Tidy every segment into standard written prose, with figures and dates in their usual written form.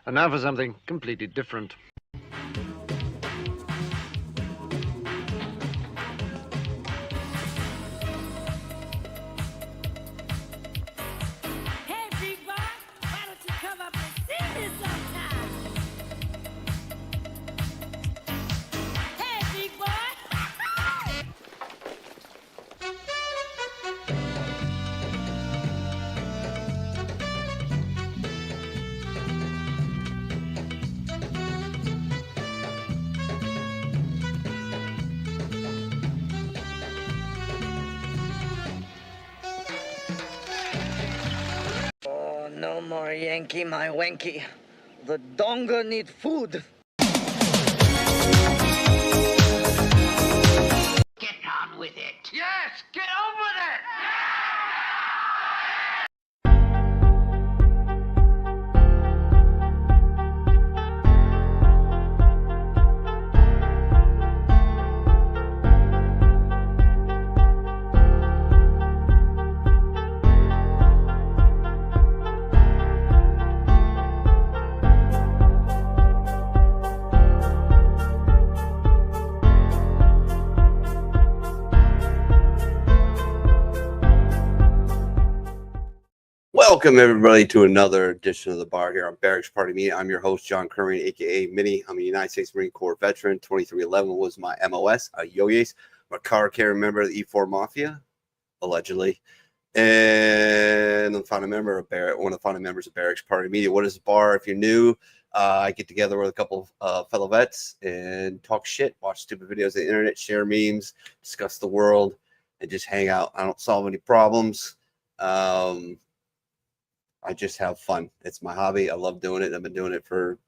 And now for something completely different. Hey, big boy, why don't you come up and see me sometime? Hey, big boy. Oh, no more Yankee, my wanky. The donga need food. Get on with it. Yes, get on with it. Welcome, everybody, to another edition of the bar here on Barracks Party Media. I'm your host, John Curry, a.k.a. Minnie. I'm a United States Marine Corps veteran. 2311 was my MOS. Yo-Yes. I'm a car carrier member of the E4 Mafia, allegedly. And I'm a founding member of one of the founding members of Barracks Party Media. What is the bar? If you're new, I get together with a couple of fellow vets and talk shit, watch stupid videos on the internet, share memes, discuss the world, and just hang out. I don't solve any problems. I just have fun. It's my hobby. I love doing it. I've been doing it for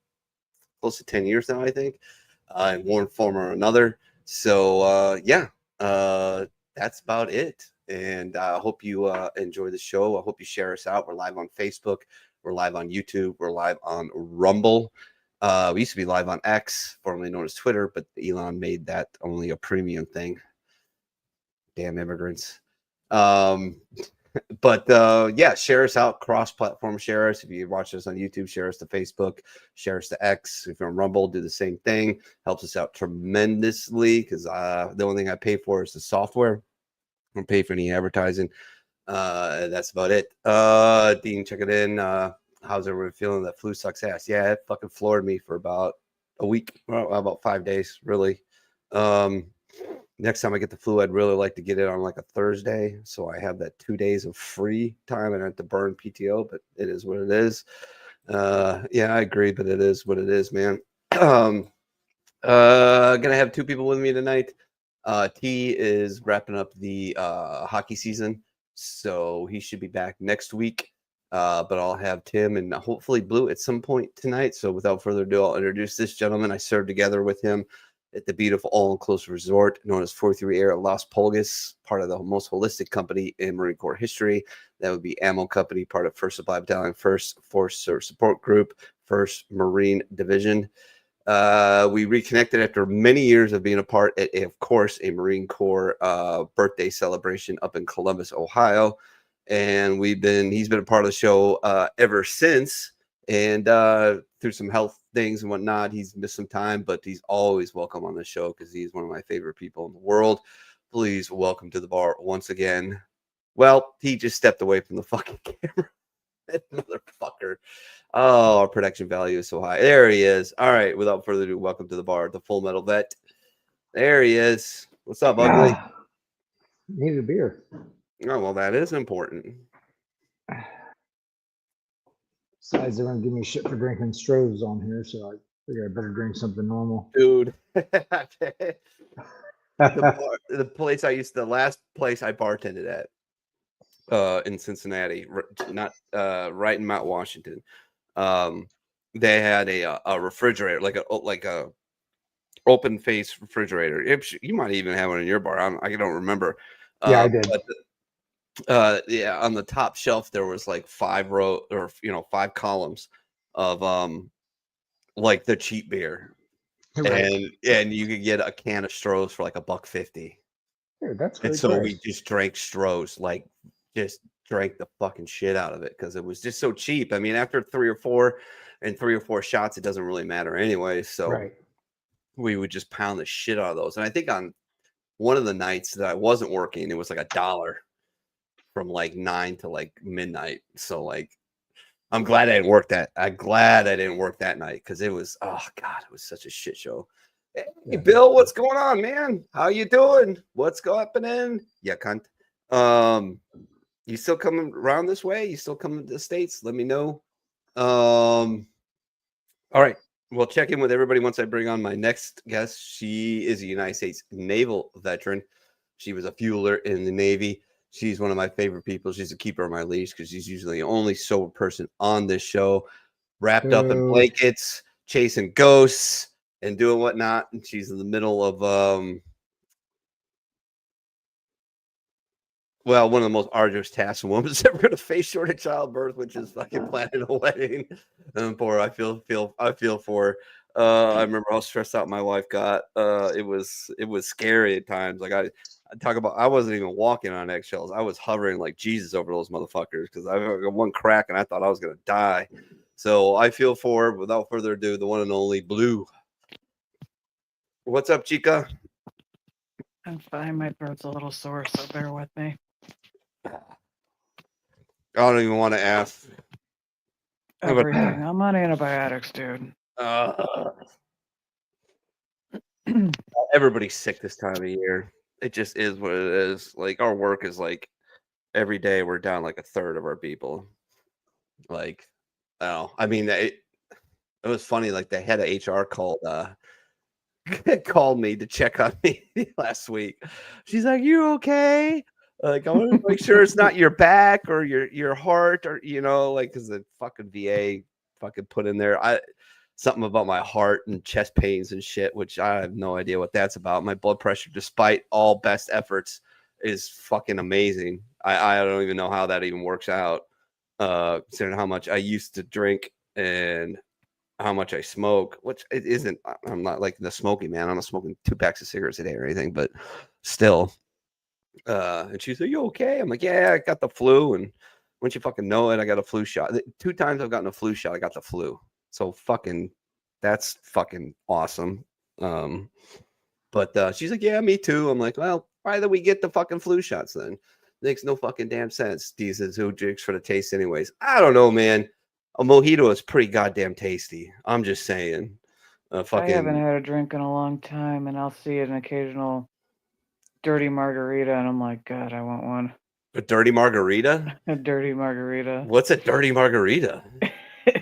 close to 10 years now, I think, in one form or another. So, that's about it. And I hope you enjoy the show. I hope you share us out. We're live on Facebook. We're live on YouTube. We're live on Rumble. We used to be live on X, formerly known as Twitter, but Elon made that only a premium thing. Damn immigrants. But share us out, cross-platform share us. If you watch us on YouTube, share us to Facebook, share us to X. If you're on Rumble, do the same thing. Helps us out tremendously because the only thing I pay for is the software. I don't pay for any advertising. That's about it. Dean, check it in. How's everyone feeling? That flu sucks ass. Yeah, it fucking floored me for about a week, well, about 5 days, really. Next time I get the flu, I'd really like to get it on like a Thursday, so I have that 2 days of free time and I have to burn PTO, but it is what it is. Yeah, I agree, but it is what it is, man. Gonna have two people with me tonight. T is wrapping up the hockey season, so he should be back next week. But I'll have Tim and hopefully Blue at some point tonight. So without further ado, I'll introduce this gentleman. I served together with him at the beautiful all-inclusive resort known as 43 Air at Las Pulgas, part of the most holistic company in Marine Corps history. That would be Ammo Company, part of 1st Supply Battalion, 1st Force Support Group, 1st Marine Division. We reconnected after many years of being a part at, of course, a Marine Corps birthday celebration up in Columbus, Ohio. And he's been a part of the show ever since. And through some health things and whatnot, he's missed some time, but he's always welcome on the show because he's one of my favorite people in the world. Please welcome to the bar once again. Well, he just stepped away from the fucking camera. That motherfucker. Oh, our production value is so high. There he is. All right, without further ado, welcome to the bar, the Full Metal Vet. There he is. What's up, Ugly? Need a beer. Oh, well, that is important. Besides, they're gonna give me shit for drinking Strohs on here, so I figure I better drink something normal. Dude. The last place I bartended at in Cincinnati, not right in Mount Washington, they had a refrigerator, like a open face refrigerator. You might even have one in your bar. I don't remember. Yeah, I did. But, on the top shelf there was like 5 columns of like the cheap beer, right. and you could get a can of Strohs for like $1.50. Dude, that's and so we just drank Strohs, like just drank the fucking shit out of it because it was just so cheap. I mean, after 3 or 4, and 3 or 4 shots, it doesn't really matter anyway. So Right. we would just pound the shit out of those. And I think on one of the nights that I wasn't working, it was like $1 from like 9 to like midnight. So like, I'm glad I didn't work that. I'm glad I didn't work that night because it was, oh God, it was such a shit show. Hey, Yeah. Bill, what's going on, man? How you doing? What's happening? Yeah, cunt. You still coming around this way? You still coming to the States? Let me know. All right. We'll check in with everybody once I bring on my next guest. She is a United States naval veteran. She was a fueler in the Navy. She's one of my favorite people. She's a keeper of my leash because she's usually the only sober person on this show, wrapped up in Boo. blankets, chasing ghosts, and doing whatnot. And she's in the middle of well, one of the most arduous tasks a woman's ever going to face short of childbirth, which is fucking planning a wedding. Poor, I feel for her. I remember how stressed out my wife got. It was scary at times. Like I talk about, I wasn't even walking on eggshells. I was hovering like Jesus over those motherfuckers because I got one crack and I thought I was gonna die. So I feel for her. Without further ado, the one and only Blue. What's up, Chica? I'm fine. My throat's a little sore, so bear with me. I don't even want to ask. Everything. I'm on antibiotics, dude. Everybody's sick this time of year. It just is what it is. Like our work is like every day we're down like a third of our people. Like, oh, I mean, it was funny. Like the head of HR called me to check on me last week. She's like, "You okay?" Like, I want to make sure it's not your back or your heart or like because the fucking VA fucking put in there something about my heart and chest pains and shit, which I have no idea what that's about. My blood pressure, despite all best efforts, is fucking amazing. I don't even know how that even works out, considering how much I used to drink and how much I smoke, which it isn't. I'm not like the smoking man. I'm not smoking 2 packs of cigarettes a day or anything, but still. And she's like, "You okay?" I'm like, "Yeah, I got the flu." And once you fucking know it, I got a flu shot. 2 times I've gotten a flu shot. I got the flu. So that's fucking awesome. But she's like, "Yeah, me too." I'm like, "Well, why do we get the fucking flu shots then? Makes no fucking damn sense. These is who drinks for the taste anyways." I don't know, man. A mojito is pretty goddamn tasty. I'm just saying. I haven't had a drink in a long time, and I'll see an occasional dirty margarita, and I'm like, God, I want one. A dirty margarita? A dirty margarita. What's a dirty margarita?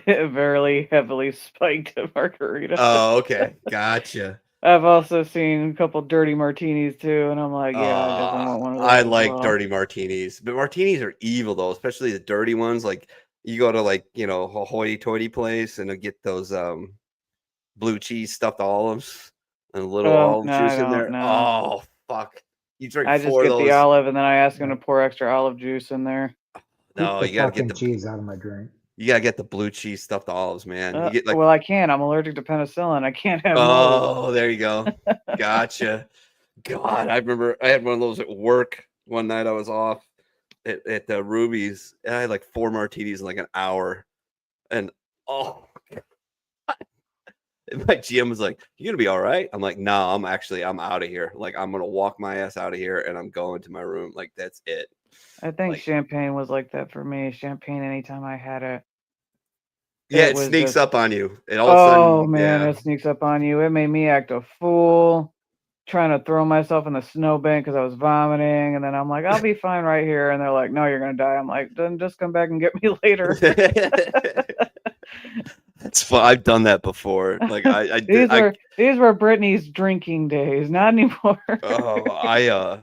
A very heavily spiked margarita. Oh, okay. Gotcha. I've also seen a couple dirty martinis too, and I'm like, yeah, I definitely want one of those. I like dirty martinis, but martinis are evil though, especially the dirty ones. Like you go to like a hoity-toity place and get those blue cheese stuffed olives and a little olive juice in there. No. Oh fuck! You drink. I just get the olive and then I ask them to pour extra olive juice in there. No, Keep you gotta the get the cheese out of my drink. You gotta get the blue cheese stuffed olives, man. You get well, I can't. I'm allergic to penicillin. I can't have. Oh, there you go. Gotcha. God, I remember I had one of those at work one night. I was off at the Ruby's, and I had like 4 martinis in like an hour. And oh, and my GM was like, "You gonna be all right?" I'm like, "No, I'm out of here. Like, I'm gonna walk my ass out of here, and I'm going to my room. Like, that's it." I think champagne was like that for me. Champagne, anytime I had it. Yeah, it sneaks up on you. It all of a sudden, man, it sneaks up on you. It made me act a fool, trying to throw myself in the snowbank because I was vomiting, and then I'm like, "I'll be fine right here," and they're like, "No, you're gonna die." I'm like, "Then just come back and get me later." That's fun. I've done that before. Like these were Brittany's drinking days, not anymore. I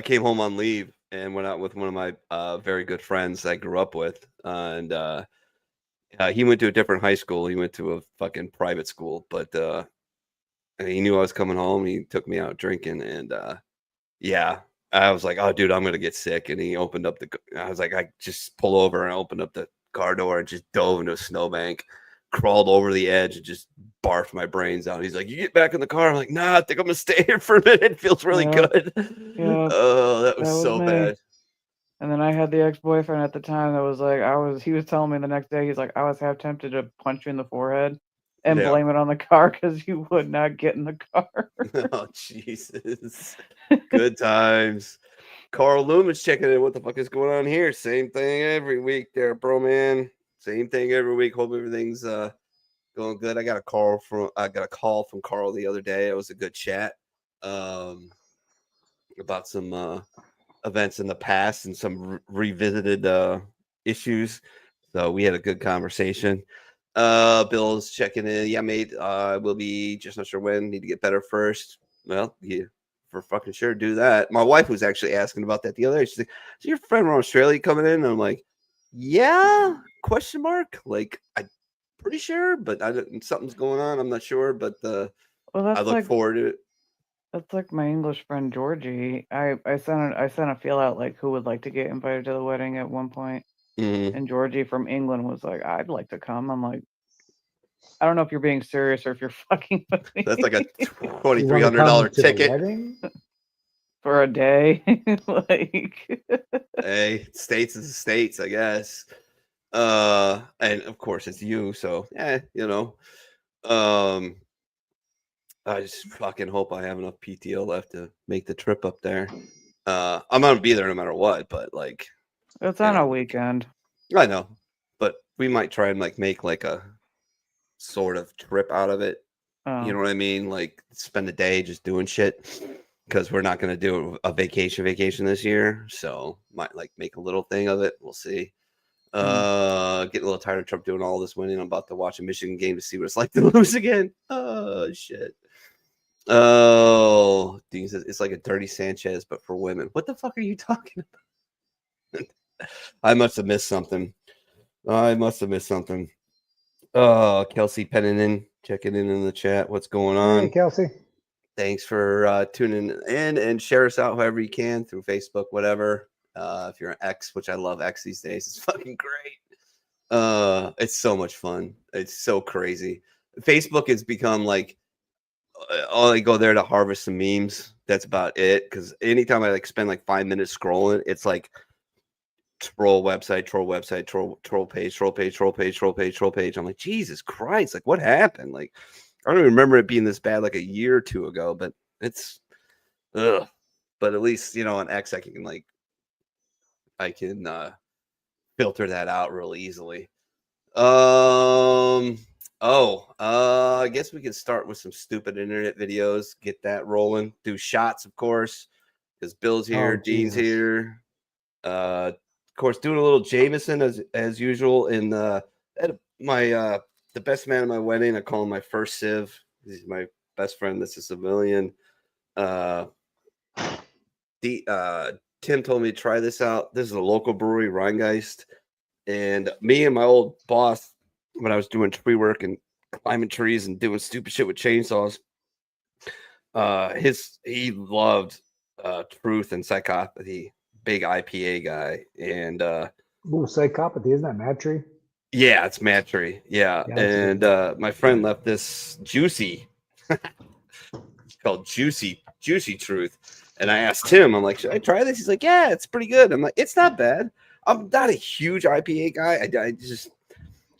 came home on leave and went out with one of my very good friends I grew up with, and he went to a different high school. He went to a fucking private school, but he knew I was coming home. He took me out drinking, and I was like, "Oh, dude, I'm gonna get sick." And he opened up I was like, I just pull over and opened up the car door and just dove into a snowbank, crawled over the edge, and just barfed my brains out. He's like, "You get back in the car." I'm like, "Nah, I think I'm gonna stay here for a minute. It feels really good." Yeah. Oh, that was so bad. And then I had the ex-boyfriend at the time that was like, he was telling me the next day, he's like, I was half tempted to punch you in the forehead and Yeah. blame it on the car because you would not get in the car. Oh, Jesus. Good times. Carl Loomis checking in. What the fuck is going on here? Same thing every week there, bro, man. Same thing every week. Hope everything's going good. I got a call from Carl the other day. It was a good chat about some events in the past and some revisited issues. So we had a good conversation. Bill's checking in. Yeah, mate. We'll be just not sure when. Need to get better first. Well, yeah, for fucking sure, do that. My wife was actually asking about that the other day. She's like, "Is your friend from Australia coming in?" And I'm like, "Yeah?" Question mark. Like, I'm pretty sure, but something's going on. I'm not sure, but Well, I that's look like forward to it. that's like my English friend Georgie. I sent a feel out like who would like to get invited to the wedding at one point, Mhm. and Georgie from England was like, I'd like to come. I'm like, I don't know if you're being serious or if you're fucking with me. That's like a You wanna $2,300 come to the ticket. wedding? For a day. Like, Hey, states is the states, I guess. And of course it's you, so you know. I just fucking hope I have enough PTO left to make the trip up there. I'm gonna be there no matter what, but like, it's you on a know, weekend. I know, but we might try and like make like a sort of trip out of it. You know what I mean? Like spend a day just doing shit because we're not gonna do a vacation this year. So might like make a little thing of it. We'll see. Getting a little tired of Trump doing all this winning. I'm about to watch a Michigan game to see what it's like to lose again. Oh shit. Oh, Dean says it's like a Dirty Sanchez, but for women. What the fuck are you talking about? I must have missed something. Kelsey Pennington checking in the chat. What's going on? Hey, Kelsey. Thanks for tuning in and share us out however you can through Facebook, whatever. If you're an X, which I love X these days, it's fucking great. It's so much fun. It's so crazy. Facebook has become like all I go there to harvest some memes. That's about it. Because anytime I like spend like 5 minutes scrolling, it's like troll website, troll page. I'm like, Jesus Christ! Like, what happened? Like, I don't even remember it being this bad like a year or two ago. But it's, ugh. But at least on X I can filter that out real easily. I guess we can start with some stupid internet videos, get that rolling, do shots, of course, because Bill's here, Dean's here. Of course, doing a little Jameson as usual. And my the best man at my wedding, I call him my first Civ. He's my best friend. This is civilian. Tim told me to try this out. This is a local brewery, Rheingeist. And me and my old boss, when I was doing tree work and climbing trees and doing stupid shit with chainsaws, he loved Truth and Psychopathy, big IPA guy. And Psychopathy, isn't that Mad Tree? Yeah, it's Mad Tree. Yeah. And my friend left this juicy called Juicy Truth. And I asked him, I'm like, should I try this? He's like, yeah, it's pretty good. I'm like, it's not bad. I'm not a huge IPA guy.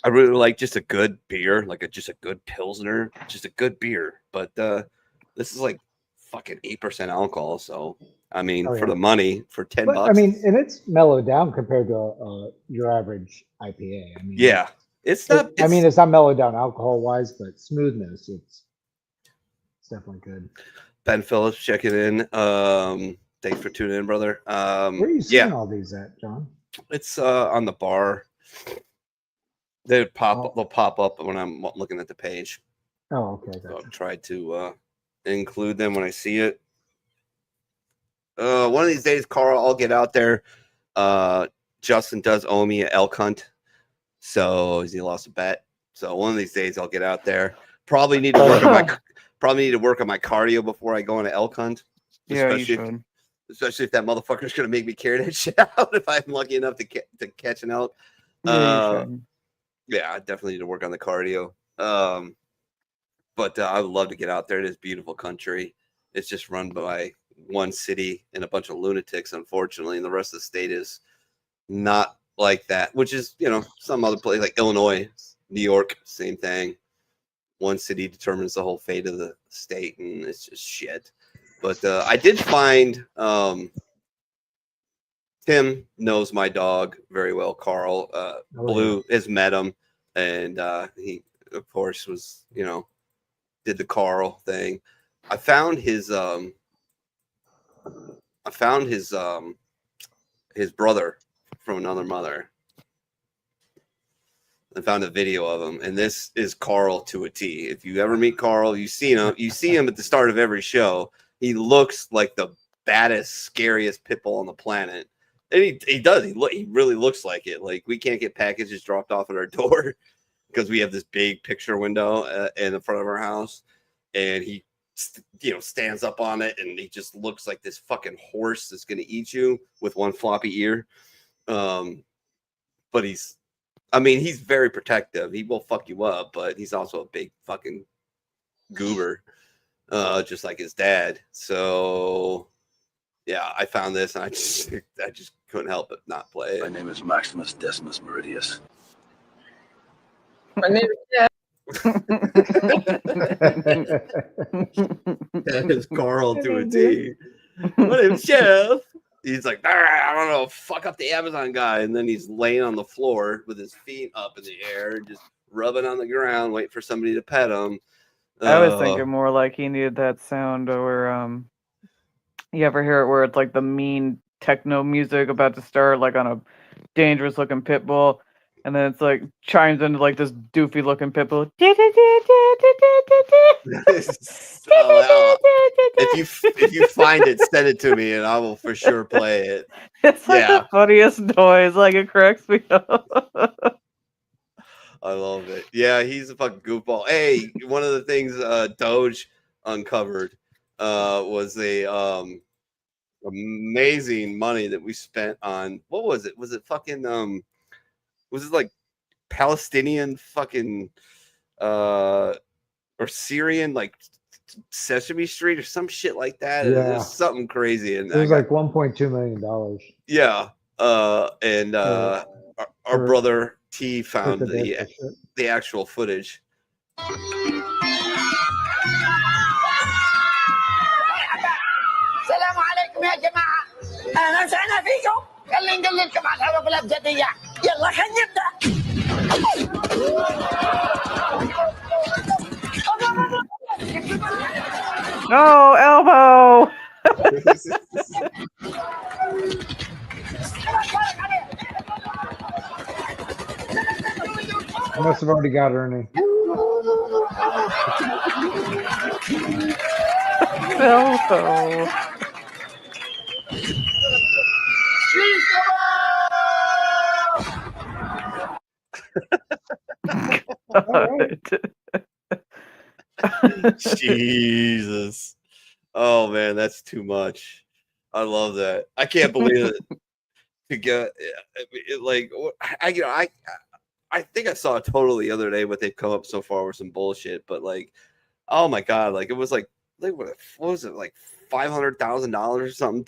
I really like just a good beer, like just a good Pilsner, just a good beer. But this is like fucking 8% alcohol. So, I mean, for the money, for $10. I mean, and it's mellowed down compared to your average IPA. I mean, yeah, it's not. It's not mellowed down alcohol wise, but smoothness, it's definitely good. Ben Phillips checking in. Thanks for tuning in, brother. Where are you seeing all these at, John? It's on the bar. They'll pop up when I'm looking at the page. Oh, okay. Gotcha. So I'll try to include them when I see it. One of these days, Carl, I'll get out there. Justin does owe me an elk hunt, so he lost a bet. So one of these days, I'll get out there. Probably need to work on my cardio before I go on an elk hunt. Yeah, you should. Especially if that motherfucker's gonna make me carry that shit out if I'm lucky enough to catch an elk. Yeah, I definitely need to work on the cardio. But I would love to get out there. It is beautiful country. It's just run by one city and a bunch of lunatics, unfortunately, and the rest of the state is not like that, which is, some other place like Illinois, New York, same thing. One city determines the whole fate of the state, and it's just shit. But I did find Tim knows my dog very well. Carl Blue has met him, and he, of course, was did the Carl thing. I found his brother from another mother. I found a video of him, and this is Carl to a T. If you ever meet Carl, you see him at the start of every show. He looks like the baddest, scariest pit bull on the planet. And he does. He really looks like it. Like, we can't get packages dropped off at our door because we have this big picture window in the front of our house, and he stands up on it, and he just looks like this fucking horse that's gonna eat you with one floppy ear. But he's very protective. He will fuck you up, but he's also a big fucking goober, just like his dad. So yeah, I found this, and I just couldn't help but not play it. My name is Maximus Decimus Meridius. My name That is Carl to a T. My name's Jeff. He's like, I don't know, fuck up the Amazon guy. And then he's laying on the floor with his feet up in the air, just rubbing on the ground, waiting for somebody to pet him. I was thinking more like he needed that sound where you ever hear it where it's like the mean techno music about to start, like on a dangerous looking pit bull, and then it's like chimes into like this doofy looking pit bull. If you find it, send it to me, and I will for sure play it. It's like the funniest noise. Like, it cracks me up. I love it. Yeah, he's a fucking goofball. Hey, one of the things Doge uncovered was a amazing money that we spent on, what was it? Was it fucking was it like Palestinian fucking or Syrian like Sesame Street or some shit like that? Yeah. It was something crazy, and It was like $1.2 million. yeah. And our brother T found the actual footage. السلام عليكم يا جماعة. أهلا وسهلا فيكم. خلينا ندللكم على الحروف الأبجدية. يلا خلينا نبدأ. No, elbow. I must have already got Ernie. Elbow. Jesus. Oh man, that's too much. I love that. I can't believe it. To get it, like, I think I saw a total the other day, but they've come up so far with some bullshit. But like, oh my god, like it was like what was it, like $500,000 or something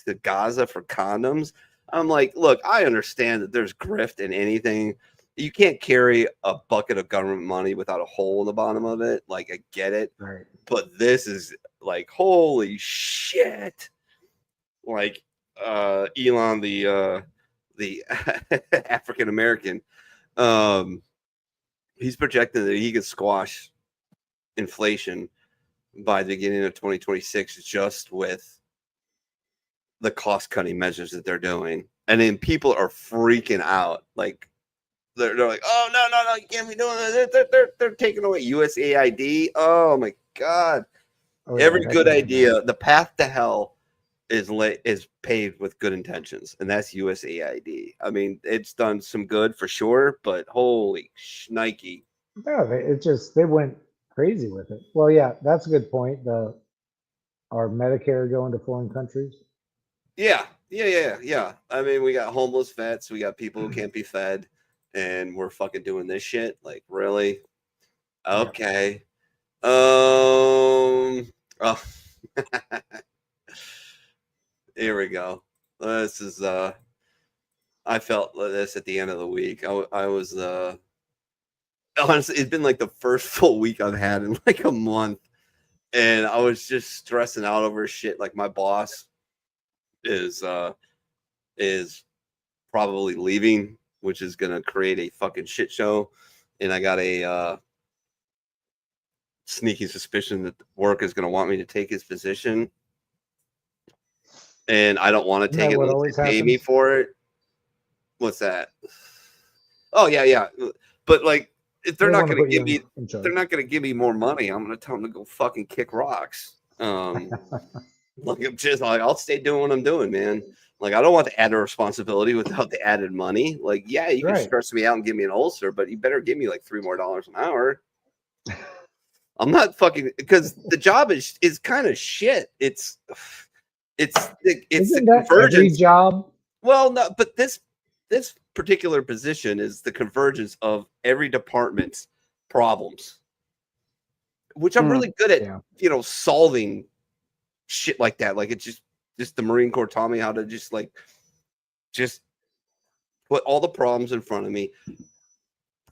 to Gaza for condoms? I'm like, look, I understand that there's grift in anything. You can't carry a bucket of government money without a hole in the bottom of it. Like, I get it. Right. But this is like, holy shit. Like, Elon, the African American, he's projecting that he could squash inflation by the beginning of 2026 just with the cost cutting measures that they're doing. And then people are freaking out. Like, they're like, oh no, you can't be doing that. They're taking away USAID. Oh my god. Oh, yeah, Every good idea, the path to hell is paved with good intentions, and that's USAID. I mean, it's done some good for sure, but holy shnikey. No, they went crazy with it. Well, yeah, that's a good point. Our Medicare going to foreign countries. Yeah. I mean, we got homeless vets, we got people who can't be fed, and we're fucking doing this shit. Like, really? Okay. Oh. Here we go. This is I felt this at the end of the week. I was honestly, it's been like the first full week I've had in like a month, and I was just stressing out over shit. Like my boss is probably leaving, which is gonna create a fucking shit show, and I got a sneaky suspicion that work is gonna want me to take his position, and I don't want to take it unless they pay me for it. What's that? Oh yeah. But like, if they're not going to give me, they're not going to give me more money. I'm going to tell them to go fucking kick rocks. Like I'm just like, I'll stay doing what I'm doing, man. Like I don't want the added responsibility without the added money. Like, yeah, you can stress me out and give me an ulcer, but you better give me like $3 more an hour. I'm not fucking, because the job is kind of shit. It's Isn't the that convergence. every job? Well, no, but this particular position is the convergence of every department's problems, which I'm really good at, solving shit like that. Like it's just the Marine Corps taught me how to just put all the problems in front of me,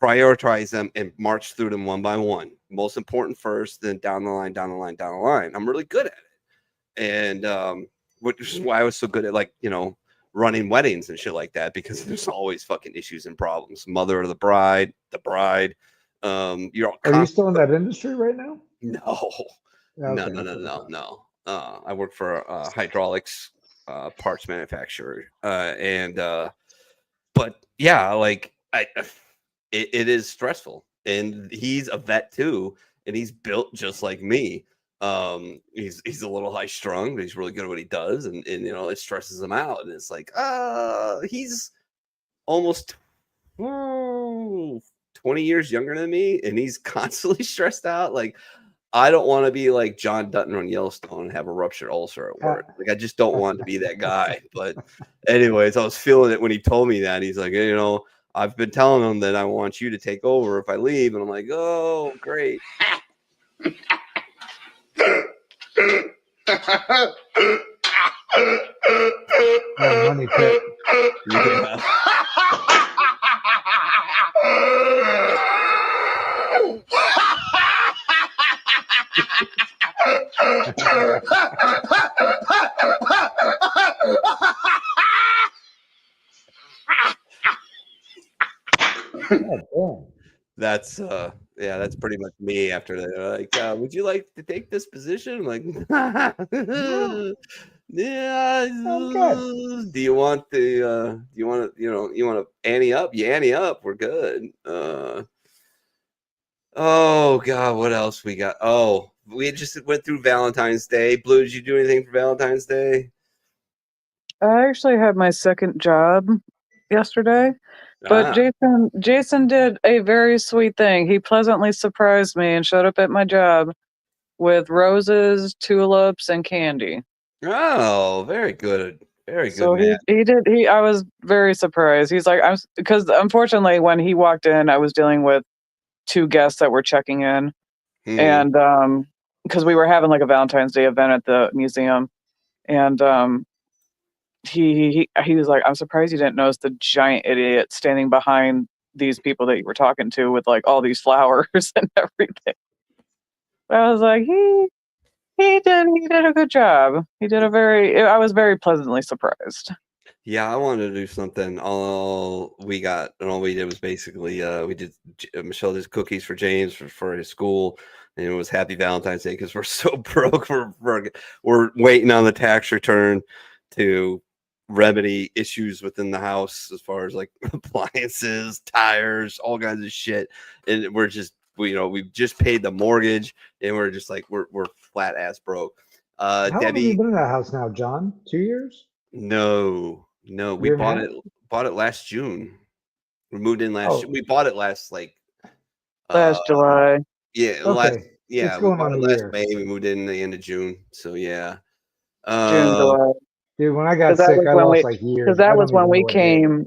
prioritize them, and march through them one by one. Most important first, then down the line. I'm really good at it. And which is why I was so good at running weddings and shit like that, because there's always fucking issues and problems. Mother of the bride. Are you still in that industry right now? No. Okay. No. I work for a hydraulics parts manufacturer. But yeah, like it is stressful. And he's a vet too, and he's built just like me. He's a little high strung, but he's really good at what he does, and it stresses him out. And it's like, he's almost 20 years younger than me, and he's constantly stressed out. Like, I don't want to be like John Dutton on Yellowstone and have a ruptured ulcer at work. Like, I just don't want to be that guy. But anyways, I was feeling it when he told me that. He's like, I've been telling him that I want you to take over if I leave, and I'm like, oh, great. Money pit. Yeah. That's that's pretty much me. After that, like, would you like to take this position? I'm like, yeah. Do you want to ante up? You ante up. We're good. Oh God, what else we got? Oh, we just went through Valentine's Day. Blue, did you do anything for Valentine's Day? I actually had my second job yesterday, but Jason did a very sweet thing. He pleasantly surprised me and showed up at my job with roses, tulips, and candy. Oh, very good. Very good. So I was very surprised. He's like, because unfortunately when he walked in, I was dealing with 2 guests that were checking in. And because we were having like a Valentine's Day event at the museum, and he was like, I'm surprised you didn't notice the giant idiot standing behind these people that you were talking to with like all these flowers and everything. But I was like, he did a good job. I was very pleasantly surprised. Yeah, I wanted to do something. All we did was basically Michelle did cookies for James for his school, and it was Happy Valentine's Day because we're so broke. We're waiting on the tax return to remedy issues within the house as far as like appliances, tires, all kinds of shit, and we're just we've just paid the mortgage, and we're just like we're flat ass broke. How long have you been in that house now, John? 2 years? No, we bought it last June. We moved in last June. We bought it last July. Yeah, okay. It's going on last May. We moved in the end of June. So yeah. June, July. Dude, when I got sick, I lost like years. Because that was when we came.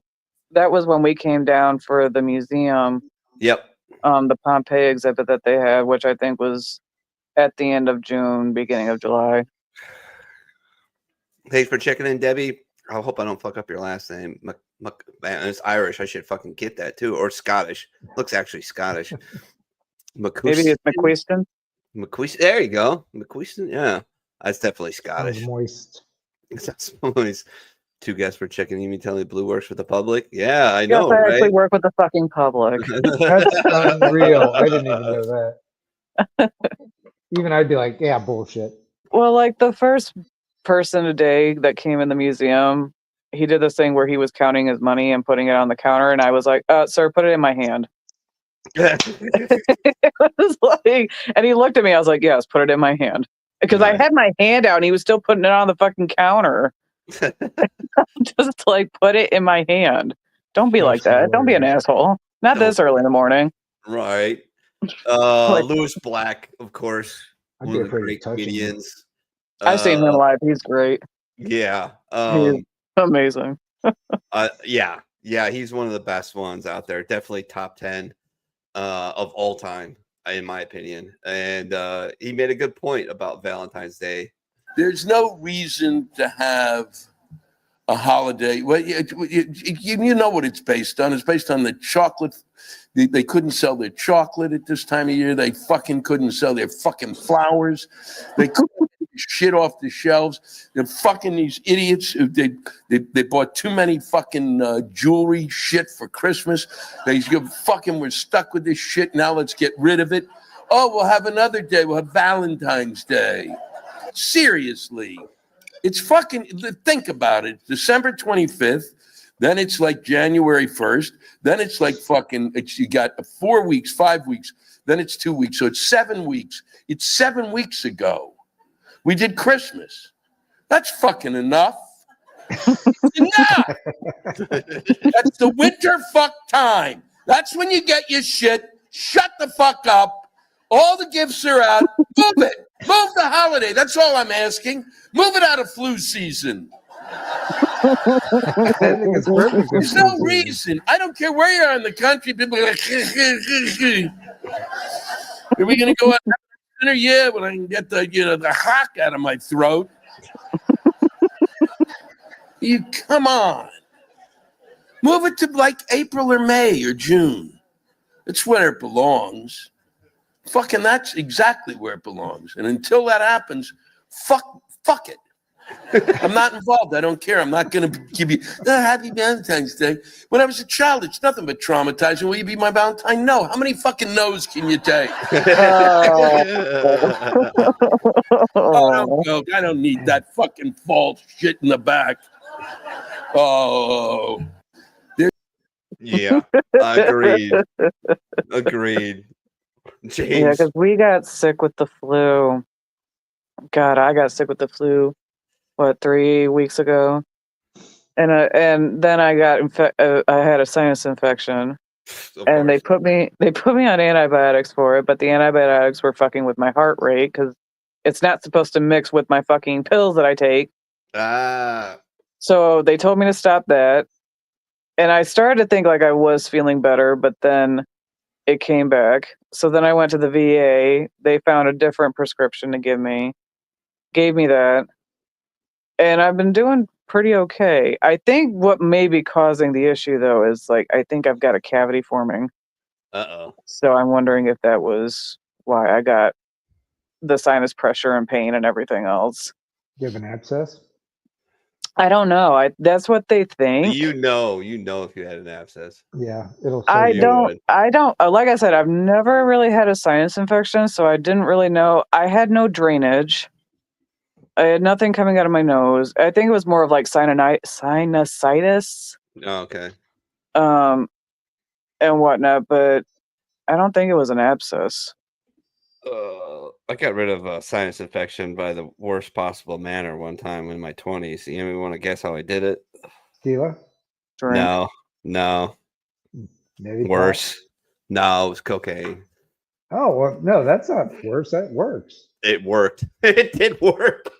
That was when we came down for the museum. Yep. The Pompeii exhibit that they had, which I think was at the end of June, beginning of July. Thanks for checking in, Debbie. I hope I don't fuck up your last name. Man, it's Irish. I should fucking get that too, or Scottish. Looks actually Scottish. Maybe it's McQuiston. McQuiston. There you go, McQuiston. Yeah, that's definitely Sounds Scottish. moist. That's moist. 2 guests for checking. You mean telling me Blue works with the public? Yeah, I Yes, know, I actually right? work with the fucking public. That's unreal. I didn't even know that. Even I'd be like, yeah, bullshit. Well, like the first person today that came in the museum, he did this thing where he was counting his money and putting it on the counter, and I was like, "Sir, put it in my hand." It was like, and he looked at me. I was like, "Yes, put it in my hand," because I Right. had my hand out, and he was still putting it on the fucking counter. Just like put it in my hand. Don't be like that. Don't be an asshole. Not this early in the morning. Right. Like- Lewis Black, of course, I'd one be of the afraid of great touching him. comedians. I've seen him live. He's great. Yeah. He's amazing. Yeah, he's one of the best ones out there. Definitely top 10 of all time, in my opinion. And he made a good point about Valentine's Day. There's no reason to have a holiday. Well, you know what it's based on. It's based on the chocolate. They couldn't sell their chocolate at this time of year. They fucking couldn't sell their fucking flowers. They couldn't get shit off the shelves. They're fucking these idiots. They bought too many fucking jewelry shit for Christmas. They fucking were stuck with this shit. Now let's get rid of it. Oh, we'll have another day. We'll have Valentine's Day. Seriously, it's fucking, think about it. December 25th, then it's like January 1st, then it's like fucking, you got 4 weeks, 5 weeks, then it's 2 weeks. So it's 7 weeks. It's 7 weeks ago. We did Christmas. That's fucking enough. Enough. That's the winter fuck time. That's when you get your shit. Shut the fuck up. All the gifts are out. Move it. Move the holiday. That's all I'm asking. Move it out of flu season. I think it's perfect. There's no reason. I don't care where you are in the country. People are like, are we going to go out to dinner? Yeah, when I can get the hock out of my throat. You come on. Move it to like April or May or June. It's where it belongs. Fucking that's exactly where it belongs. And until that happens, fuck it. I'm not involved. I don't care. I'm not going to give you Happy Valentine's Day. When I was a child, it's nothing but traumatizing. Will you be my Valentine? No. How many fucking no's can you take? Oh, I don't need that fucking false shit in the back. Oh. Yeah, agreed. James. Yeah, because we got sick with the flu. God, I got sick with the flu, 3 weeks ago? And then I got I had a sinus infection, and they put me on antibiotics for it, but the antibiotics were fucking with my heart rate because it's not supposed to mix with my fucking pills that I take. So they told me to stop that, and I started to think like I was feeling better, but then it came back. So then I went to the VA. They found a different prescription to gave me that. And I've been doing pretty okay. I think what may be causing the issue, though, is like I think I've got a cavity forming. Uh-oh. So I'm wondering if that was why I got the sinus pressure and pain and everything else. Do you have an abscess? I don't know. That's what they think. You know if you had an abscess. Yeah, it'll. I you don't. would. I don't. Like I said, I've never really had a sinus infection, so I didn't really know. I had no drainage. I had nothing coming out of my nose. I think it was more of like sinusitis. Oh, okay. And whatnot, but I don't think it was an abscess. I got rid of a sinus infection by the worst possible manner one time in my 20s. You want to guess how I did it? Tequila? Drink. No. Maybe Worse. No, it was cocaine. Oh, well, no, that's not worse. That works. It worked. It did work.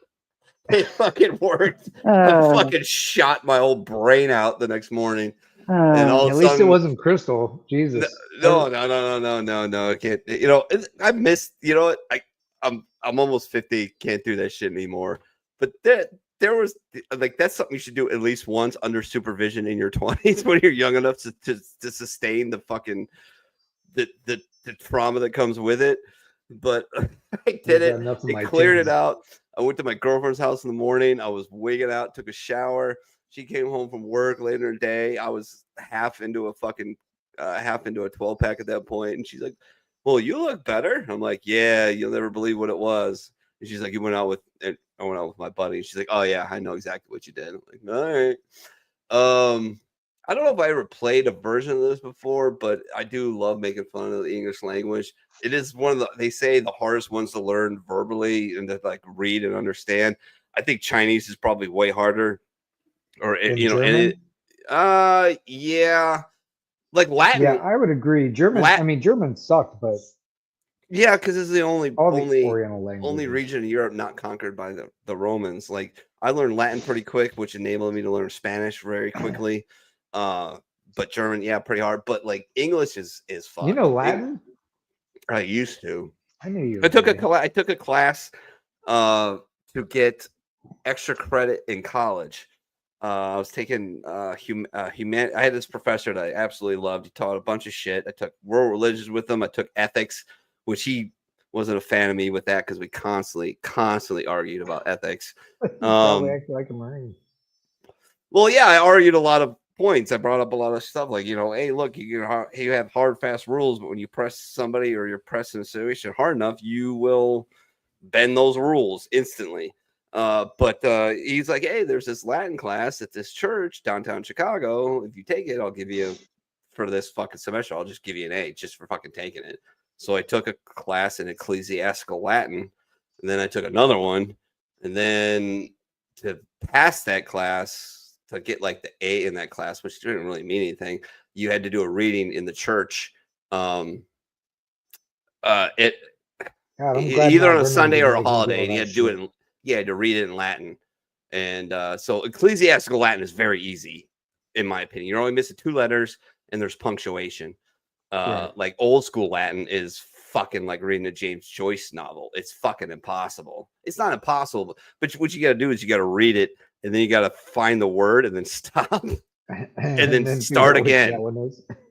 It fucking worked. I fucking shot my whole brain out the next morning. And all of At a least it sudden, wasn't crystal. Jesus. No. I can't. I missed. You know what? I'm almost 50. Can't do that shit anymore. But there was like that's something you should do at least once under supervision in your 20s when you're young enough to sustain the fucking the trauma that comes with it. But I did it. It cleared it out. I went to my girlfriend's house in the morning. I was wigging out, took a shower. She came home from work later in the day. I was half into a 12-pack at that point, and she's like, "Well, you look better." I'm like, "Yeah, you'll never believe what it was." And she's like, "You went out with." I went out with my buddy. She's like, "Oh yeah, I know exactly what you did." I'm like, "All right." I don't know if I ever played a version of this before, but I do love making fun of the English language. It is one of they say the hardest ones to learn verbally and to like read and understand. I think Chinese is probably way harder. Or German? yeah, like Latin. Yeah, I would agree. German. I mean, German sucked, but yeah, because it's the only Oriental language. Only region in Europe not conquered by the Romans. Like I learned Latin pretty quick, which enabled me to learn Spanish very quickly. But German, yeah, pretty hard. But like English is fun. You know Latin? I used to. I knew you. I took a class to get extra credit in college. I was taking I had this professor that I absolutely loved. He taught a bunch of shit. I took world religions with him. I took ethics, which he wasn't a fan of me with that because we constantly argued about ethics. Probably acted like a Marine. Well, yeah, I argued a lot of points. I brought up a lot of stuff like, hey, look, you have hard, fast rules, but when you press somebody or you're pressing a situation hard enough, you will bend those rules instantly. But he's like, hey, there's this Latin class at this church downtown Chicago. If you take it, I'll give you for this fucking semester. I'll just give you an A just for fucking taking it. So I took a class in ecclesiastical Latin, and then I took another one, and then to pass that class, to get like the A in that class, which didn't really mean anything, you had to do a reading in the church. Either on a Sunday or a holiday, and you had to do it. You had to read it in Latin, and so ecclesiastical Latin is very easy, in my opinion. You're only missing 2 letters, and there's punctuation. Like old school Latin is fucking like reading a James Joyce novel. It's fucking impossible. It's not impossible, but what you got to do is you got to read it, and then you got to find the word, and then stop, and then start again.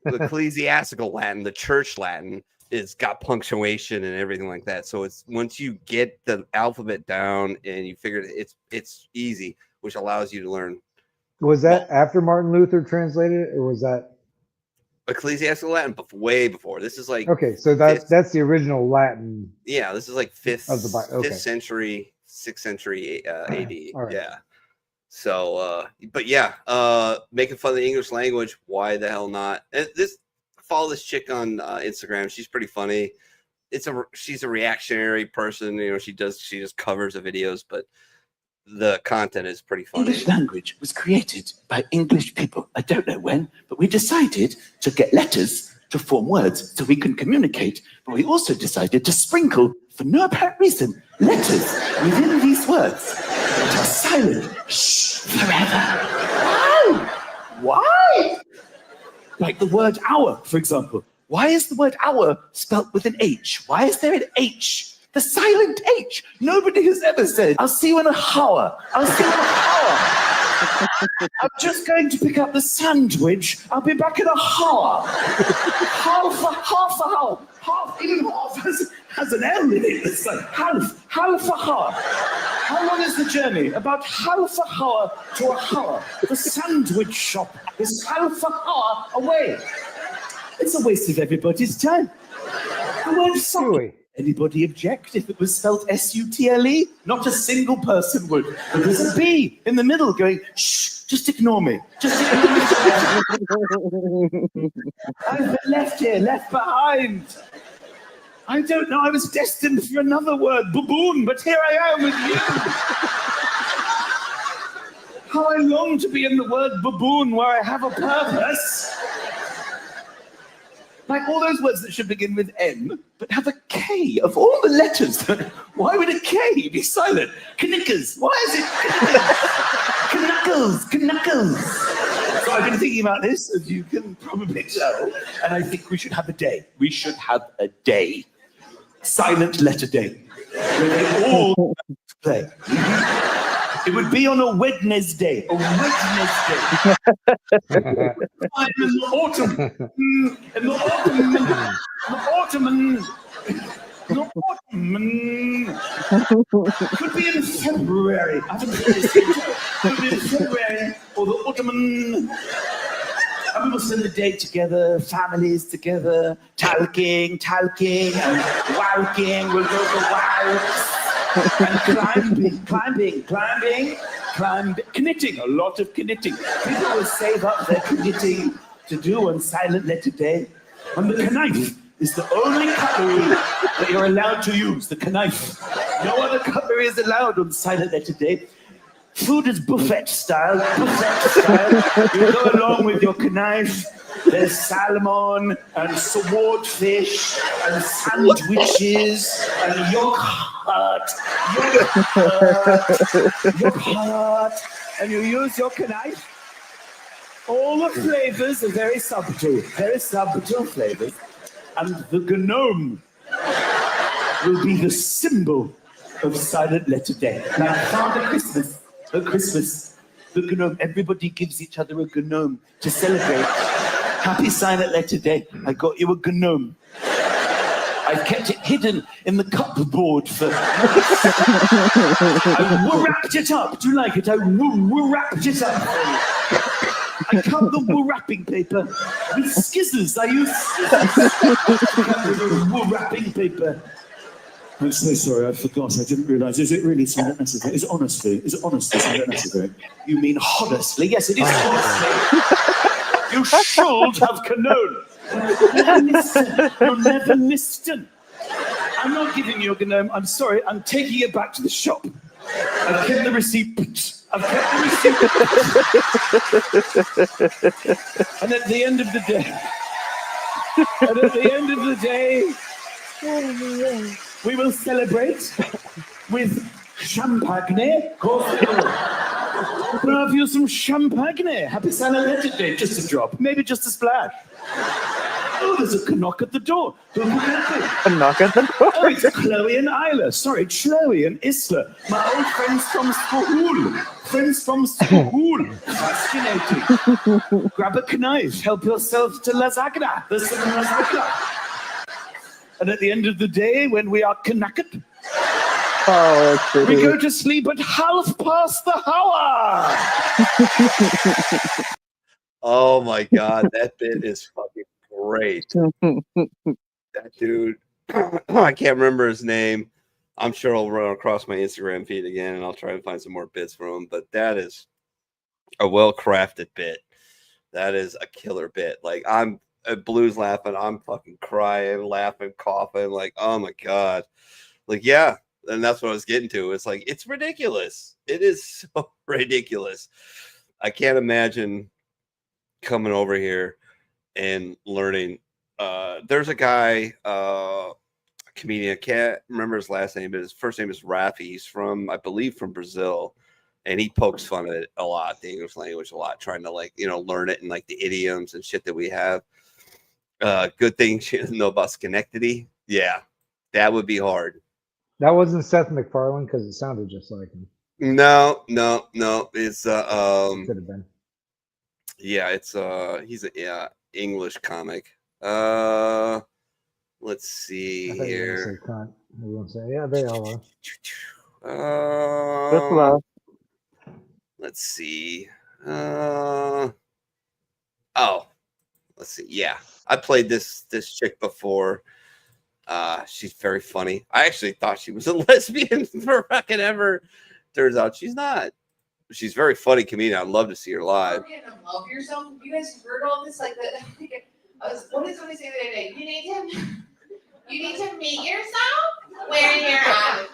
The ecclesiastical Latin, the church Latin, it's got punctuation and everything like that. So it's once you get the alphabet down and you figure it's easy, which allows you to learn. Was that after Martin Luther translated it, or was that ecclesiastical Latin? Way before. This is like okay. So that's the original Latin. Yeah, this is like 5th century, 6th century AD. Right. Yeah. So, but yeah, making fun of the English language. Why the hell not? And follow this chick on Instagram. She's pretty funny. She's a reactionary person. She just covers the videos, but the content is pretty funny. English language was created by English people. I don't know when, but we decided to get letters to form words so we can communicate. But we also decided to sprinkle, for no apparent reason, letters within these words. It was silent. Shh, forever. Why? Like the word hour, for example. Why is the word hour spelt with an H? Why is there an H? The silent H. Nobody has ever said, I'll see you in a hour. I'll see you in a hour. I'm just going to pick up the sandwich. I'll be back in a hour. Half a hour. Even half has an L in it. It's like half a hour. How long is the journey? About half a hour to a hour. The sandwich shop is half a hour away. It's a waste of everybody's time. The word sorry. Anybody object if it was spelled S-U-T-L-E? Not a single person would. But there's a B in the middle going, shh, just ignore me. Just ignore me. I've been left here, left behind. I don't know, I was destined for another word, baboon, but here I am with you. How I long to be in the word baboon where I have a purpose. Like all those words that should begin with M, but have a K of all the letters. Why would a K be silent? Knickers. Why is it Knuckles? So I've been thinking about this, as you can probably tell, and I think we should have a day. We should have a day. Silent letter day. Where they all play. It would be on a Wednesday. A Wednesday. I'm in the autumn. In the autumn. Could be in February. I haven't heard this yet. Could be in February or the autumn. And we will spend the day together, families together, talking, and walking. We'll go for walks. And climbing, knitting, a lot of knitting. People will save up their knitting to do on Silent Letter Day. And the knife is the only cutlery that you're allowed to use, the knife. No other cutlery is allowed on Silent Letter Day. Food is buffet style. You go along with your knife. There's salmon and swordfish and sandwiches and yogurt, and you use your knife. All the flavors are very subtle flavors. And the gnome will be the symbol of Silent Letter Day. Now, Father Christmas, at Christmas, the gnome, everybody gives each other a gnome to celebrate. Happy Silent Letter Day. I got you a gnome. I've kept it hidden in the cupboard for... I wrapped it up. Do you like it? I wrapped it up for you. I cut the wrapping paper with scissors. I use scissors to cut the wrapping paper. I'm so sorry, I forgot. I didn't realise. Is it really Silent Letter Day? Is it honestly Silent Letter Day? You mean honestly? Yes, it is honestly. You should have known. You'll never listen. I'm not giving you a gnome. I'm sorry. I'm taking it back to the shop. I've kept the receipt. And at the end of the day, we will celebrate with champagne. Can I have you some champagne? Happy Silent Letter Day. Just a drop, maybe just a splash. Oh, there's a knock at the door. Who could that be? A knock at the door. Oh, it's Chloe and Isla. Sorry, Chloe and Isla. My old friends from school. Fascinating. Grab a knife. Help yourself to lasagna. There's some lasagna. And at the end of the day, when we are knackered, we go to sleep at 1:30. Oh my God, that bit is fucking great. That dude, I can't remember his name. I'm sure I'll run across my Instagram feed again and I'll try and find some more bits from him. But that is a well-crafted bit. That is a killer bit. Like, I'm Blue's laughing, I'm fucking crying, laughing, coughing, like, oh my God. Like, yeah. And that's what I was getting to. It's like, it's ridiculous. It is so ridiculous. I can't imagine coming over here and learning. There's a guy, a comedian, I can't remember his last name, but his first name is Rafi. He's from, I believe, from Brazil. And he pokes fun at it a lot, the English language a lot, trying to, like, you know, learn it and like the idioms and shit that we have. Good thing she doesn't know about Schenectady. Yeah, that would be hard. That wasn't Seth MacFarlane because it sounded just like him. No. It's Could have been. yeah, it's he's a English comic. Let's see I thought you were here. gonna say cunt. You won't say, yeah, they all are. Just love. Let's see. Let's see. Yeah, I played this chick before. She's very funny. I actually thought she was a lesbian for fucking ever. Turns out she's not. She's a very funny comedian. I'd love to see her live. Love yourself. You guys heard all this? Like that. What did somebody say the other day? You need to meet yourself where you're at.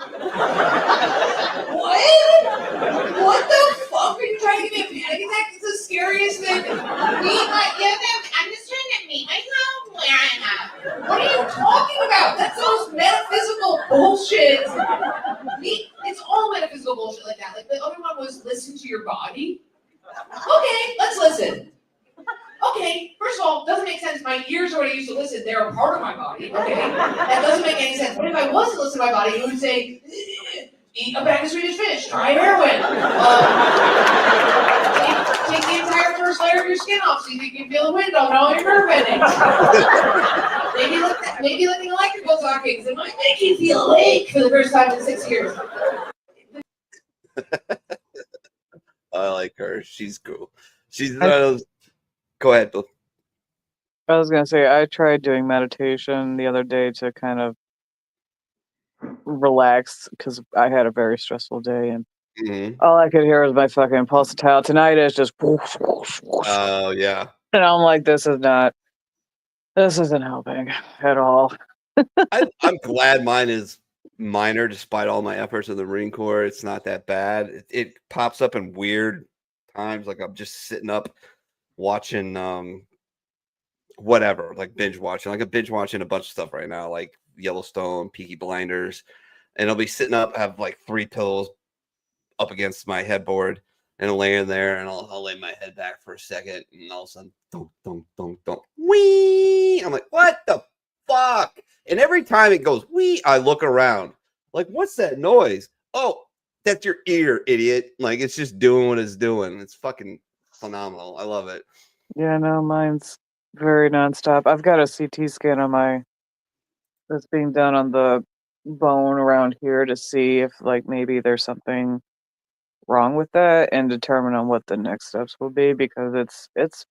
What the fuck are you trying to get me? I think that's the scariest thing. I'm just trying to meet myself where I'm at. What are you talking about? That's the most metaphysical bullshit. It's all metaphysical bullshit like that. Like the other one was listen to your body. Okay, let's listen. Okay, first of all, doesn't make sense. My ears are what I used to listen. They're a part of my body. Okay, that doesn't make any sense. What if I wasn't listening to my body? It would say, Eat a bag of Swedish fish. Try heroin. Take the entire first layer of your skin off so you can feel the wind on all your nerve endings. maybe let the electrical sockets. It might make you feel awake for the first time in 6 years. I like her. She's cool. She's one of those. Go ahead, Bill. I was gonna say I tried doing meditation the other day to kind of relax because I had a very stressful day and all I could hear was my fucking pulsatile tinnitus just whoosh, whoosh, whoosh. Oh yeah. And I'm like, this isn't helping at all. I'm glad mine is minor despite all my efforts in the Marine Corps. It's not that bad. It pops up in weird times, like I'm just sitting up watching whatever, like binge watching. Like I'm binge watching a bunch of stuff right now, like Yellowstone, Peaky Blinders, and I'll be sitting up, have like 3 pillows up against my headboard and laying there, and I'll lay my head back for a second, and all of a sudden, don't, wee! I'm like, what the fuck? And every time it goes wee, I look around, like, what's that noise? Oh, that's your ear, idiot! Like it's just doing what it's doing. It's fucking phenomenal. I love it. Yeah, no, mine's very nonstop. I've got a CT scan on that's being done on the bone around here to see if like maybe there's something wrong with that and determine on what the next steps will be because it's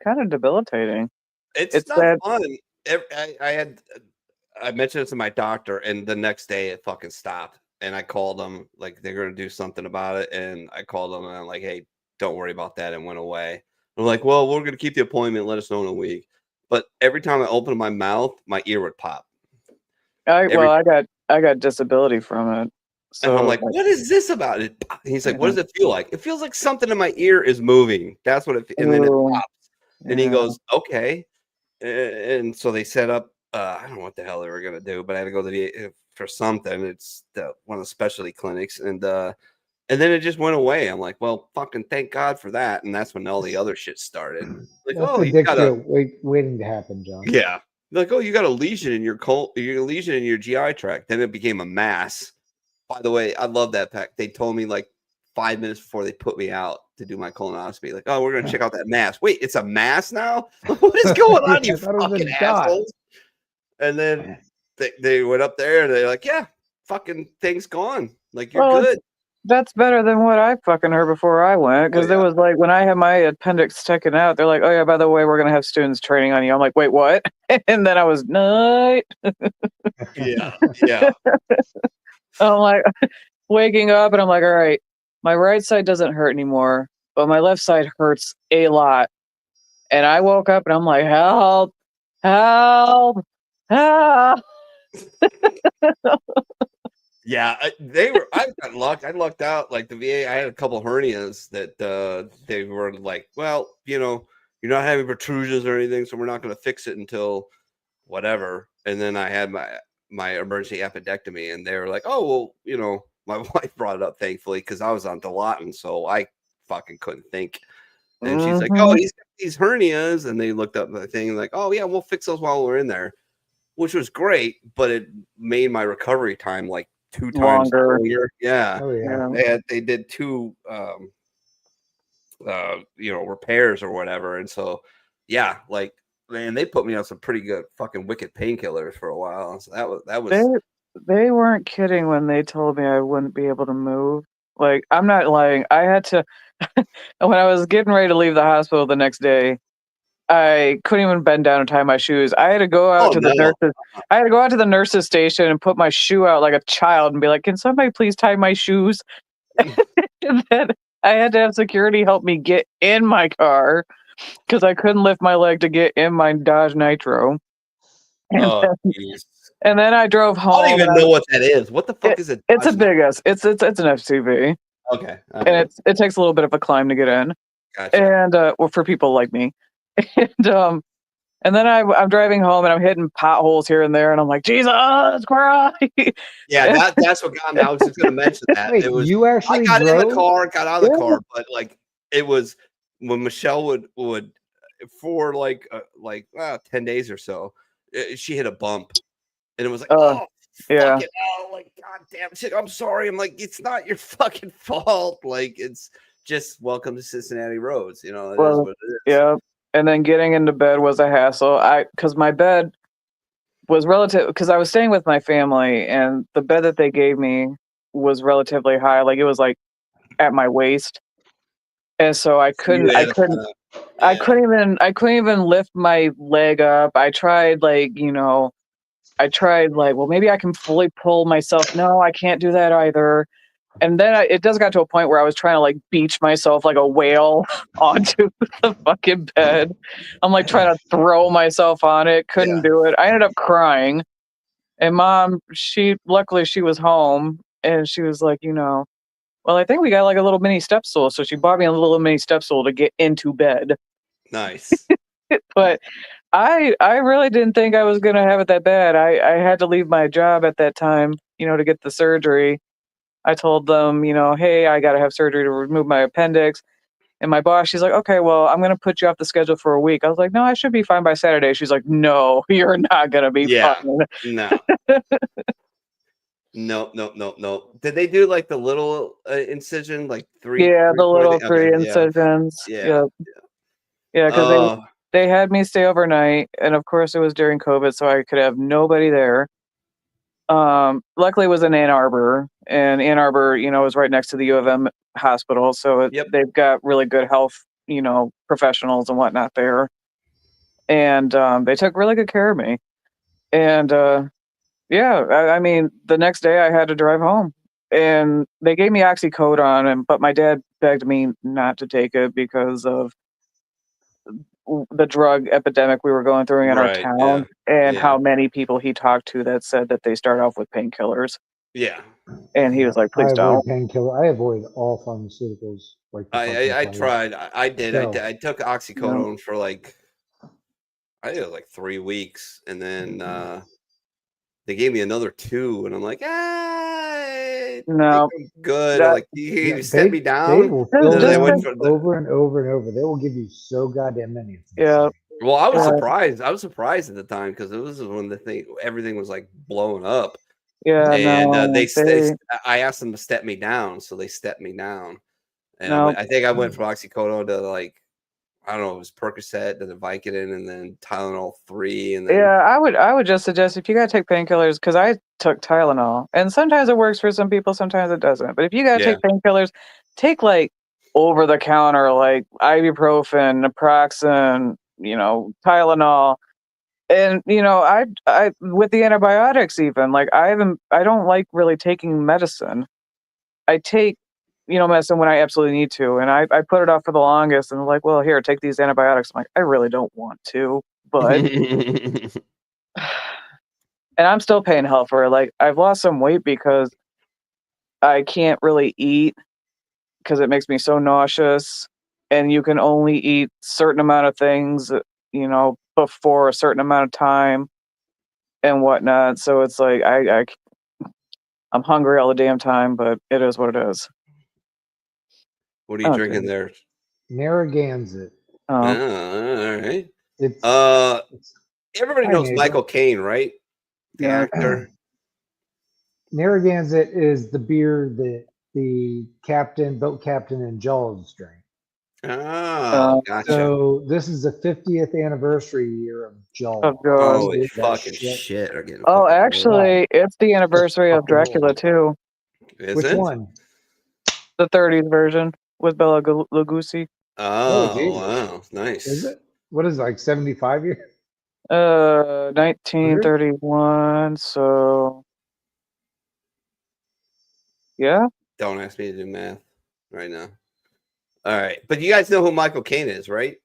kind of debilitating. It's not fun. I mentioned it to my doctor, and the next day it fucking stopped. And I called them, like they're gonna do something about it. And I called them, and I'm like, "Hey, don't worry about that." And went away. I'm like, "Well, we're gonna keep the appointment. Let us know in a week." But every time I opened my mouth, my ear would pop. I got disability from it. So and I'm like, "What is this about it?" And he's like, "What does it feel like?" It feels like something in my ear is moving. That's what it. And then it pops. And he goes, "Okay." And so they set up. I don't know what the hell they were gonna do, but I had to go to for something. It's one of the specialty clinics, and then it just went away. I'm like, well, fucking thank God for that. And that's when all the other shit started. Like, That's you got waiting to happen, John. Yeah. Like, oh, you got a lesion in your lesion in your GI tract. Then it became a mass. By the way, I love that fact. They told me like 5 minutes before they put me out to do my colonoscopy. Like, oh, we're gonna check out that mass. Wait, it's a mass now? What is going on, you fucking assholes? And then they went up there and they're like, yeah, fucking thing's gone. Like, you're good. That's better than what I fucking heard before I went. Because there was like, when I had my appendix taken out, they're like, oh yeah, by the way, we're going to have students training on you. I'm like, wait, what? And then I was, night. Yeah. I'm like, waking up and I'm like, all right, my right side doesn't hurt anymore, but my left side hurts a lot. And I woke up and I'm like, help. Yeah, I got luck. I lucked out. Like the VA, I had a couple hernias that they were like, well, you're not having protrusions or anything, so we're not going to fix it until whatever. And then I had my emergency appendectomy, and they were like, oh, well, my wife brought it up, thankfully, because I was on Dilaudid, so I fucking couldn't think. And she's like, oh, he's got these hernias, and they looked up the thing, like, oh yeah, we'll fix those while we're in there, which was great, but it made my recovery time like 2 times longer. Yeah. Oh, yeah. They did 2 repairs or whatever. And so yeah, like, man, they put me on some pretty good fucking wicked painkillers for a while. So that was they weren't kidding when they told me I wouldn't be able to move. Like, I'm not lying. I had to when I was getting ready to leave the hospital the next day, I couldn't even bend down and tie my shoes. I had to go out the nurses. I had to go out to the nurses station and put my shoe out like a child and be like, "Can somebody please tie my shoes?" And then I had to have security help me get in my car because I couldn't lift my leg to get in my Dodge Nitro. And then I drove home. I don't even know what that is. What the fuck is it? It's a big ass. It's an SUV. Okay. And it takes a little bit of a climb to get in. Gotcha. And for people like me. And then I'm driving home and I'm hitting potholes here and there, and I'm like, Jesus Christ! Yeah, that's what got me. I was just going to mention that. Wait, it was you actually I got drove? in the car, got out of the car, but like it was when Michelle would for like 10 days or so, she hit a bump, and it was like, oh Yeah. fucking hell, like, God damn shit, I'm sorry. I'm like, it's not your fucking fault. Like, it's just welcome to Cincinnati roads. You know, it is Well, what it is. yeah. And then getting into bed was a hassle. Because my bed was relative, because I was staying with my family, and the bed that they gave me was relatively high. Like, it was like at my waist. And so I couldn't even lift my leg up. I tried like, well, maybe I can fully pull myself. No, I can't do that either. And then it does got to a point where I was trying to like beach myself like a whale onto the fucking bed. I'm like trying to throw myself on it. Couldn't do it. I ended up crying. And Mom, luckily she was home, and she was like, well, I think we got like a little mini step stool. So she bought me a little mini step stool to get into bed. Nice. But I really didn't think I was going to have it that bad. I had to leave my job at that time, to get the surgery. I told them, hey, I got to have surgery to remove my appendix. And my boss, she's like, okay, well, I'm going to put you off the schedule for a week. I was like, no, I should be fine by Saturday. She's like, no, you're not going to be fine. No. No. Did they do like the little incision, like three? Yeah, the little okay, three incisions. Yeah. Yeah, because they had me stay overnight, and of course it was during COVID, so I could have nobody there. Luckily it was in Ann Arbor, and Ann Arbor, is right next to the U of M hospital, so they've got really good health, professionals and whatnot there. And they took really good care of me. And I mean, the next day I had to drive home, and they gave me oxycodone, but my dad begged me not to take it because of the drug epidemic we were going through in our town, and how many people he talked to that said that they start off with painkillers. Yeah. And he was like, please I don't. avoid painkiller. I avoid all pharmaceuticals. Like I tried. I did. So- I took oxycodone for like, I think it was like 3 weeks, and then they gave me another 2, and I'm like, no, good. Like you set me They down. will and fill then I them went for the, over and over and over. They will give you so goddamn many. Yeah. well, I was Yeah. surprised. I was surprised at the time because it was when everything was like blowing up. Yeah, And no, I asked them to step me down, so they stepped me down. And No. I think I went from oxycodone to like, I don't know, it was Percocet, then the Vicodin, and then Tylenol 3, and then yeah, I would just suggest if you gotta take painkillers, because I took Tylenol, and sometimes it works for some people, sometimes it doesn't. But if you gotta take painkillers, take like over the counter, like ibuprofen, naproxen, Tylenol. And I with the antibiotics, even like I don't like really taking medicine. I take medicine when I absolutely need to, and I put it off for the longest, and like, well, here, take these antibiotics. I'm like, I really don't want to, but and I'm still paying hell for it. Like, I've lost some weight because I can't really eat because it makes me so nauseous, and you can only eat certain amount of things, before a certain amount of time and whatnot. So it's like I'm hungry all the damn time, but it is what it is. what are you drinking there? Narragansett. All right. It's Everybody Hi, knows neighbor. Michael Caine, right? The actor. Narragansett is the beer that the boat captain in Jaws drank. Oh, gotcha. So this is the 50th anniversary year of Jaws. Of Jaws. Holy That fucking shit. shit! Are getting Oh, fucking actually, it's the anniversary of Fucking Dracula roll. too. Is Which it? one? The 30s version with Bela Lugosi. Oh, Jesus. wow, nice. Is it? What is it, like 75 years? 1931. So, yeah. Don't ask me to do math right now. All right, but you guys know who Michael Caine is, right?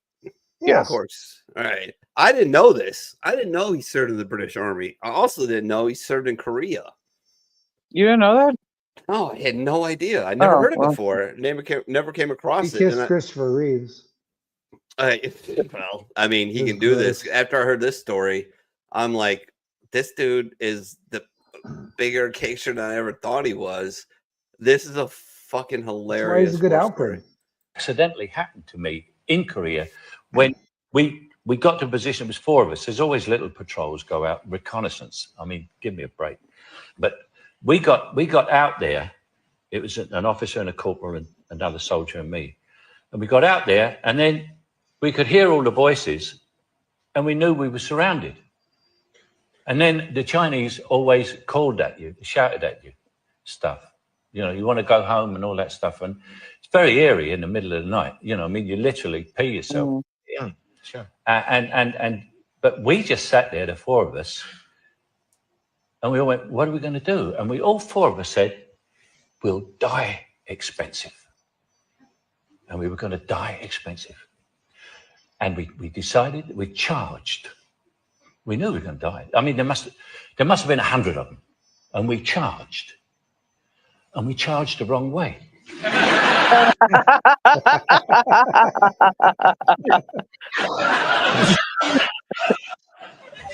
Yeah, Of course. All right. I didn't know this. I didn't know he served in the British Army. I also didn't know he served in Korea. You didn't know that? Oh, I had no idea. I never heard it well. before. Never came He across it. kissed And Christopher Reeves. well, I mean, he It was can do great. this. After I heard this story, I'm like, this dude is the bigger gangster than I ever thought he was. This is a fucking That's why hilarious. he's a good war outfit. story. Accidentally happened to me in Korea when we we got to a position, it was 4 of us. There's always little patrols go out, reconnaissance. I mean, give me a break. But we got out there. It was an officer and a corporal and another soldier and me. And we got out there, and then we could hear all the voices, and we knew we were surrounded. And then the Chinese always called at you, shouted at you, stuff. You know, you want to go home and all that stuff. And it's very eerie in the middle of the night. You know, I mean, you literally pee yourself. Yeah, sure. But we just sat there, the 4 of us, and we all went, what are we going to do? And we all 4 of us said, we'll die expensive. And we were going to die expensive. And we decided, we charged. We knew we were going to die. I mean, there must have been 100 of them. And we charged. And we charged the wrong way.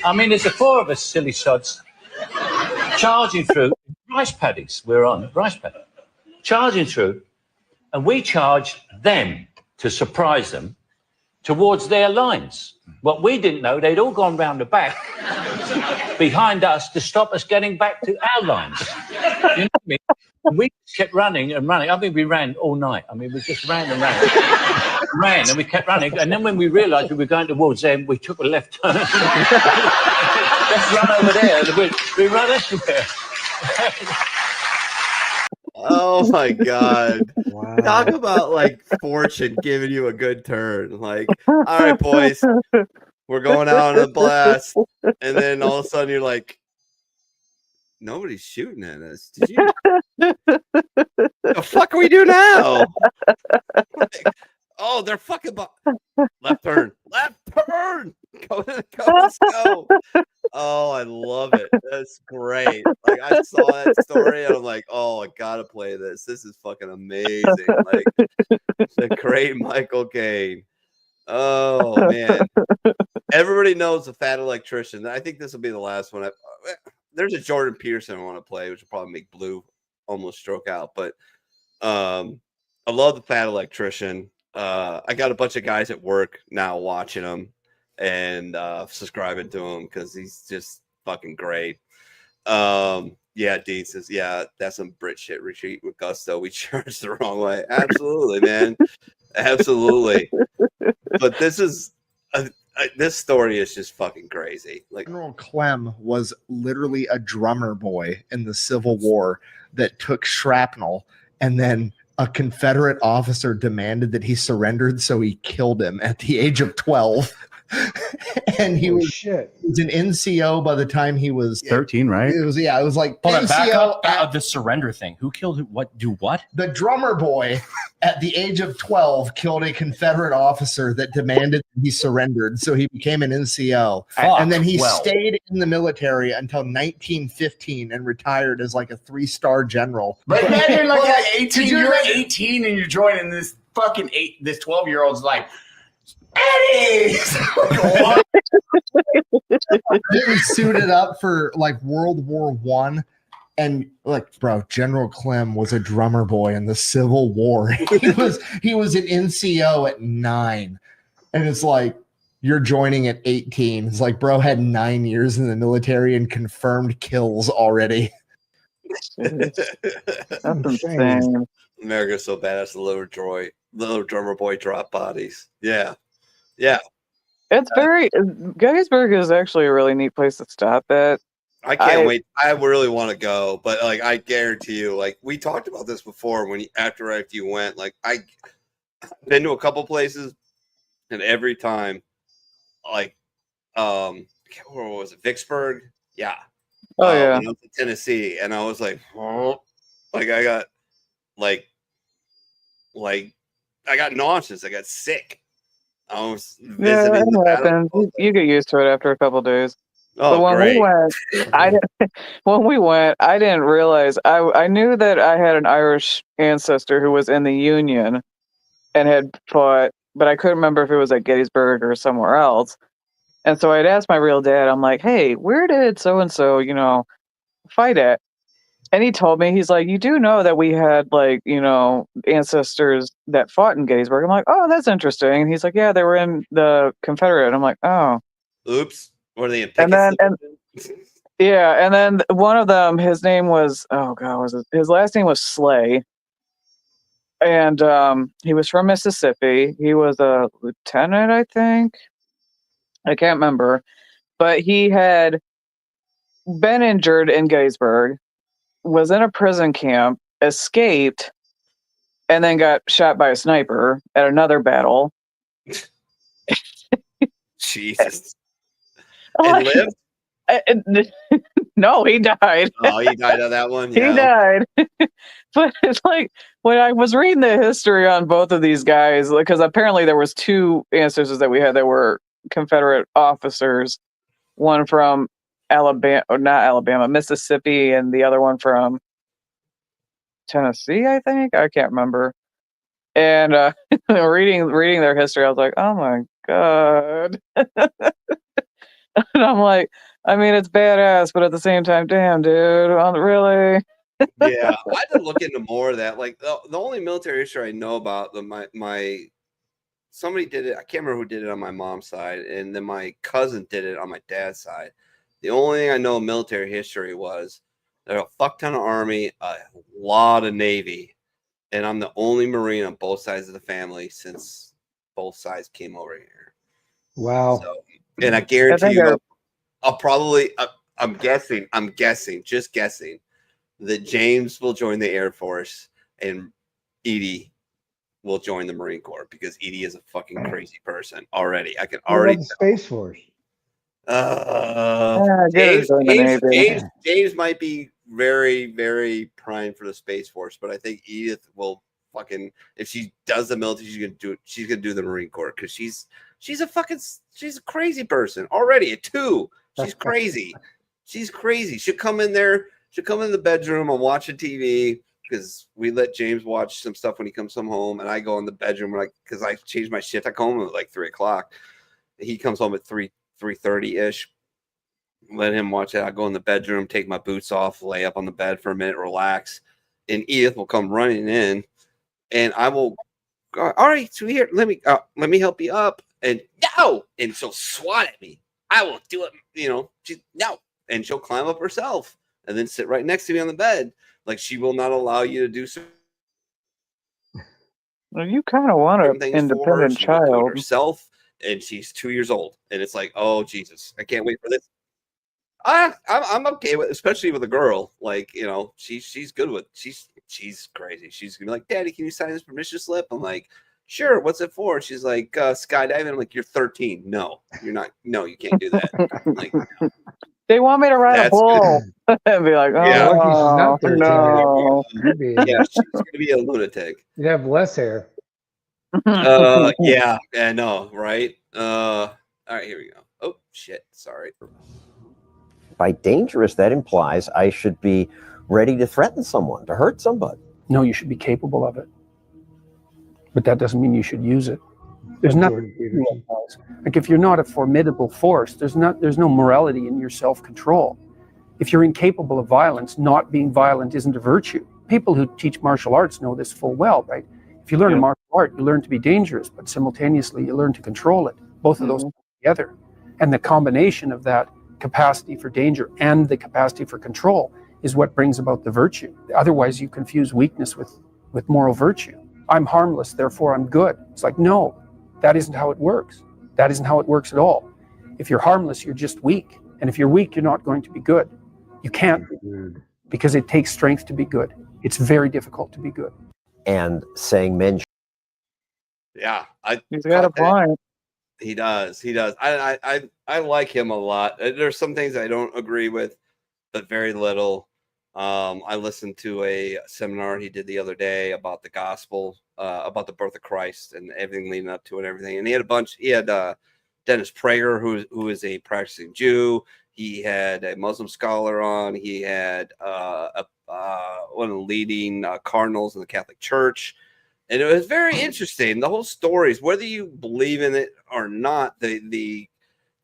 I mean, there's the 4 of us, silly sods, charging through rice paddies. We're on rice paddy, charging through, and we charged them to surprise them towards their lines. What we didn't know, they'd all gone round the back behind us to stop us getting back to our lines. You know what I mean? And we kept running and running. I mean, we ran all night. I mean, we just ran and ran, and we kept running. And then when we realised we were going towards them, we took a left turn. Let's run over there. We run everywhere. Oh my God. Wow. Talk about like fortune giving you a good turn. Like, all right, boys, we're going out on a blast. And then all of a sudden you're like, nobody's shooting at us. Did you? The fuck are we do now? Like, oh, they're fucking left turn. Left turn. Go, let's go. Oh, I love it. That's great. Like, I saw that story and I'm like, oh, I gotta play this. This is fucking amazing. Like the great Michael Caine. Oh man. Everybody knows the fat electrician. I think this will be the last one. There's a Jordan Peterson I want to play, which will probably make Blue almost stroke out. But I love the fat electrician. I got a bunch of guys at work now watching him and subscribing to him because he's just fucking great. Yeah, Dean says, yeah, that's some Brit shit. Retreat with gusto. We charged the wrong way. Absolutely, man. Absolutely. But this is this story is just fucking crazy. Like, General Clem was literally a drummer boy in the Civil War that took shrapnel, and then a Confederate officer demanded that he surrendered, so he killed him at the age of 12. And he was an NCO by the time he was 13, right? It was like Hold on, back NCO up the surrender thing. Who killed who? What? Do what? The drummer boy at the age of 12 killed a Confederate officer that demanded he surrendered, so he became an NCO. And then he stayed in the military until 1915 and retired as like a 3-star general. But then you're like 18. You're 18 and you're joining this fucking this 12-year-old's like, Eddie! He suited up for like World War I, and like, bro, General Clem was a drummer boy in the Civil War. He was an NCO at 9, and it's like you're joining at 18. It's like, bro had 9 years in the military and confirmed kills already. That's insane. America's so badass. The little drummer boy drop bodies. Yeah. Yeah. It's very Gettysburg is actually a really neat place to stop at. I can't wait. I really want to go, but like I guarantee you, like we talked about this before after you went, like I've been to a couple places, and every time, like where was it? Vicksburg? Yeah. Oh yeah. I was in Tennessee, and I was like, oh, like I got like I got nauseous. I got sick. I was visiting. Yeah, it happens. You get used to it after a couple days. Oh, but when great. we went, I didn't realize. I knew that I had an Irish ancestor who was in the Union and had fought, but I couldn't remember if it was at Gettysburg or somewhere else. And so I'd asked my real dad, I'm like, hey, where did so-and-so, fight at? And he told me, he's like, you do know that we had like, ancestors that fought in Gettysburg. I'm like, oh, that's interesting. And he's like, yeah, they were in the Confederate. I'm like, oh. Oops. What are they in? And then, Pickens? yeah, and then one of them, his name was, oh god, his last name was Slay, and he was from Mississippi. He was a lieutenant, I think. I can't remember, but he had been injured in Gettysburg, was in a prison camp, escaped, and then got shot by a sniper at another battle. Jesus. And lived? No, he died. Oh, he died on that one? He Yeah. died. But it's like, when I was reading the history on both of these guys, because apparently there was two ancestors that we had that were Confederate officers, one from Mississippi, and the other one from Tennessee, I think. I can't remember. And reading their history, I was like, oh my god. And I'm like, I mean, it's badass, but at the same time, damn, dude, really? Yeah, I had to look into more of that. Like the only military history I know about, somebody did it. I can't remember who did it on my mom's side, and then my cousin did it on my dad's side. The only thing I know of military history was there's a fuck ton of Army, a lot of Navy, and I'm the only Marine on both sides of the family since both sides came over here. Wow. So, and I guarantee you, I'll probably, I'm guessing, just guessing, that James will join the Air Force and Edie will join the Marine Corps, because Edie is a fucking crazy person already. I can already tell. Space Force. James might be very, very primed for the Space Force, but I think Edith will fucking, if she does the military, she's gonna do the Marine Corps, because she's a crazy person already at 2. She's crazy. She's crazy. She'll come in there. She'll come in the bedroom. I'm watching TV, because we let James watch some stuff when he comes home, and I go in the bedroom because I change my shift. I come home at like 3 o'clock. He comes home at 3:30 ish. Let him watch it. I go in the bedroom, take my boots off, lay up on the bed for a minute, relax, and Edith will come running in, and I will. All right, so here, let me help you up, and no, and she'll swat at me. I will do it, no, and she'll climb up herself and then sit right next to me on the bed. Like, she will not allow you to do so. Well, you kind of want an independent child herself, and she's 2 years old, and it's like, oh Jesus, I can't wait for this. I'm okay with, especially with a girl. Like, she's good with. She's crazy. She's gonna be like, Daddy, can you sign this permission slip? I'm like, sure. What's it for? She's like, skydiving. I'm like, you're 13. No, you're not. No, you can't do that. Like, no. They want me to ride a bull and be like, oh, yeah, no. Yeah, she's gonna be a lunatic. You have less hair. Yeah, I know, right? All right, here we go. Oh shit, sorry. By dangerous, that implies I should be ready to threaten someone, to hurt somebody. No, you should be capable of it. But that doesn't mean you should use it. There's nothing like, if you're not a formidable force, there's no morality in your self-control. If you're incapable of violence, not being violent isn't a virtue. People who teach martial arts know this full well, right? If you learn a martial art, you learn to be dangerous, but simultaneously you learn to control it. Both of those together. And the combination of that capacity for danger and the capacity for control is what brings about the virtue. Otherwise, you confuse weakness with moral virtue. I'm harmless, therefore I'm good. It's like, no, that isn't how it works. That isn't how it works at all. If you're harmless, you're just weak. And if you're weak, you're not going to be good. You can't be good, because it takes strength to be good. It's very difficult to be good. And saying men. Yeah, he's got a point. He does. I like him a lot. There's some things I don't agree with, but very little. I listened to a seminar he did the other day about the gospel, about the birth of Christ and everything leading up to it and everything. And he had Dennis Prager, who is a practicing Jew. He had a Muslim scholar on. He had one of the leading cardinals in the Catholic Church. And it was very interesting. The whole stories, whether you believe in it or not, the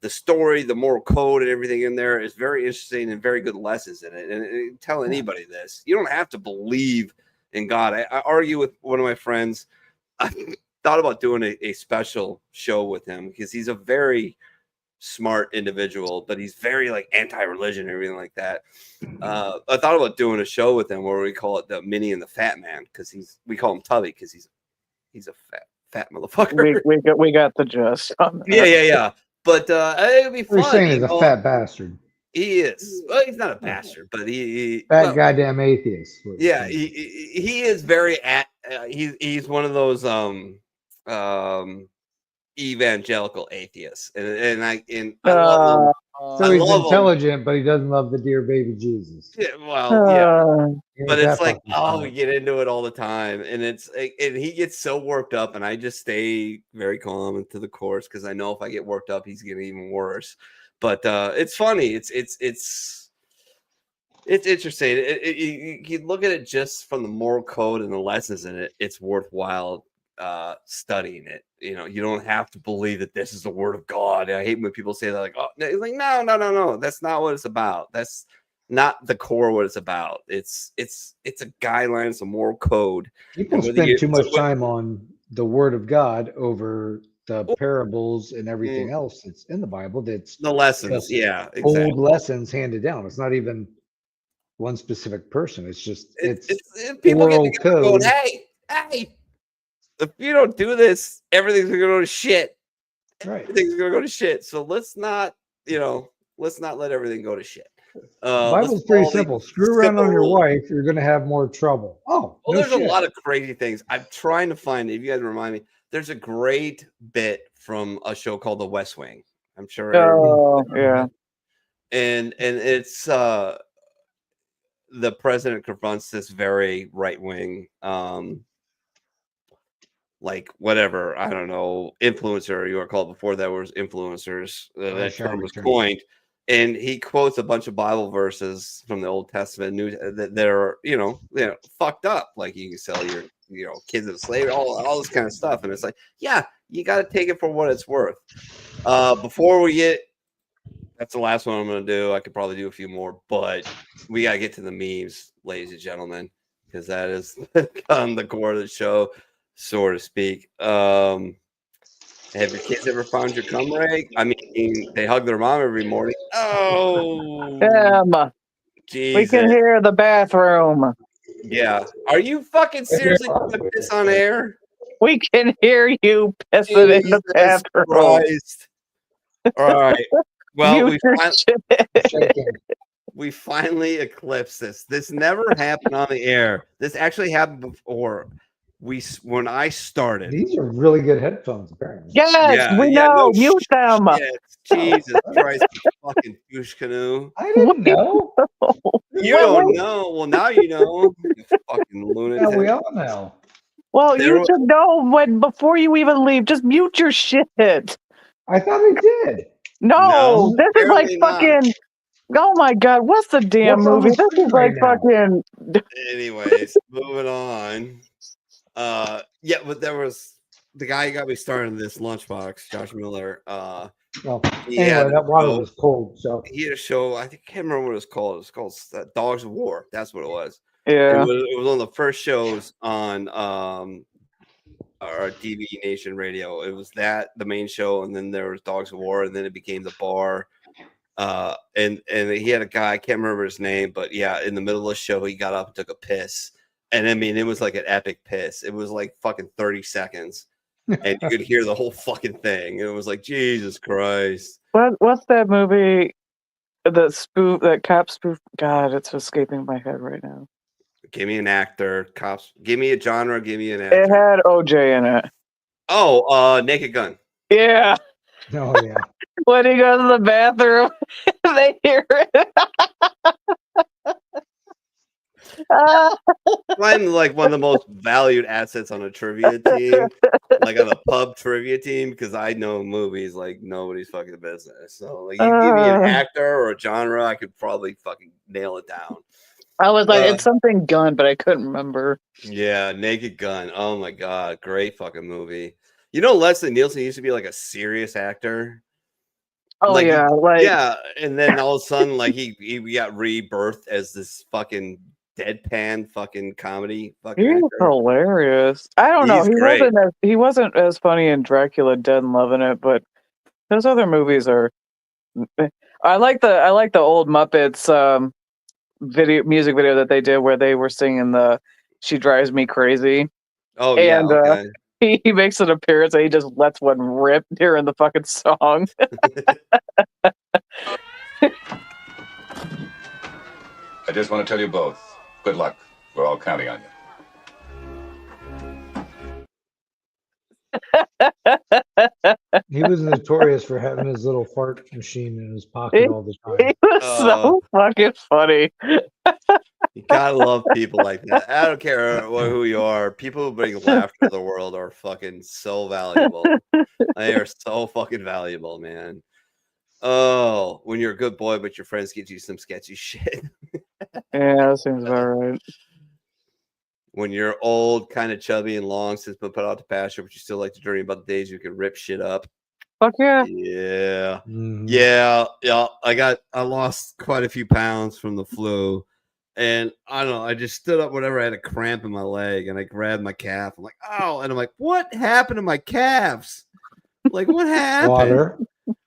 the story, the moral code, and everything in there is very interesting and very good lessons in it. And tell anybody this, you don't have to believe in God. I argue with one of my friends. I thought about doing a special show with him because he's a very smart individual, but he's very like anti-religion and everything like that. I thought about doing a show with him where we call it the Mini and the Fat Man because we call him Tubby because he's a fat motherfucker. We got the gist on that. Yeah. But it'd be fun. You're saying he's a fat bastard. He is. Well, he's not a bastard, but he Fat goddamn atheist. yeah, he is very he's one of those evangelical atheists, and I love him. So he's intelligent, but he doesn't love the dear baby Jesus. Yeah, well, Ain't but that it's like, fucking oh, funny. we get into it all the time, and and he gets so worked up, and I just stay very calm and to the course because I know if I get worked up, he's getting even worse. But it's funny. It's interesting. You look at it just from the moral code and the lessons in it. It's worthwhile studying it. You know, you don't have to believe that this is the word of God. I hate when people say that, like, oh, like no, that's not what it's about. That's not the core what it's about. It's a guideline, it's a moral code. People spend too much time on the word of God over the parables and everything else that's in the Bible. That's the lessons, just yeah, exactly. old lessons handed down. It's not even one specific person. It's just it's people get oral together code. going, hey, if you don't do this, everything's gonna go to shit. Right. Everything's gonna go to shit. So let's not let everything go to shit. Bible's pretty simple. Screw around on your wife, you're gonna have more trouble. Oh, well, no there's shit. a lot of crazy things. I'm trying to find. If you guys remind me, there's a great bit from a show called The West Wing. I'm sure. Oh, yeah. And it's the president confronts this very right wing, like whatever, I don't know, influencer you were called before that was influencers. That term was coined. And he quotes a bunch of Bible verses from the Old Testament that are, fucked up. Like you can sell your, kids into slavery, all this kind of stuff. And it's like, yeah, you got to take it for what it's worth. Before we get, that's the last one I'm going to do. I could probably do a few more, but we got to get to the memes, ladies and gentlemen, because that is on the core of the show, so to speak. Have your kids ever found your cum rag? I mean, they hug their mom every morning. Oh, Damn. Jesus. We can hear the bathroom. Yeah. Are you fucking seriously putting this on air? We can hear you pissing in the bathroom. Christ. All right. Well, Mute your we finally eclipsed this. This never happened on the air. This actually happened before. When I started. These are really good headphones, apparently. Yes, we know. Mute them. Jesus Christ, you fucking douche canoe. I didn't know. You don't know. Well, now you know. You fucking lunatic. Yeah, we all know. Well, you should know before you even leave. Just mute your shit. I thought I did. No, this is like fucking. Oh my god, what's the damn What's on movie? the This is screen like right now? fucking. Anyways, moving on. Yeah, but there was the guy who got me started in this Lunchbox, Josh Miller. Anyway, that water was cold. So he had a show. I can't remember what it was called. It was called Dogs of War. That's what it was. Yeah. It was one of the first shows on our DB Nation radio. It was the main show, and then there was Dogs of War, and then it became the bar. And he had a guy, I can't remember his name, but yeah, in the middle of the show, he got up and took a piss. And I mean, it was like an epic piss. It was like fucking 30 seconds. And you could hear the whole fucking thing. It was like, Jesus Christ. What's that movie? That cop spoof. God, it's escaping my head right now. Give me an actor. Cops. Give me a genre. Give me an actor. It had OJ in it. Oh, Naked Gun. Yeah. Oh, yeah. When he goes to the bathroom, they hear it. I'm like one of the most valued assets on a trivia team, like on a pub trivia team, because I know movies like nobody's fucking business. So, like, you give me an actor or a genre, I could probably fucking nail it down. I was like, it's something gun, but I couldn't remember. Yeah, Naked Gun. Oh my god, great fucking movie. You know, Leslie Nielsen used to be like a serious actor. Oh Like, yeah, like yeah, and then all of a sudden, like he got rebirthed as this fucking deadpan fucking comedy fucking he's actor. hilarious. I don't know. He's great. He wasn't as funny in Dracula Dead and Loving It, but those other movies are. I like the old Muppets music video that they did where they were singing the "She Drives Me Crazy." Oh yeah, And okay. he makes an appearance and he just lets one rip during the fucking song. I just want to tell you both, good luck. We're all counting on you. He was notorious for having his little fart machine in his pocket all the time. He was so fucking funny. You gotta love people like that. I don't care who you are. People who bring laughter to the world are fucking so valuable. They are so fucking valuable, man. Oh, when you're a good boy, but your friends get you some sketchy shit. Yeah, that seems about right. When you're old, kind of chubby and long since been put out to pasture, but you still like to dream about the days you could rip shit up. Fuck yeah. Yeah. Mhm. Yeah. I lost quite a few pounds from the flu. And I don't know, I just stood up whenever I had a cramp in my leg and I grabbed my calf. I'm like, oh, and I'm like, what happened to my calves? Like, what happened? Water.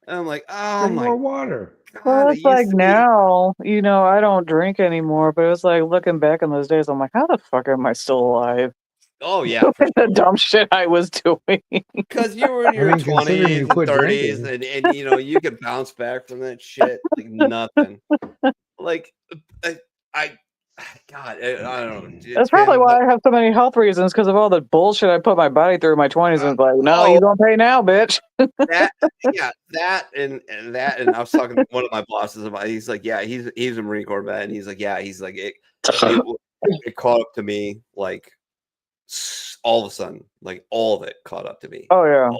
And I'm like, oh Drink my more water. Well, God, it's like now, I don't drink anymore, but it was like looking back on those days, I'm like, how the fuck am I still alive? Oh yeah, The dumb shit I was doing. because you were in your considering 20s you and quit 30s, drinking. and you could bounce back from that shit like nothing. Like God, I don't know. That's probably why I have so many health reasons because of all the bullshit I put my body through in my 20s. And it's like, no, you don't pay now, bitch. that and I was talking to one of my bosses about. He's like, yeah, he's a Marine Corps vet, and he's like, yeah, he's like it caught up to me like all of a sudden, like all of it caught up to me. Oh yeah,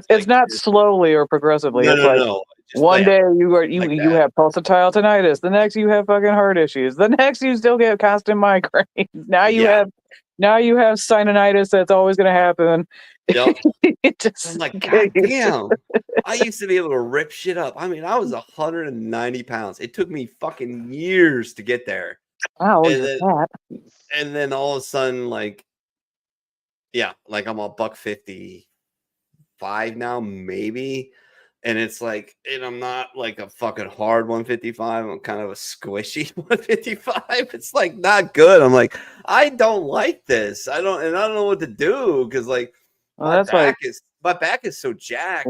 it's not slowly or progressively. No, it's no, like no. Just one like- day you have pulsatile tinnitus, the next you have fucking heart issues, the next you still get constant migraines. Now you have sinusitis that's always going to happen. Yep. It just I'm like, God damn. I used to be able to rip shit up. I mean, I was 190 pounds. It took me fucking years to get there. Wow, And then all of a sudden, like, yeah, like I'm a $155 now, maybe. And it's like, and I'm not like a fucking hard 155. I'm kind of a squishy 155. It's like not good. I'm like, I don't like this. I don't know what to do because like my back is so jacked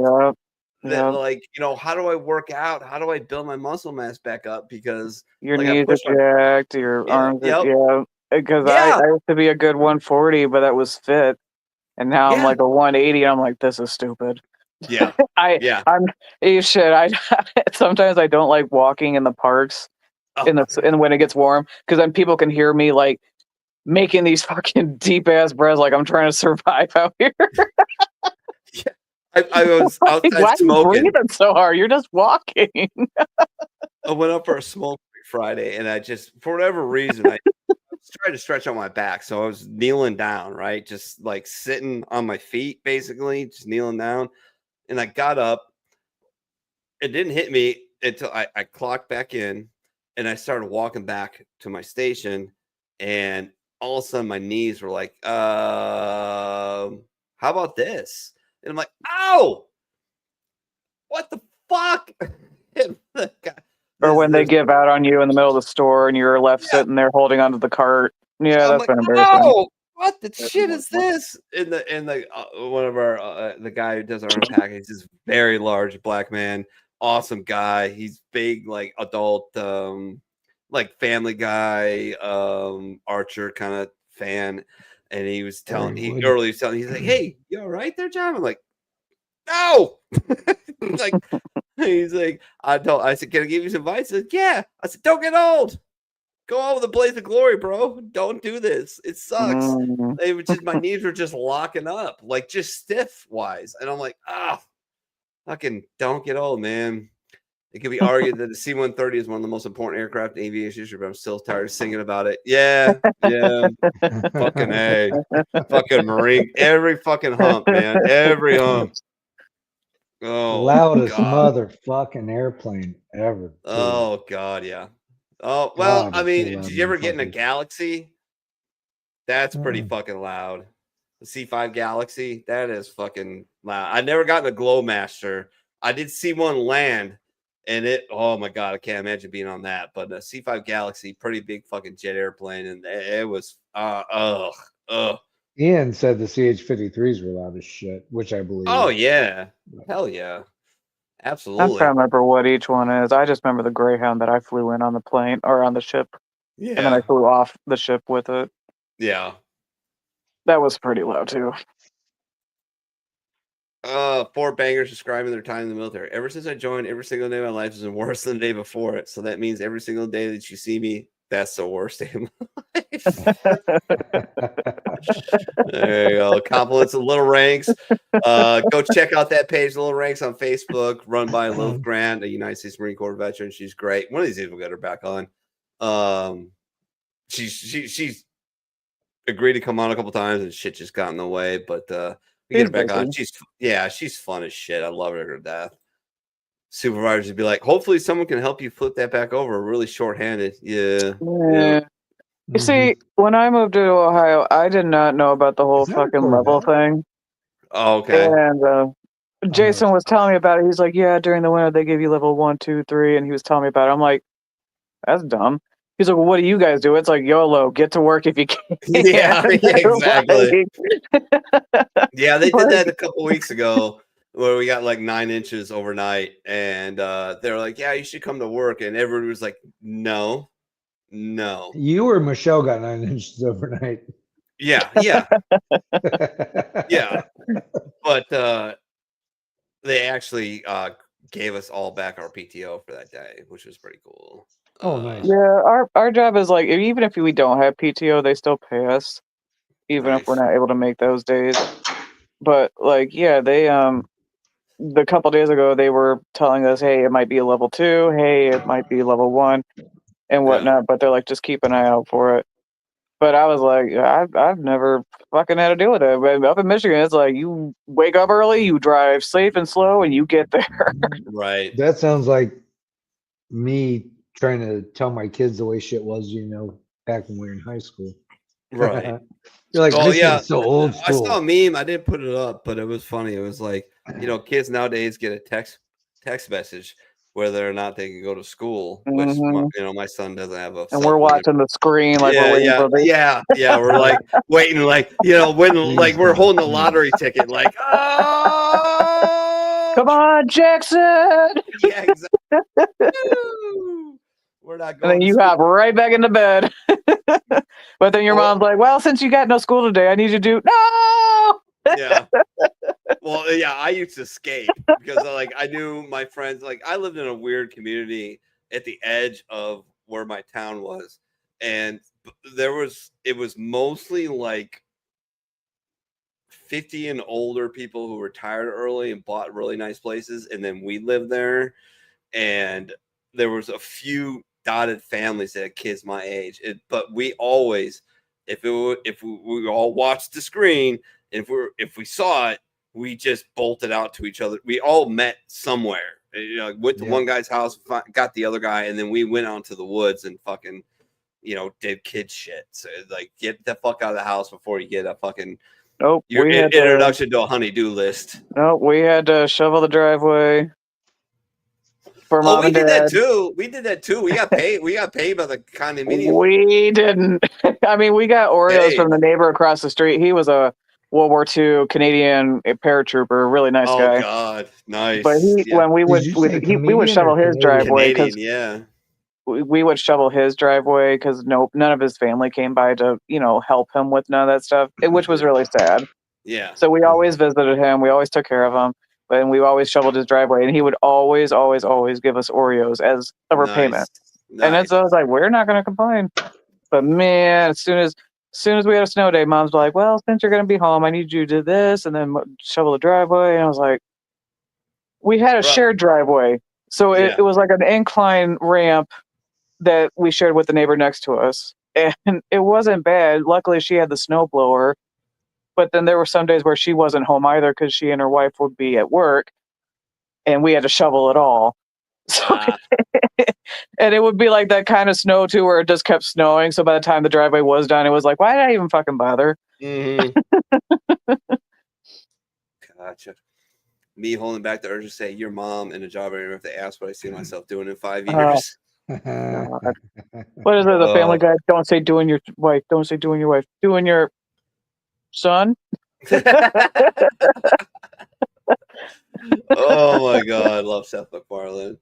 that like, how do I work out? How do I build my muscle mass back up? Because your like, knees are jacked, your arms yep. are because I used to be a good 140, but that was fit. And now I'm like a 180. I'm like, this is stupid. Yeah. I'm shit. Sometimes I don't like walking in the parks and when it gets warm because then people can hear me like making these fucking deep ass breaths like I'm trying to survive out here. I was outside Why are you smoking. breathing so hard? You're just walking. I went up for a smoke break Friday, and I just, for whatever reason, I tried to stretch out my back. So I was kneeling down, right? Just like sitting on my feet, basically, just kneeling down. And I got up. It didn't hit me until I clocked back in, and I started walking back to my station. And all of a sudden, my knees were like, how about this? And I'm like, ow! What the fuck? Or when they give out on you in the middle of the store and you're left sitting there holding onto the cart. Yeah, that's been embarrassing. Oh, what the shit is this? In the one of our the guy who does our unpacking, he's this very large black man, awesome guy. He's big, like adult, like Family Guy, Archer kind of fan. And he was telling he's like, hey, you all right there, John? I'm like, no. he's like, I said, can I give you some advice? He said, yeah. I said, don't get old. Go on with the blaze of glory, bro. Don't do this. It sucks. They were just, my knees were just locking up, like just stiff wise. And I'm like, fucking don't get old, man. It could be argued that the C-130 is one of the most important aircraft in aviation history, but I'm still tired of singing about it. Yeah. Fucking A. Fucking Marine. Every fucking hump, man. Every hump. Oh, Loudest God. motherfucking airplane ever. Dude. Oh, God, yeah. Oh, well, God, I it's so mean, loud did in you ever the get in a fucking- Galaxy? That's pretty Mm-mm. fucking loud. The C5 Galaxy, that is fucking loud. I never got the Glowmaster. I did see one land, and oh my God, I can't imagine being on that. But the C5 Galaxy, pretty big fucking jet airplane, and it was, ugh. Ian said the CH-53s were loud as shit, which I believe. Oh, yeah. Hell yeah. I'm Absolutely. trying to remember what each one is. I just remember the Greyhound that I flew in on the plane or on the ship. And then I Yeah. flew off the ship with it. Yeah. That was pretty loud too. 4 bangers describing their time in the military. Ever since I joined, every single day of my life has been worse than the day before it. So that means every single day that you see me, that's the worst day of my life. There you go. Compliments of Little Ranks. Go check out that page, Little Ranks, on Facebook, run by Lilith Grant, a United States Marine Corps veteran. She's great. One of these days we'll get her back on. She's agreed to come on a couple times, and shit just got in the way. But we get her back on. She's fun as shit. I love her to death. Supervisors would be like, hopefully someone can help you flip that back over. We're really short-handed. Yeah. You see, when I moved to Ohio, I did not know about the whole fucking level thing. Oh, okay. And Jason was telling me about it. He's like, yeah, during the winter they give you level 1, 2, 3, and he was telling me about it. I'm like, that's dumb. He's like, well, what do you guys do? It's like YOLO, get to work if you can. Yeah, exactly. Yeah, they did that a couple weeks ago where we got like 9 inches overnight, and they're like, yeah, you should come to work. And everybody was like, no. You or Michelle got 9 inches overnight. Yeah. Yeah. But they actually gave us all back our PTO for that day, which was pretty cool. Oh, nice. Yeah, our job is like, even if we don't have PTO, they still pay us, even if we're not able to make those days. But like, yeah, they the couple days ago they were telling us, hey, it might be a level 2, hey, it might be level 1, and whatnot. But they're like, just keep an eye out for it. But I was like, I've never fucking had to deal with it. But up in Michigan, it's like you wake up early, you drive safe and slow, and you get there. Right. That sounds like me trying to tell my kids the way shit was, back when we were in high school. Right. You're like, oh this yeah, is so old I school. saw a meme. I didn't put it up, but it was funny. It was like, kids nowadays get a text message whether or not they can go to school. Which my son doesn't have a. And we're watching the screen like we're waiting for the. Yeah. We're like waiting, like when like we're holding the lottery ticket, like come on, Jackson. Yeah, exactly. We're not going. And then you hop right back into bed. But then your mom's like, well, since you got no school today, I need you to do no. Yeah. Well, yeah, I used to skate because I knew my friends. Like, I lived in a weird community at the edge of where my town was, and it was mostly like 50 and older people who retired early and bought really nice places, and then we lived there, and there was a few dotted families that had kids my age. But we always, if we all watched the screen, and if we saw it, we just bolted out to each other. We all met somewhere. Went to one guy's house, got the other guy, and then we went out to the woods and fucking, did kid shit. So like, get the fuck out of the house before you get a fucking your introduction to a honey-do list. Nope, we had to shovel the driveway. For mom we and did dad. that too. We did that too. We got paid. We got paid by the condominium. We didn't. I mean, we got Oreos Hey. from the neighbor across the street. He was a World War II Canadian paratrooper, really nice guy. Oh God, nice. But when we would we would shovel his driveway because we would shovel his driveway because none of his family came by to help him with none of that stuff, which was really sad. Yeah. So we always visited him. We always took care of him. And we always shoveled his driveway, and he would always give us Oreos as a repayment. And I was like, we're not going to complain. But man, as soon as we had a snow day, mom's like, well, since you're going to be home, I need you to do this and then shovel the driveway. And I was like, we had a shared driveway. So it was like an incline ramp that we shared with the neighbor next to us. And it wasn't bad. Luckily, she had the snow blower. But then there were some days where she wasn't home either because she and her wife would be at work. and we had to shovel it all. So, and it would be like that kind of snow too, where it just kept snowing. So by the time the driveway was done, it was like, why did I even fucking bother? Gotcha. Me holding back the urge to say your mom in a job interview if they ask what I see myself doing in 5 Oh. years. God. What is it? The Family Guy? Don't say doing your wife. Don't say doing your wife. Doing your son. Oh my god, love Seth MacFarlane.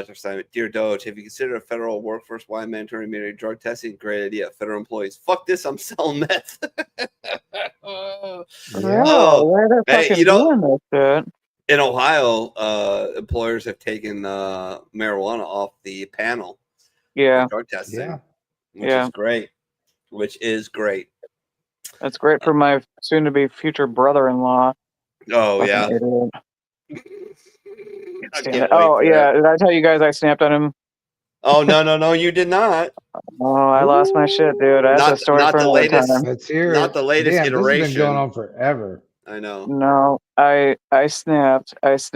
Just dear Doge, have you considered a federal workforce wide mandatory mandatory drug testing? Great idea. Federal employees. Fuck this, I'm selling meth. Why are they fucking doing this shit? In Ohio, employers have taken marijuana off the panel. Yeah. For drug testing. Which Yeah. is great. Which is great. That's great for my soon-to-be future brother-in-law. Oh Fucking yeah. idiot. I Damn can't it. wait Oh for yeah, that. did I tell you guys I snapped on him? Oh no, you did not. Oh, I lost my shit, dude. That's a story for another time. Let's hear Not it. the latest Damn, this has iteration. been going on forever. I know. No, I snapped because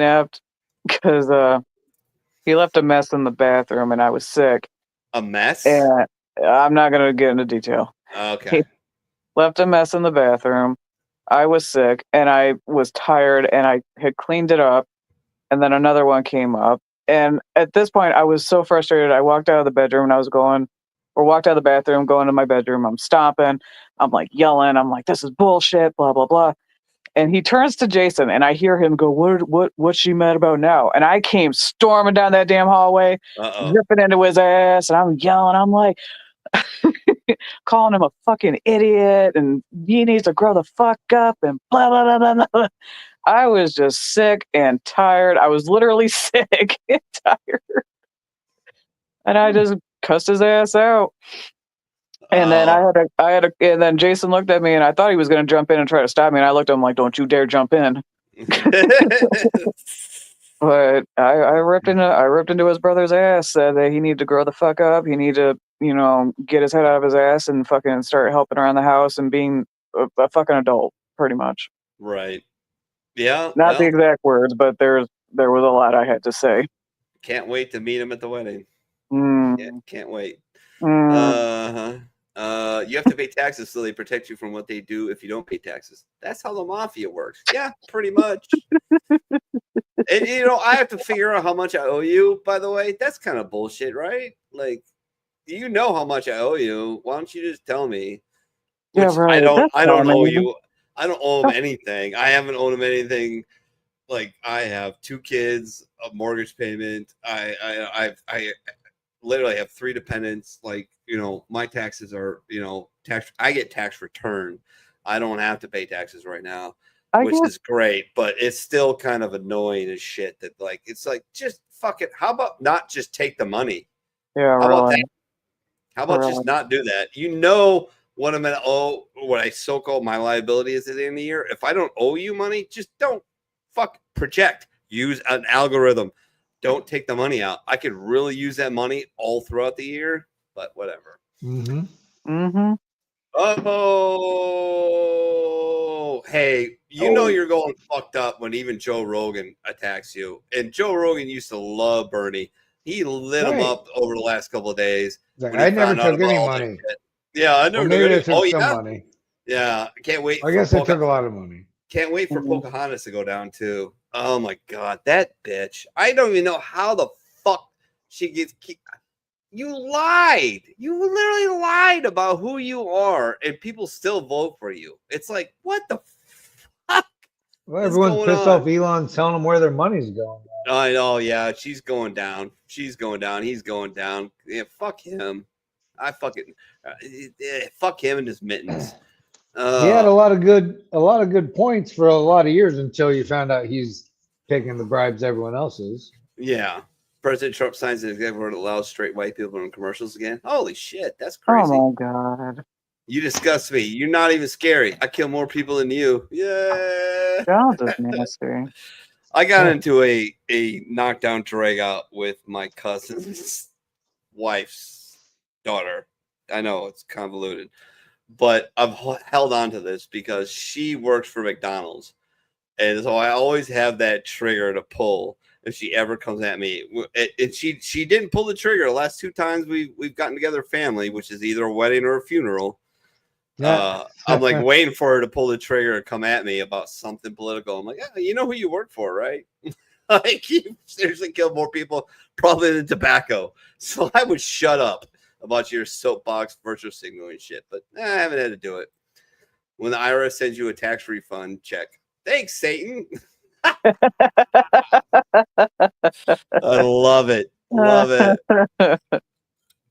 he left a mess in the bathroom and I was sick. A mess? And I'm not gonna get into detail. Okay. He left a mess in the bathroom. I was sick and I was tired and I had cleaned it up, and then another one came up. And at this point, I was so frustrated. I walked out of the bedroom and walked out of the bathroom, going to my bedroom. I'm stomping. I'm like yelling. I'm like, this is bullshit, blah, blah, blah. And he turns to Jason and I hear him go, what's she mad about now? And I came storming down that damn hallway, ripping into his ass. And I'm yelling. I'm like, calling him a fucking idiot and he needs to grow the fuck up and blah, blah, blah, blah, blah. I was just sick and tired. I was literally sick and tired. And I just cussed his ass out. And then and then Jason looked at me and I thought he was going to jump in and try to stop me. And I looked at him like, don't you dare jump in. But I ripped into his brother's ass, said that he needed to grow the fuck up. He needed to, get his head out of his ass and fucking start helping around the house and being a fucking adult, pretty much. Right. Yeah. Not the exact words, but there was a lot I had to say. Can't wait to meet him at the wedding. Yeah, can't wait. You have to pay taxes so they protect you from what they do if you don't pay taxes. That's how the mafia works. Yeah, pretty much. And I have to figure out how much I owe you, by the way. That's kind of bullshit, right? Like, you know how much I owe you. Why don't you just tell me? Yeah, right. I don't owe you. I don't owe him anything. I haven't owed him anything. Like, I have 2 kids, a mortgage payment. I literally have 3 dependents. Like, my taxes are, tax. I get tax return. I don't have to pay taxes right now, which is great. But it's still kind of annoying as shit that, like, it's like, just fuck it. How about not just take the money? Yeah, How about really. that? How about just not do that? What I'm gonna owe, what I so-called my liability is at the end of the year. If I don't owe you money, just don't project. Use an algorithm. Don't take the money out. I could really use that money all throughout the year, but whatever. Oh, hey, you're going fucked up when even Joe Rogan attacks you. And Joe Rogan used to love Bernie. He lit him up over the last couple of days. Like, when he I never found out took about any all that money. shit. Yeah, I never Well, maybe took they any. took some yeah? money. Yeah, can't wait. I guess they took a lot of money. Can't wait for Pocahontas to go down too. Oh my god, that bitch! I don't even know how the fuck she gets. You lied. You literally lied about who you are, and people still vote for you. It's like, what the fuck? Well, everyone's pissed off Elon telling them where their money's going. I know. Yeah, she's going down. She's going down. He's going down. Yeah, fuck him. I fucking fuck him and his mittens. He had a lot of good points for a lot of years until you found out he's taking the bribes everyone else is. Yeah. President Trump signs an executive order that allows straight white people in commercials again. Holy shit, that's crazy. Oh my god. You disgust me. You're not even scary. I kill more people than you. Yeah. Jones is nasty. I got into a knockdown drag out with my cousin's wife's daughter. I know it's convoluted, but I've held on to this because she works for McDonald's. And so I always have that trigger to pull if she ever comes at me. And she didn't pull the trigger the last 2 times we've gotten together family, which is either a wedding or a funeral. Yeah. I'm like waiting for her to pull the trigger and come at me about something political. I'm like, yeah, you know who you work for, right? Like, you seriously killed more people probably than tobacco. So I would shut up about your soapbox virtual signaling shit. But I haven't had to do it. When the IRS sends you a tax refund check, thanks, Satan. I love it. Love it.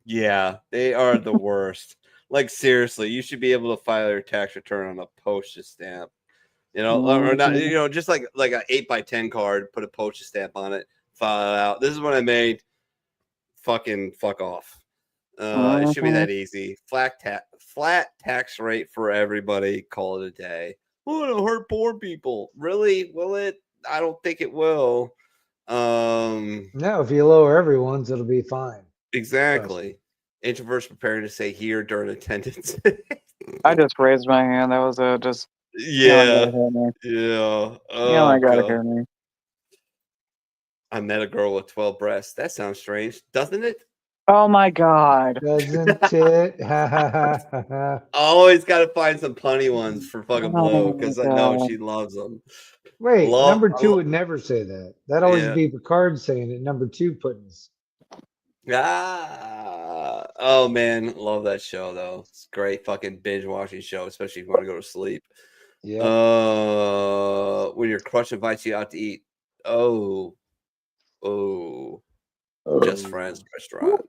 Yeah, they are the worst. Like, seriously, you should be able to file your tax return on a postage stamp. You know, or not, you know, just like an 8x10 card, put a postage stamp on it, file it out. This is what I made. Fucking fuck off. It should be that easy. Flat tax rate for everybody. Call it a day. Oh, it'll hurt poor people. Really? Will it? I don't think it will. No, if you lower everyone's, it'll be fine. Exactly. Introverts preparing to say here during attendance. I just raised my hand. That was just. Yeah. Yeah. Oh, I gotta God. hear me. I met a girl with 12 breasts. That sounds strange, doesn't it? Oh my God. Doesn't it? Always got to find some punny ones for fucking Blue because I know God. she loves them. Wait, Love- number 2 would never say that. That'd always Yeah. be Picard saying it. Number 2 putting his. Oh man, love that show though. It's a great fucking binge watching show, especially if you want to go to sleep. Yeah. When your crush invites you out to eat. Just Friends restaurant.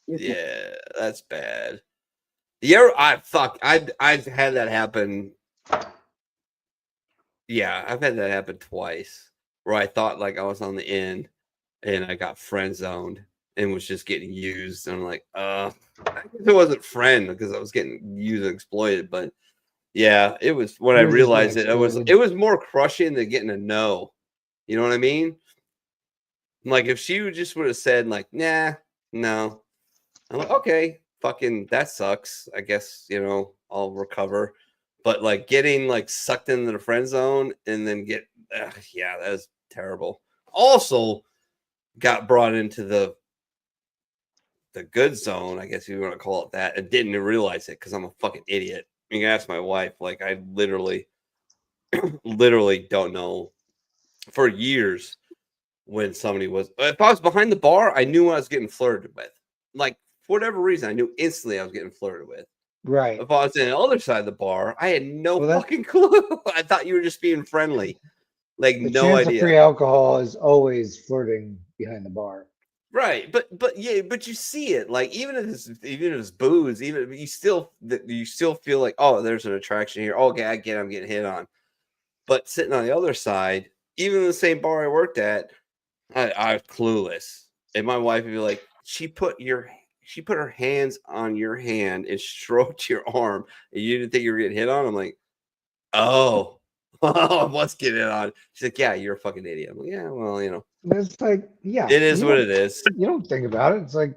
Yeah, that's bad. I've had that happen. Yeah, I've had that happen twice where I thought like I was on the end and I got friend zoned and was just getting used. And I'm like, I guess it wasn't friend because I was getting used and exploited. But yeah, it was when I You're just realized getting it was more crushing than getting a no. You know what I mean? Like if she just would have said like, nah, no. I'm like, okay, fucking that sucks. I guess, you know, I'll recover. But like getting like sucked into the friend zone and then yeah, that was terrible. Also got brought into the good zone, I guess you want to call it that, and didn't realize it because I'm a fucking idiot. You can ask my wife. Like I literally don't know for years when somebody was. If I was behind the bar, I knew I was getting flirted with. Like for whatever reason, I knew instantly I was getting flirted with. Right. If I was on the other side of the bar, I had no fucking clue. I thought you were just being friendly. Like The no chance idea. of free alcohol is always flirting behind the bar. Right, but you see it like even if it's booze, even you still feel like, oh, there's an attraction here. Okay, I get it, I'm getting hit on. But sitting on the other side, even in the same bar I worked at, I was clueless. And my wife would be like, she put her hands on your hand and stroked your arm, and you didn't think you were getting hit on. I'm like, oh, what's getting hit on? She's like, yeah, you're a fucking idiot. I'm like, yeah, well, you know. It's like, yeah. It is what it is. You don't think about it. It's like,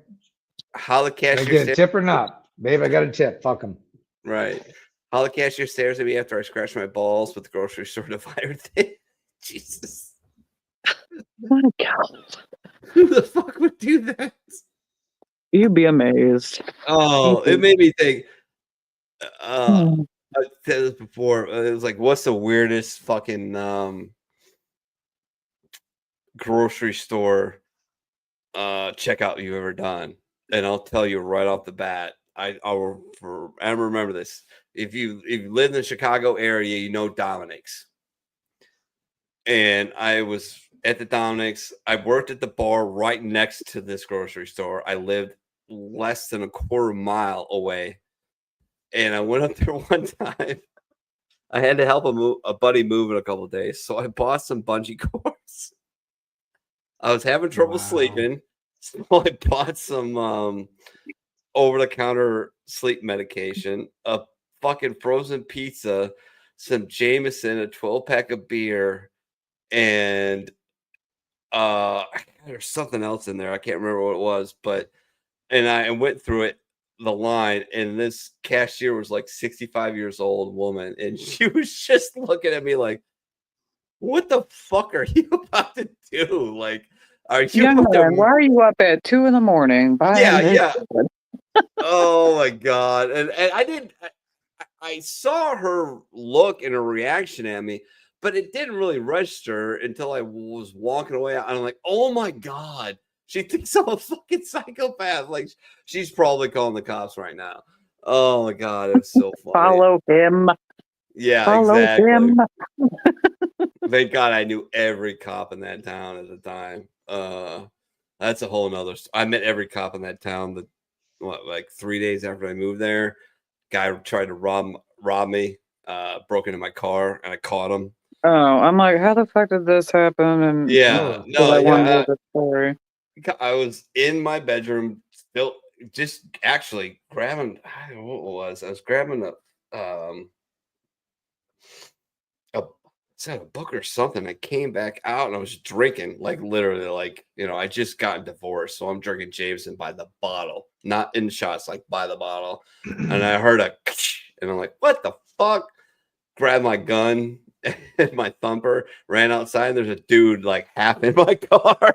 how the did I cashier get a stares- tip or not? Babe, I got a tip. Fuck him. Right. How the cashier stares at me after I scratch my balls with the grocery store divider thing. Jesus. Oh my God. Who the fuck would do that? You'd be amazed. Oh, it made me think. I said this before. It was like, what's the weirdest fucking grocery store checkout you've ever done? And I'll tell you right off the bat. I remember this. If you live in the Chicago area, you know Dominick's. And I was at the Dominick's. I worked at the bar right next to this grocery store. I lived less than a quarter mile away. And I went up there one time. I had to help a buddy move in a couple of days. So I bought some bungee cords. I was having trouble sleeping. So I bought some over-the-counter sleep medication, a fucking frozen pizza, some Jameson, a 12-pack of beer, and there's something else in there. I can't remember what it was, and I went through it, the line, and this cashier was like 65 years old woman, and she was just looking at me like, what the fuck are you about to do? Like, are you Young about man, to why are you up at 2 in the morning? Yeah. Oh my god. And I saw her look and her reaction at me, but it didn't really register until I was walking away. And I'm like, oh my god, she thinks I'm a fucking psychopath. Like, she's probably calling the cops right now. Oh my god, it was so funny. Follow him. Yeah, Follow exactly. him. Thank God I knew every cop in that town at the time. That's a whole nother. I met every cop in that town. Like 3 days after I moved there, guy tried to rob me. Broke into my car, and I caught him. Oh, I'm like, how the fuck did this happen? And the story. I was in my bedroom, still just actually grabbing. I don't know what it was. I was grabbing a book or something. I came back out and I was drinking, like literally, like, you know, I just gotten divorced, so I'm drinking Jameson by the bottle, not in shots, like by the bottle. And I heard a, and I'm like, what the fuck? Grabbed my gun and my thumper, ran outside. And there's a dude like half in my car.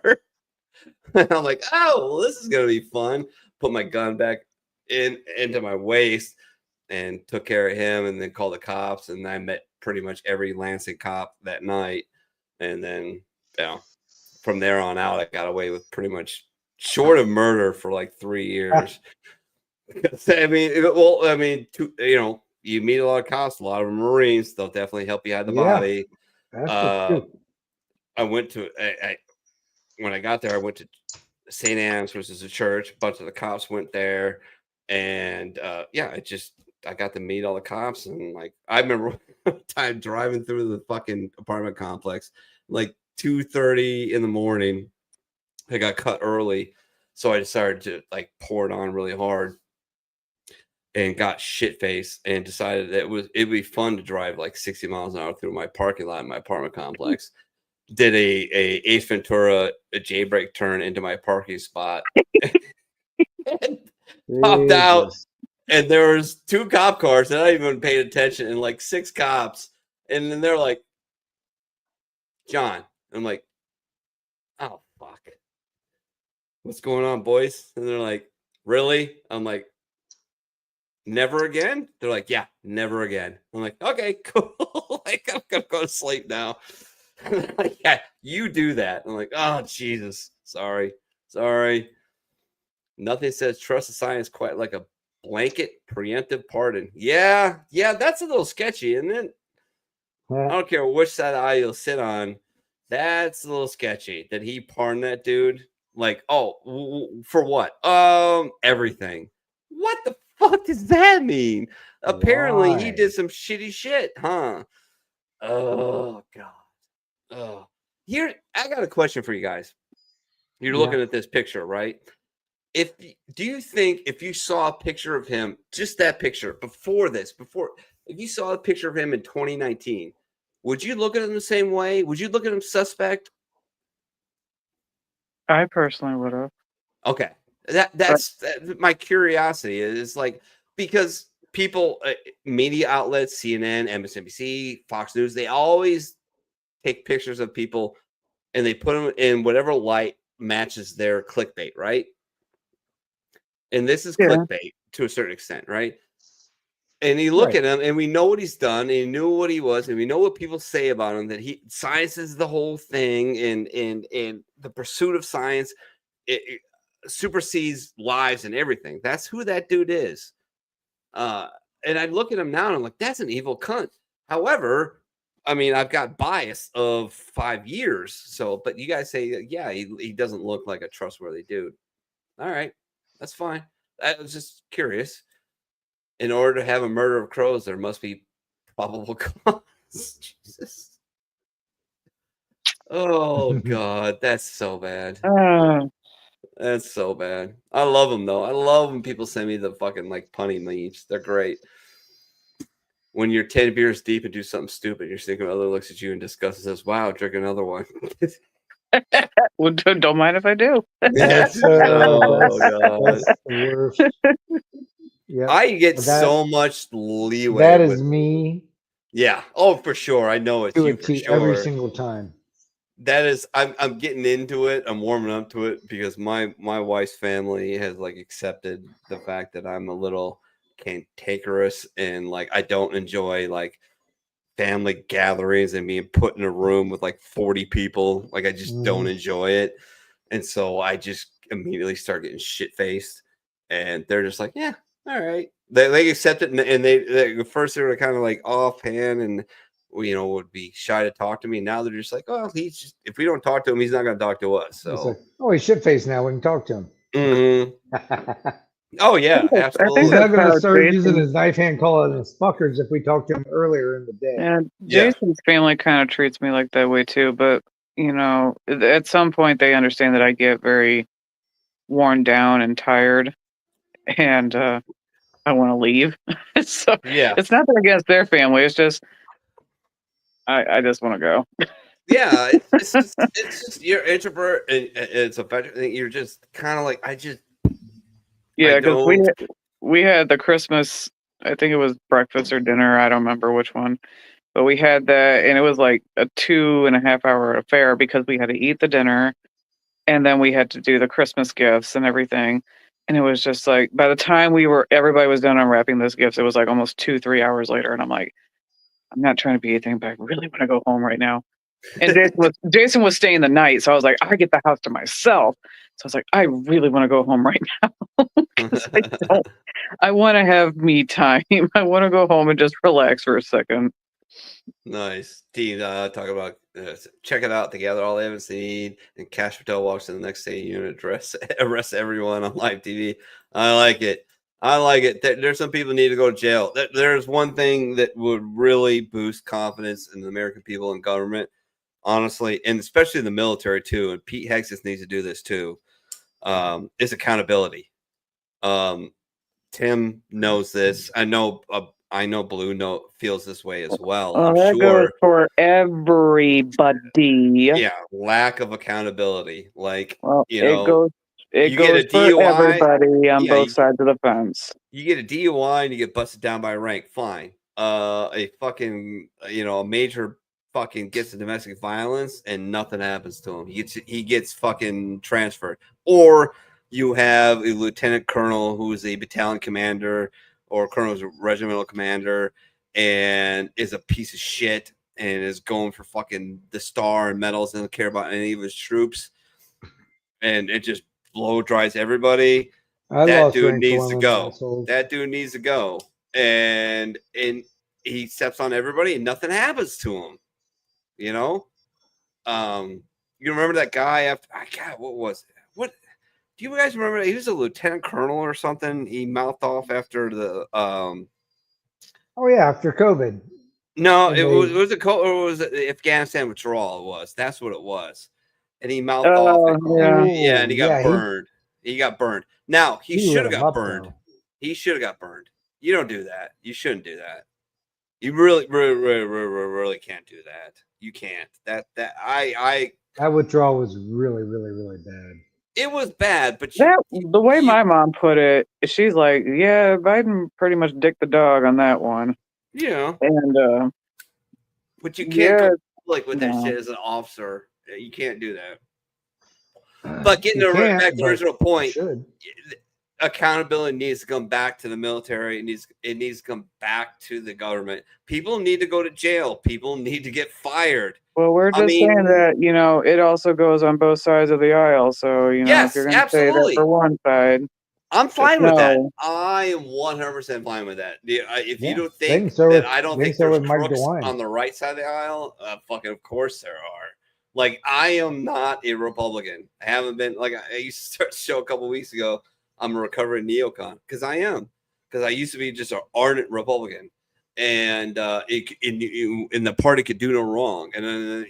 And I'm like, oh, well, this is gonna be fun. Put my gun back into my waist and took care of him, and then called the cops. And I met pretty much every Lansing cop that night. And then, you know, from there on out, I got away with pretty much short of murder for like 3 years. I mean, you know, you meet a lot of cops, a lot of them Marines. They'll definitely help you hide the body. I went to, when I got there, I went to St. Anne's, which is a church. A bunch of the cops went there. And I got to meet all the cops. And like, I remember time driving through the fucking apartment complex, like 2:30 in the morning. I got cut early, so I decided to like pour it on really hard and got shit faced and decided that it'd be fun to drive like 60 miles an hour through my parking lot in my apartment complex. Did a Ace Ventura a J-brake turn into my parking spot. Popped out. And there was 2 cop cars, and I didn't even paid attention, and like 6 cops. And then they're like, John. I'm like, oh, fuck. What's going on, boys? And they're like, really? I'm like, never again? They're like, yeah, never again. I'm like, okay, cool. Like, I'm going to go to sleep now. Like, yeah, you do that. I'm like, oh, Jesus. Sorry. Nothing says trust the science quite like a blanket preemptive pardon. Yeah, that's a little sketchy, isn't it? I don't care which side of the aisle you'll sit on. That's a little sketchy. Did he pardon that dude? Like, for what? Everything. What the fuck does that mean? Apparently, he did some shitty shit, huh? Oh god. Oh, here I got a question for you guys. You're looking at this picture, right? Do you think if you saw a picture of him, just that picture if you saw a picture of him in 2019, would you look at him the same way? Would you look at him suspect? I personally would have. Okay. That's my curiosity is like, because people, media outlets, CNN, MSNBC, Fox News, they always take pictures of people and they put them in whatever light matches their clickbait, right? And this is clickbait to a certain extent, right? And you look at him, and we know what he's done, and he knew what he was, and we know what people say about him, that science is the whole thing, and the pursuit of science it supersedes lives and everything. That's who that dude is. And I look at him now, and I'm like, that's an evil cunt. However, I mean, I've got bias of 5 years, so, but you guys say, yeah, he doesn't look like a trustworthy dude. All right. That's fine. I was just curious. In order to have a murder of crows, there must be probable cause. Jesus. Oh, God. That's so bad. That's so bad. I love them, though. I love when people send me the fucking, like, punny memes. They're great. When you're 10 beers deep and do something stupid, your significant other looks at you and discusses says, wow, drink another one. Well, don't mind if I do. Yes. That's the worst. Yeah, I get so much leeway. That is me Yeah. Oh, for sure. I know it's Do you it for to every sure. single time. That is, I'm getting into it. I'm warming up to it because my wife's family has like accepted the fact that I'm a little cantankerous and like I don't enjoy like family gatherings and being put in a room with like 40 people. Like I just don't enjoy it. And so I just immediately start getting shit faced. And they're just like, yeah, all right. They accept it. And they first they were kind of like offhand and, would be shy to talk to me. Now they're just like, oh, he's just, if we don't talk to him, he's not going to talk to us. It's So, like, oh, he's shit faced now. We can talk to him. oh, yeah, absolutely. He's not going to start Jason- using his knife hand calling us fuckers if we talk to him earlier in the day. And Jason's family kind of treats me like that way too, but at some point they understand that I get very worn down and tired, and I want to leave. So Yeah. it's not that against their family. It's just I just want to go. Yeah, it's just you're introvert and it's a better thing. You're just kind of like Yeah, because we had the Christmas. I think it was breakfast or dinner. I don't remember which one, but we had that, and it was like a 2.5 hour affair because we had to eat the dinner, and then we had to do the Christmas gifts and everything. And it was just like by the time everybody was done unwrapping those gifts, it was like almost 2-3 hours later, and I'm like, I'm not trying to be anything, but I really want to go home right now. And Jason was staying the night, so I was like, I get the house to myself. So I was like, I really want to go home right now because I want to have me time. I want to go home and just relax for a second. Nice. Team, talk about check it out together. All they haven't seen, and Cash Patel walks in the next day unit, arrest everyone on live TV. I like it. There's some people need to go to jail. There's one thing that would really boost confidence in the American people and government, honestly, and especially the military too. And Pete Hegseth needs to do this too. Is accountability. Tim knows this. I know Blue feels this way as well. Oh, I'm that sure. goes for everybody. Yeah, lack of accountability. Like, it goes you get a for DUI, everybody on both sides of the fence. You get a DUI and you get busted down by a rank, fine. A fucking, a major fucking gets to domestic violence and nothing happens to him. He gets fucking transferred. Or you have a lieutenant colonel who is a battalion commander or colonel who's a regimental commander and is a piece of shit and is going for fucking the star and medals and doesn't care about any of his troops. And it just blow dries everybody. That dude needs to go. That dude needs to go. And he steps on everybody and nothing happens to him. You remember that guy after what was it? What do you guys remember? He was a lieutenant colonel or something. He mouthed off after the Oh yeah, after COVID. No, it was the Afghanistan withdrawal. That's what it was. And he mouthed off. And he got burned. He got burned. Now he should have got burned. He should have got burned. You don't do that. You shouldn't do that. You really can't do that. You can't. That withdrawal was really, really, really bad. It was bad, but the way my mom put it, she's like, "Yeah, Biden pretty much dicked the dog on that one." Yeah, and but you can't go with that shit as an officer. You can't do that. But getting back to the original point, accountability needs to come back to the military. It needs to come back to the government. People need to go to jail. People need to get fired. Well, we're just saying that, it also goes on both sides of the aisle. So, yes, if you're going to say that for one side, I'm fine with that. I am 100% fine with that. If you don't think that I don't think there's crooks on the right side of the aisle, fucking of course there are. Like, I am not a Republican. I haven't been. Like, I used to start the show a couple of weeks ago. I'm a recovering neocon because I am. Because I used to be just an ardent Republican. And in the party could do no wrong. And then,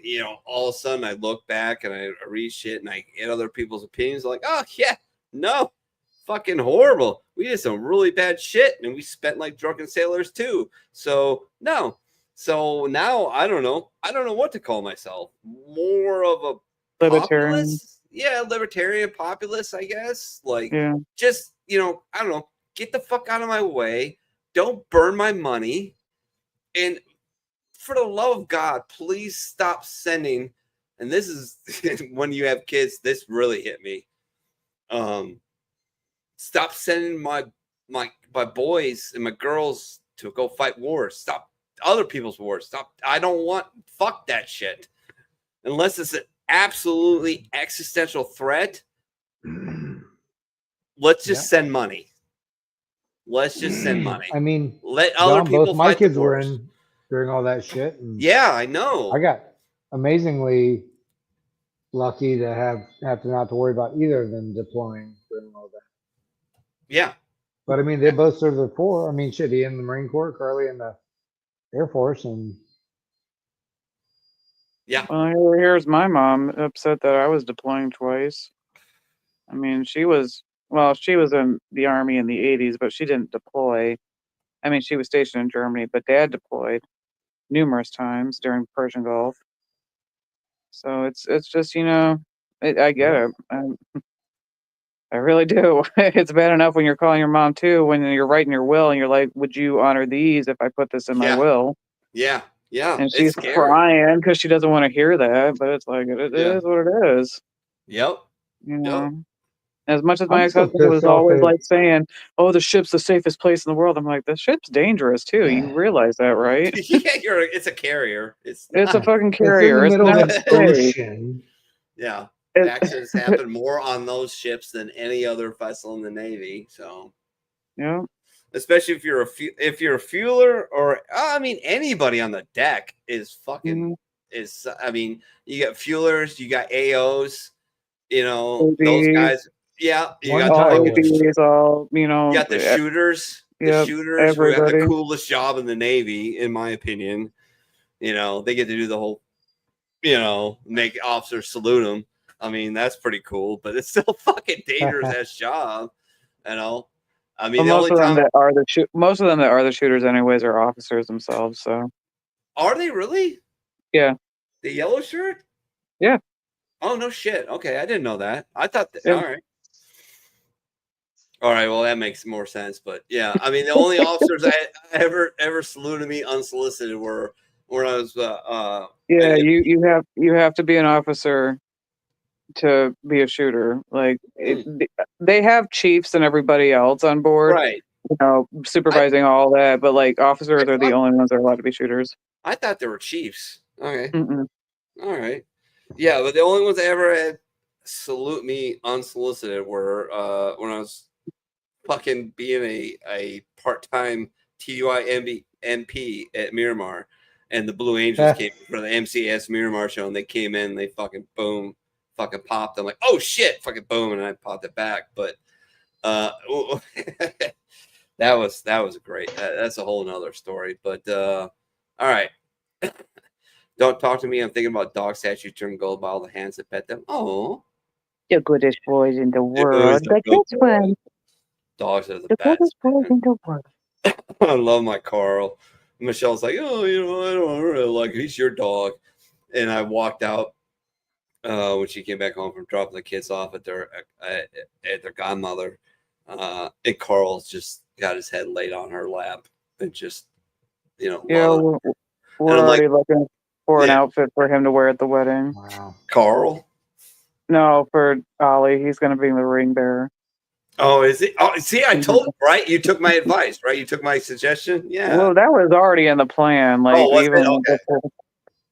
all of a sudden I look back and I read shit and I get other people's opinions like, oh, yeah, no, fucking horrible. We did some really bad shit and we spent like drunken sailors too. So, no. So now I don't know. I don't know what to call myself. More of a libertarian. Populist? Yeah, libertarian populist, I guess. Like, just, I don't know. Get the fuck out of my way. Don't burn my money. And for the love of God, please stop sending. And this is when you have kids. This really hit me. Stop sending my boys and my girls to go fight wars. Stop other people's wars. Stop. I don't want. Fuck that shit. Unless it's an absolutely existential threat. Let's just send money. Let's just send money. I mean, let other people both my fight kids the were wars. in during all that shit. And Yeah, I know. I got amazingly lucky to have to not to worry about either of them deploying during all that. Yeah. But I mean, they both served their four. I mean, shit, he in the Marine Corps, Carly in the Air Force, and yeah. Well, here's my mom upset that I was deploying twice. I mean, she was in the Army in the 80s, but she didn't deploy. I mean, she was stationed in Germany, but Dad deployed numerous times during Persian Gulf. So it's just, I get it. I really do. It's bad enough when you're calling your mom too, when you're writing your will and you're like, would you honor these if I put this in my will? Yeah. Yeah. And it's she's scary. crying because she doesn't want to hear that, but it's like, it is what it is. Yep. You know? As much as my I'm so ex-husband was pissed off always that- like saying, "Oh, the ship's the safest place in the world," I'm like, "The ship's dangerous too. You realize that, right? Yeah, it's a carrier. It's a fucking It's in carrier. the It's middle of not an safe." ocean. Yeah. It- Accidents happen more on those ships than any other vessel in the Navy. So Yeah. especially if you're a fueler or I mean anybody on the deck is fucking is I mean you got fuelers, you got AOs, those ABs. guys. Yeah, you got all the fucking ABs, all you got the shooters. The Yep, shooters who have the everybody. coolest job in the Navy, in my opinion. They get to do the whole, make officers salute them. I mean, that's pretty cool, but it's still fucking dangerous ass job. I mean, But the only time most of them that are the shooters, anyways, are officers themselves. So are they really yeah, the yellow shirt? Yeah. Oh no shit. Okay, I didn't know that. I thought that. Yeah. All right. All right. Well, that makes more sense. But yeah, I mean, the only officers I ever saluted me unsolicited were when I was. yeah, you have to be an officer to be a shooter. Like they have chiefs and everybody else on board, Right. Supervising all that. But like officers are the only ones that are allowed to be shooters. I thought there were chiefs. Okay. Mm-mm. All right. Yeah, but the only ones I ever had salute me unsolicited were when I was fucking being a part-time TDY MP at Miramar, and the Blue Angels came for the MCS Miramar show, and they came in, and they fucking boom, fucking popped. I'm like, oh shit, fucking boom, and I popped it back. But that was great. That's a whole nother story. But all right. Don't talk to me. I'm thinking about dog statues turn gold by all the hands that pet them. Oh, The goodest boys in the always world. the Like good this one. dogs are the The best. goodest boys in the world. I love my Carl. Michelle's like, oh, I don't really like it. He's your dog. And I walked out when she came back home from dropping the kids off at their godmother. And Carl's just got his head laid on her lap and just, Yeah, loved it. we're And I'm already like, looking for an outfit for him to wear at the wedding. Wow. Carl? No, for Ollie. He's going to be the ring bearer. Oh, is it? Oh, see, I told you, right? You took my advice, right? You took my suggestion. Yeah. Well, that was already in the plan. Like was it?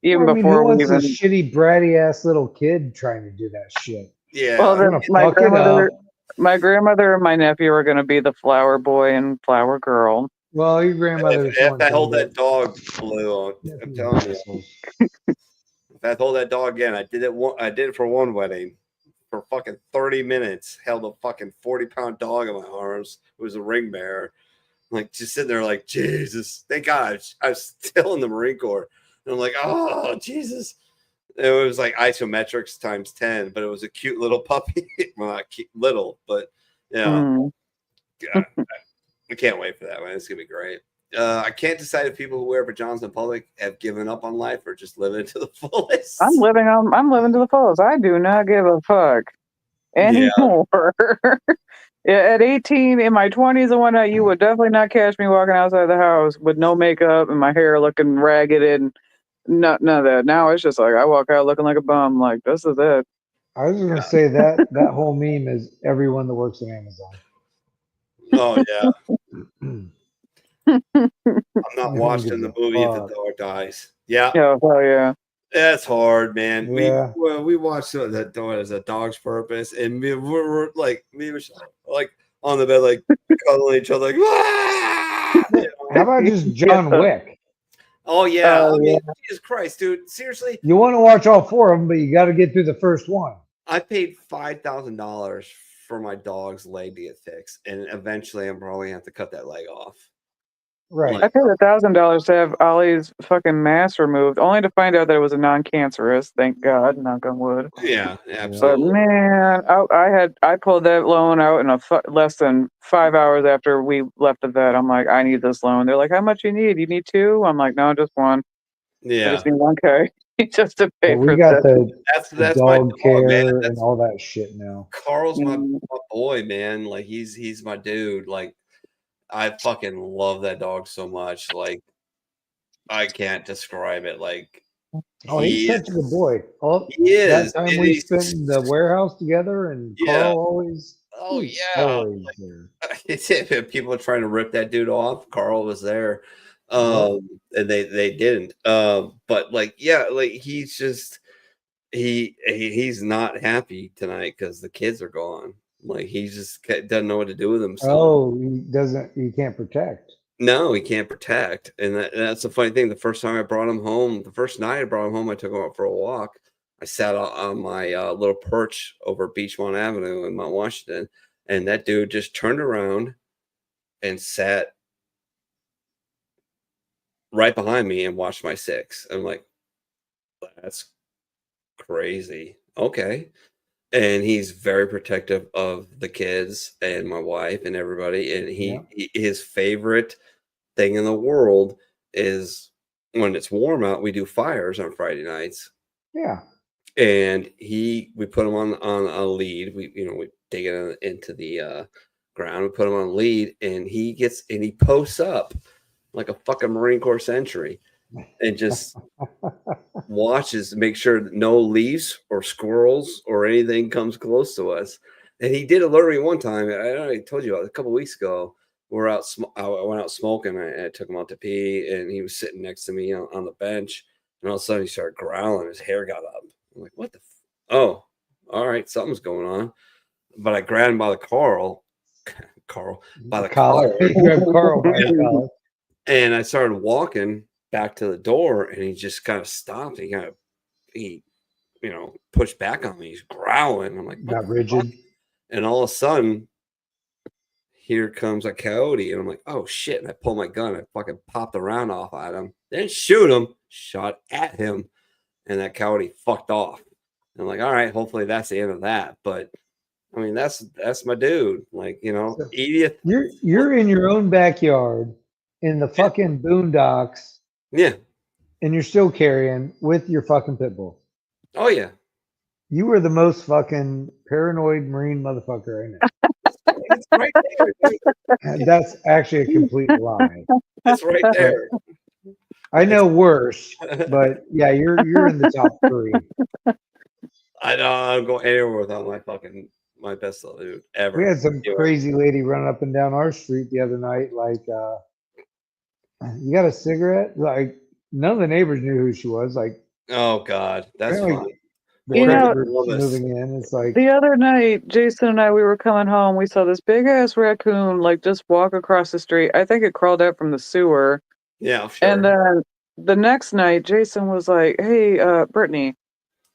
even Okay. before who we wants even. a shitty bratty ass little kid trying to do that shit? Yeah. Well, then Gonna my fuck it grandmother, up. my grandmother and my nephew are going to be the flower boy and flower girl. Well, your grandmother's If I hold one that dog blue on, I'm telling you. If I hold that dog again, I did it for one wedding for fucking 30 minutes. Held a fucking 40-pound dog in my arms. It was a ring bearer. Like just sitting there like, Jesus, thank God I was still in the Marine Corps. And I'm like, oh Jesus. It was like isometrics times 10, but it was a cute little puppy. Well, not cute, little, but God, I can't wait for that, man. It's gonna be great. I can't decide if people who wear pajamas in public have given up on life or just living it to the fullest. I'm living to the fullest. I do not give a fuck anymore. Yeah, at 18, in my 20s and whatnot, you would definitely not catch me walking outside the house with no makeup and my hair looking ragged and none of that. Now it's just like I walk out looking like a bum. Like, this is it. I was just gonna say that that whole meme is everyone that works at Amazon. Oh yeah. I'm not watching the movie if the dog dies. Yeah. Yeah, hell yeah. That's hard, man. Yeah. We watched that dog as A Dog's Purpose, and we're like me and Michelle, like on the bed, like cuddling each other, like. "Ah!" You know? How about just John Wick? Oh yeah. I mean, Jesus Christ, dude. Seriously, You want to watch all four of them, but you got to get through the first one. I paid $5,000 for my dog's leg to get fixed, and eventually I'm probably gonna have to cut that leg off. Right. I paid $1,000 to have Ollie's fucking mass removed, only to find out that it was a non-cancerous. Thank God, knock on wood. Yeah, But absolutely. man, I pulled that loan out in less than 5 hours after we left the vet. I'm like, I need this loan. They're like, how much you need? You need two? I'm like, no, just one. I Yeah. just need $1K just to pay But for we got that. That's my dog dog, care man. and That's all that shit now. Carl's my boy, man. Like he's my dude. Like I fucking love that dog so much. Like I can't describe it. Like Oh, he's he such a good boy. All He is, that time and we he's- spent in the warehouse together, and Yeah. Carl always. Oh he's yeah. always there. People are trying to rip that dude off. Carl was there. And they didn't. But like, yeah, like he's just he's not happy tonight because the kids are gone. Like he just doesn't know what to do with himself. Oh, he doesn't. He can't protect. No, he can't protect. And that's the funny thing. The first time I brought him home, the first night I brought him home, I took him out for a walk. I sat on my little perch over Beachmont Avenue in Mount Washington, and that dude just turned around and sat right behind me and watched my six. I'm like, that's crazy. Okay. And he's very protective of the kids and my wife and everybody. And his favorite thing in the world is when it's warm out, we do fires on Friday nights. Yeah. And we put him on a lead. We dig it into the ground. We put him on a lead, and he posts up like a fucking Marine Corps sentry, and just watches to make sure that no leaves or squirrels or anything comes close to us. And he did alert me one time. I already told you about it a couple weeks ago. We're out. I went out smoking. I took him out to pee, and he was sitting next to me on the bench. And all of a sudden, he started growling. His hair got up. I'm like, what the? Oh, all right, something's going on. But I grabbed him by the collar. You grabbed Carl by the collar. And I started walking back to the door, and he just kind of stopped. He pushed back on me. He's growling. I'm like, what Got the rigid. fuck? And all of a sudden, here comes a coyote, and I'm like, oh shit! And I pull my gun. I fucking popped the round off at him. Didn't shoot him. Shot at him, and that coyote fucked off. And I'm like, all right, hopefully that's the end of that. But I mean, that's my dude. Like, Edith. You're in your own backyard in the fucking boondocks. Yeah. And you're still carrying with your fucking pit bull. Oh yeah. You were the most fucking paranoid Marine motherfucker I know. It's right there. Dude. That's actually a complete lie. It's right there. I know worse, but yeah, you're in the top 3. I don't go anywhere without my best dude ever. We had some crazy lady running up and down our street the other night, like, you got a cigarette? Like, none of the neighbors knew who she was. Like, oh god, that's apparently fine. the You know, group moving in. It's like, the other night, Jason and I, we were coming home. We saw this big ass raccoon like just walk across the street. I think it crawled out from the sewer. Yeah, sure. And then the next night, Jason was like, "Hey, Brittany,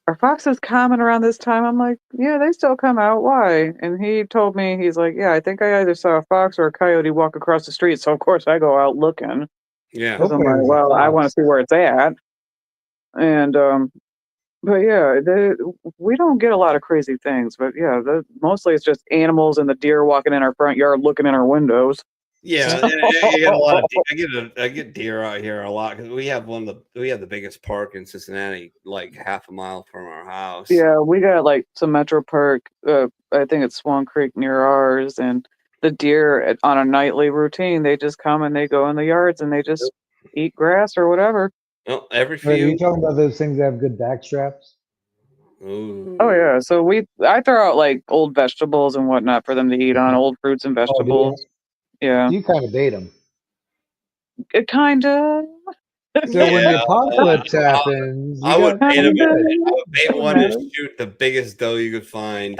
are foxes common around this time?" I'm like, "Yeah, they still come out. Why?" And he told me, he's like, "Yeah, I think I either saw a fox or a coyote walk across the street. So of course I go out looking." Yeah. 'Cause I'm like, well, I want to see where it's at. And but yeah, we don't get a lot of crazy things. But yeah, mostly it's just animals and the deer walking in our front yard, looking in our windows. Yeah, and I get a lot of I get deer out here a lot because we have the biggest park in Cincinnati, like half a mile from our house. Yeah, we got like some Metro Park I think it's Swan Creek near ours, and the deer on a nightly routine, they just come and they go in the yards and they just eat grass or whatever. Well, every Are you few. talking about those things that have good back straps? Ooh. Oh yeah, so I throw out like old vegetables and whatnot for them to eat on, old fruits and Oh, do you? vegetables. Yeah, You kind of bait them. it kind of. So when the Yeah, apocalypse happens, you I would got bait him. Kinda. I would bait one matter. and shoot the biggest doe you could find.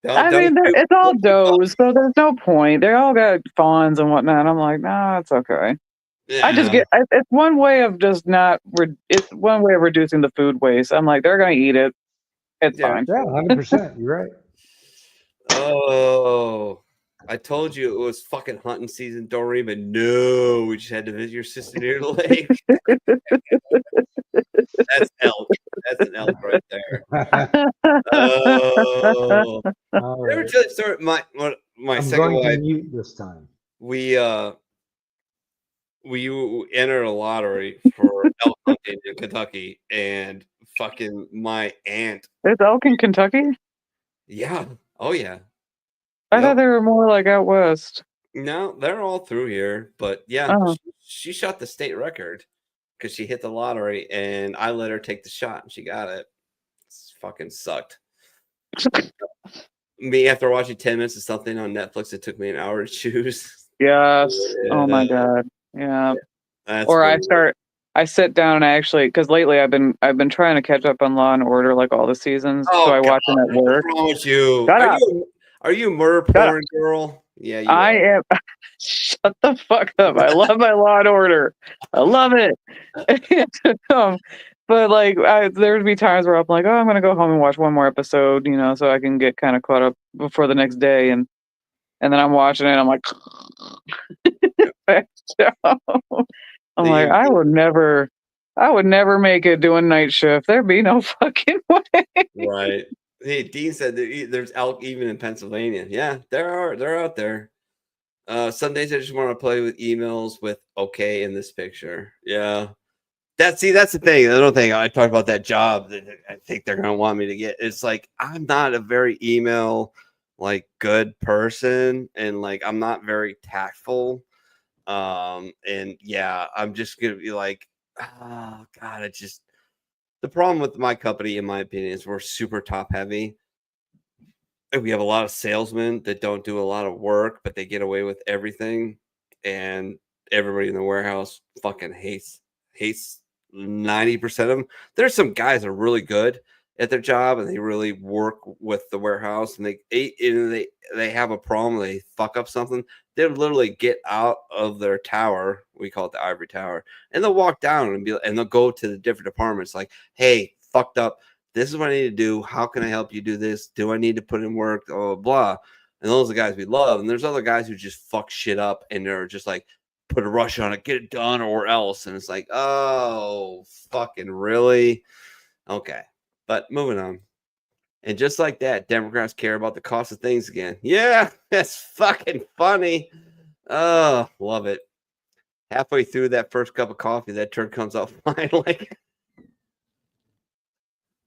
I mean, it's all does, so there's no point. They all got fawns and whatnot. I'm like, nah, it's okay. I just Yeah. it's one way of just not. It's one way of reducing the food waste. I'm like, they're gonna eat it. It's fine. Yeah, 100%. You're right. Oh, I told you it was fucking hunting season, Doreen, but no, we just had to visit your sister near the lake. That's elk. That's an elk right there. Oh, All never right. tell you the story. My I'm second going wife. to mute this time. We entered a lottery for elk hunting in Kentucky, and fucking my aunt. There's elk in Kentucky. Yeah. Oh yeah. I thought they were more like out west. No, they're all through here, but yeah, Oh. she shot the state record because she hit the lottery, and I let her take the shot, and she got it. It's fucking sucked. Me, after watching 10 minutes of something on Netflix, it took me an hour to choose. Yes. Oh my Yeah. god. Yeah. That's Or weird. I sit down and actually, because lately I've been trying to catch up on Law and Order, like all the seasons. Oh, So I watch God, them at work. what's wrong with you? Shut up. Are you a murder porn girl? Yeah, you I are. am. Shut the fuck up. I love my Law and Order. I love it. But like, there would be times where I'm like, oh, I'm gonna go home and watch one more episode, so I can get kind of caught up before the next day, and then I'm watching it. And I'm like, I'm like, I would never make it doing night shift. There'd be no fucking way. Right. Hey, Dean said there's elk even in Pennsylvania. Yeah, they're out there. Some days I just want to play with emails with okay in this picture. Yeah. That's the thing. The other thing I talked about, that job that I think they're gonna want me to get. It's like I'm not a very email good person, and I'm not very tactful. And yeah, I'm just gonna be like, oh god, the problem with my company, in my opinion, is we're super top heavy. We have a lot of salesmen that don't do a lot of work, but they get away with everything. And everybody in the warehouse fucking hates 90% of them. There's some guys that are really good at their job and they really work with the warehouse, and they have a problem, they fuck up something, they'll literally get out of their tower, we call it the ivory tower, and they'll walk down and they'll go to the different departments like, hey, fucked up, this is what I need to do, how can I help you do this, do I need to put in work, blah, blah, blah. And those are the guys we love. And there's other guys who just fuck shit up and they're just like, put a rush on it, get it done or else. And it's like, oh, fucking really? Okay. But moving on. And just like that, Democrats care about the cost of things again. Yeah, that's fucking funny. Oh, love it. Halfway through that first cup of coffee, that turd comes out fine. Like,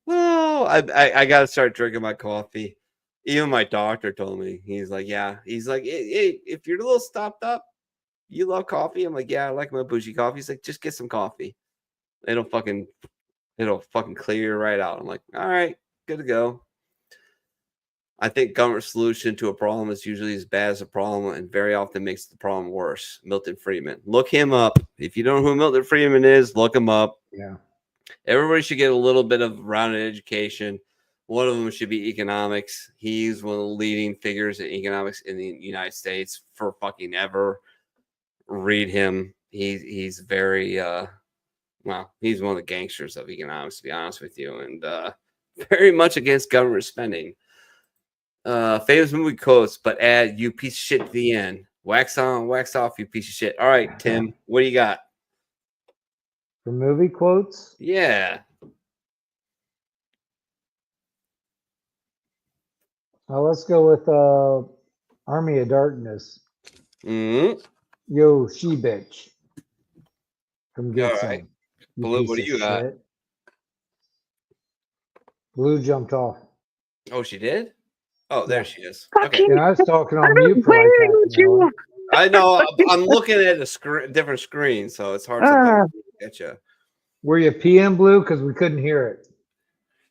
oh, I got to start drinking my coffee. Even my doctor told me. He's like, yeah. He's like, hey, if you're a little stopped up, you love coffee? I'm like, yeah, I like my bougie coffee. He's like, just get some coffee. It'll fucking clear you right out. I'm like, all right, good to go. I think government solution to a problem is usually as bad as a problem and very often makes the problem worse. Milton Friedman. Look him up. If you don't know who Milton Friedman is, look him up. Yeah. Everybody should get a little bit of rounded education. One of them should be economics. He's one of the leading figures in economics in the United States for fucking ever. Read him. He's very he's one of the gangsters of economics, to be honest with you, and very much against government spending. Famous movie quotes, but add "you piece of shit" to the end. Wax on, wax off, you piece of shit. All right, Tim, what do you got? For movie quotes? Yeah. Let's go with Army of Darkness. Mm-hmm. Yo, she bitch. Come get All some. right. You Blue, piece what do of you got? shit. Blue jumped off. Oh, she did? Oh, there she is. Fucking, And I was talking I've on been mute for like playing half with an hour. you. I know. I'm looking at a different screen, so it's hard sometimes to get you. Were you PM Blue? Because we couldn't hear it.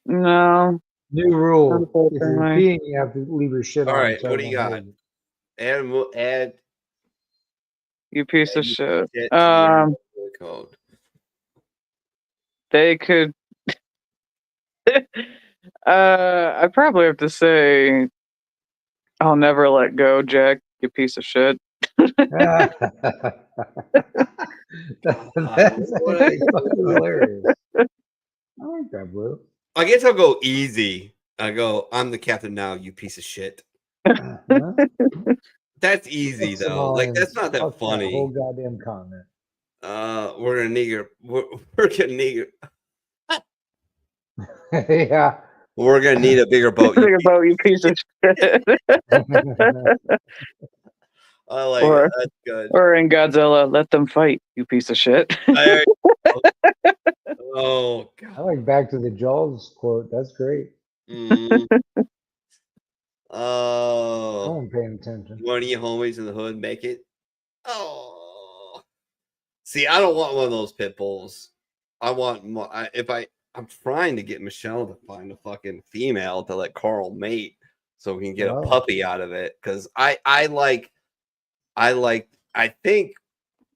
No. New rule: if you're Unfortunately. peeing, you have to leave your shit All on. right, so what do you got? everyone hears it. Add You piece of shit. to the code. They could. I probably have to say, I'll never let go, Jack. You piece of shit. That's actually fucking hilarious. I like that, Blue. I guess I'll go easy. I go, I'm the captain now, you piece of shit. That's easy though. Like that's not that Fuck funny. whole goddamn comment. We're gonna need your. We're gonna need your. Yeah. We're gonna need a bigger boat. Bigger boat, you piece of shit. I like or, it. That's good. Or in Godzilla, let them fight, you piece of shit. Oh God. I like Back to the Jaws quote. That's great. Mm. No Oh. one paying attention. One of you homies in the hood make it. Oh. See, I don't want one of those pit bulls. I want more. I'm trying to get Michelle to find a fucking female to let Carl mate so we can get a puppy out of it. Because I think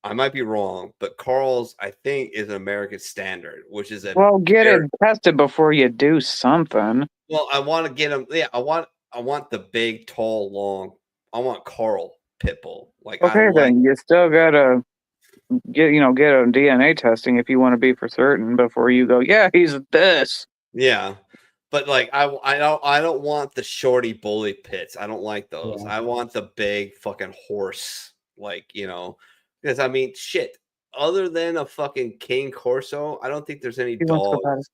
I might be wrong, but Carl's I think is an American standard, which is a Well, get it tested before you do something. well, I want to get him. Yeah, I want the big, tall, long. I want Carl Pitbull. Like Okay, then you still gotta get a DNA testing if you want to be for certain before you go. Yeah, he's this. Yeah, but like I don't want the shorty bully pits. I don't like those. I want the big fucking horse. Like because I mean shit. Other than a fucking King Corso, I don't think there's any dogs.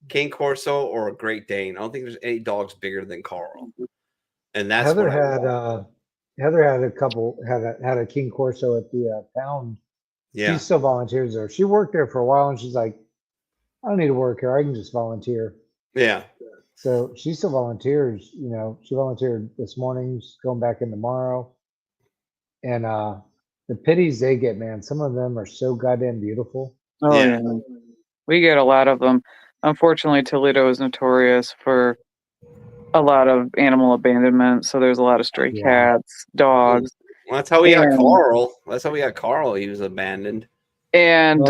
King Corso or a Great Dane. I don't think there's any dogs bigger than Carl. And that's Heather what had a couple had a King Corso at the pound. Yeah. She still volunteers there. She worked there for a while, and she's like, I don't need to work here. I can just volunteer. Yeah. So she still volunteers. She volunteered this morning. She's going back in tomorrow. And the pitties they get, man, some of them are so goddamn beautiful. Oh yeah. We get a lot of them. Unfortunately, Toledo is notorious for a lot of animal abandonment. So there's a lot of stray cats, dogs. Well, that's how we got Carl. That's how we got Carl. He was abandoned. And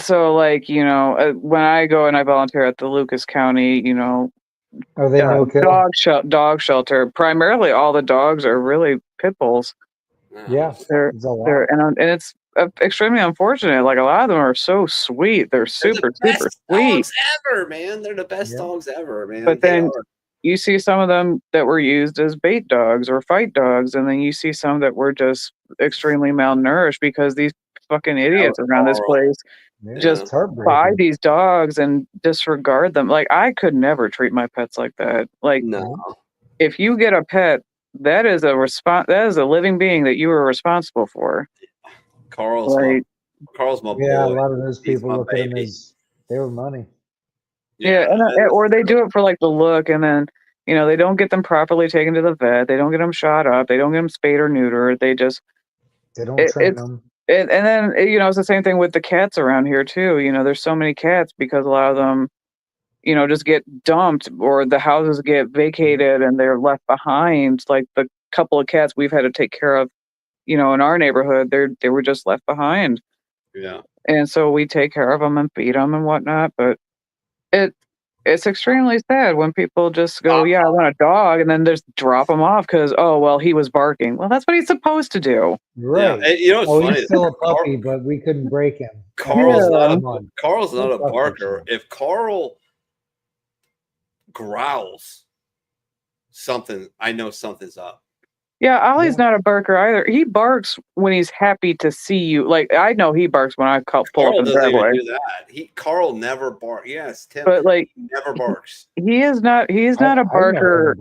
so like when I go and I volunteer at the Lucas County, Are they no kill? dog shelter. Primarily, all the dogs are really pit bulls. Yeah, they're and it's extremely unfortunate. Like a lot of them are so sweet. They're super super sweet. Dogs ever, man. They're the best dogs ever, man. But then you see some of them that were used as bait dogs or fight dogs, and then you see some that were just extremely malnourished because these fucking idiots around this place just buy these dogs and disregard them. Like I could never treat my pets like that. Like if you get a pet, that is a living being that you are responsible for. Carl's my boy. Yeah, a lot of those people look at them as they were money. Yeah, or they do it for like the look, and then they don't get them properly taken to the vet. They don't get them shot up. They don't get them spayed or neutered. They don't train them. And then it's the same thing with the cats around here too. There's so many cats because a lot of them, just get dumped or the houses get vacated and they're left behind. Like the couple of cats we've had to take care of, in our neighborhood, they were just left behind. Yeah. And so we take care of them and feed them and whatnot, but it's extremely sad when people just go, I want a dog, and then just drop them off because, he was barking. Well, that's what he's supposed to do. Right. Yeah. What's funny? He's still a puppy, but we couldn't break him. Carl's not a barker. If Carl growls, I know something's up. Yeah, Ollie's not a barker either. He barks when he's happy to see you. Like I know he barks when I pull up in the driveway. Do that. Carl never barks. Yes, Tim. But like he never barks. He is not. He's not a barker.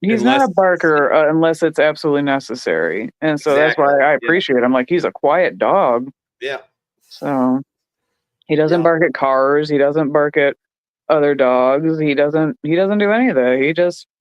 He's not a barker unless it's absolutely necessary. And so that's why I appreciate him. Like he's a quiet dog. Yeah. So he doesn't bark at cars. He doesn't bark at other dogs. He doesn't do any of that.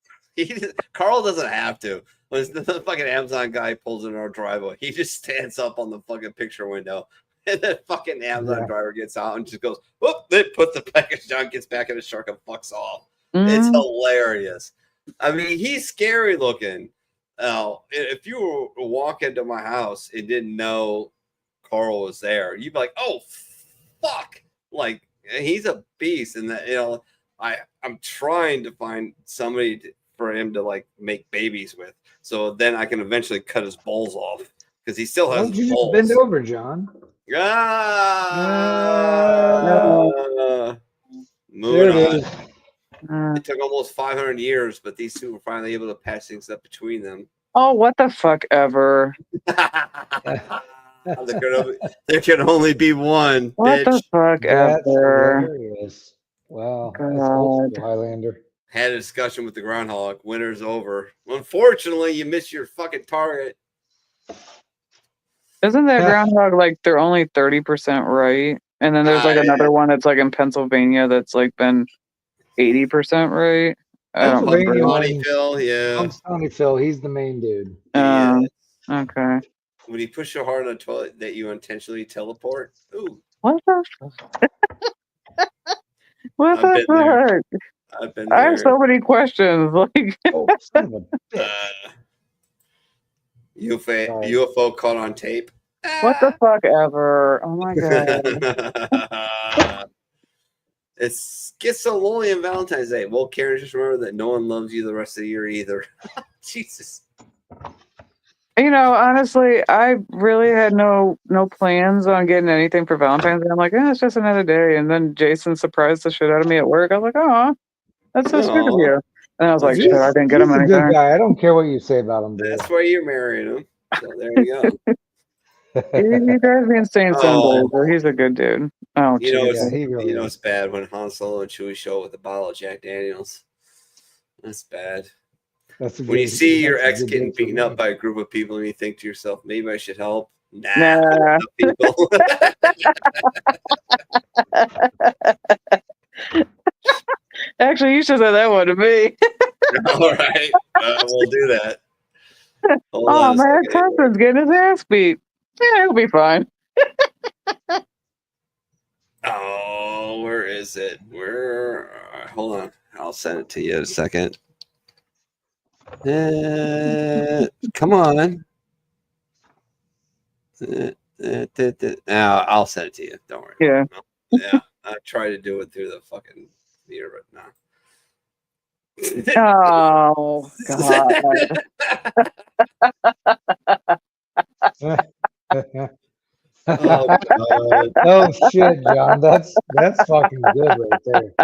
Carl doesn't have to. When the fucking Amazon guy pulls in our driveway, he just stands up on the fucking picture window, and the fucking Amazon driver gets out and just goes, whoop, they put the package down, gets back in his truck, and fucks off. It's hilarious. I mean, he's scary looking. If you were to walk into my house and didn't know Carl was there, you'd be like, oh, fuck. Like, he's a beast. And that, I'm trying to find somebody for him to like make babies with. So then I can eventually cut his balls off because he still Why has don't you balls. just bend over, John? Moving There on. it is. It took almost 500 years, but these two were finally able to patch things up between them. Oh, what the fuck ever. There can only be one. What bitch. the fuck That's ever. hilarious. Wow. That's old school, Highlander. Had a discussion with the groundhog. Winter's over. Unfortunately, you missed your fucking target. Isn't that groundhog like they're only 30% right? And then there's like another one that's like in Pennsylvania that's like been 80% right. I don't remember. Money Phil, yeah. Punxsutawney Phil, he's the main dude. Okay. When you push so hard on a toilet that you intentionally teleport. Ooh. What the What the fuck? I've been I there. have so many questions. Like UFO caught on tape. what the fuck ever? Oh my god. It gets so lonely on Valentine's Day. Well, Karen, just remember that no one loves you the rest of the year either. Jesus. Honestly, I really had no plans on getting anything for Valentine's Day. I'm like, it's just another day. And then Jason surprised the shit out of me at work. I was like, oh, that's so sweet of you. And I was like, shit, I didn't get him He's a anything. good guy. I don't care what you say about him, dude. That's why you're marrying him. So there you go. He drives me insane some days, but he's a good dude. Oh, You know, Jesus. it's bad when Han Solo and Chewie show up with a bottle of Jack Daniels. That's bad. That's When you see your ex getting beaten up by a group of people and you think to yourself, maybe I should help. Nah. People. Actually, you should say that one to me. All right. We'll do that. Hold Oh, on a my second. ex-husband's getting his ass beat. Yeah, he'll be fine. Oh, where is it? Hold on. I'll send it to you in a second. Come on. I'll send it to you. Don't worry. Yeah. Yeah. I try to do it through the fucking computer, but no. Oh, God. Oh, God. Oh shit, John. That's fucking good right there.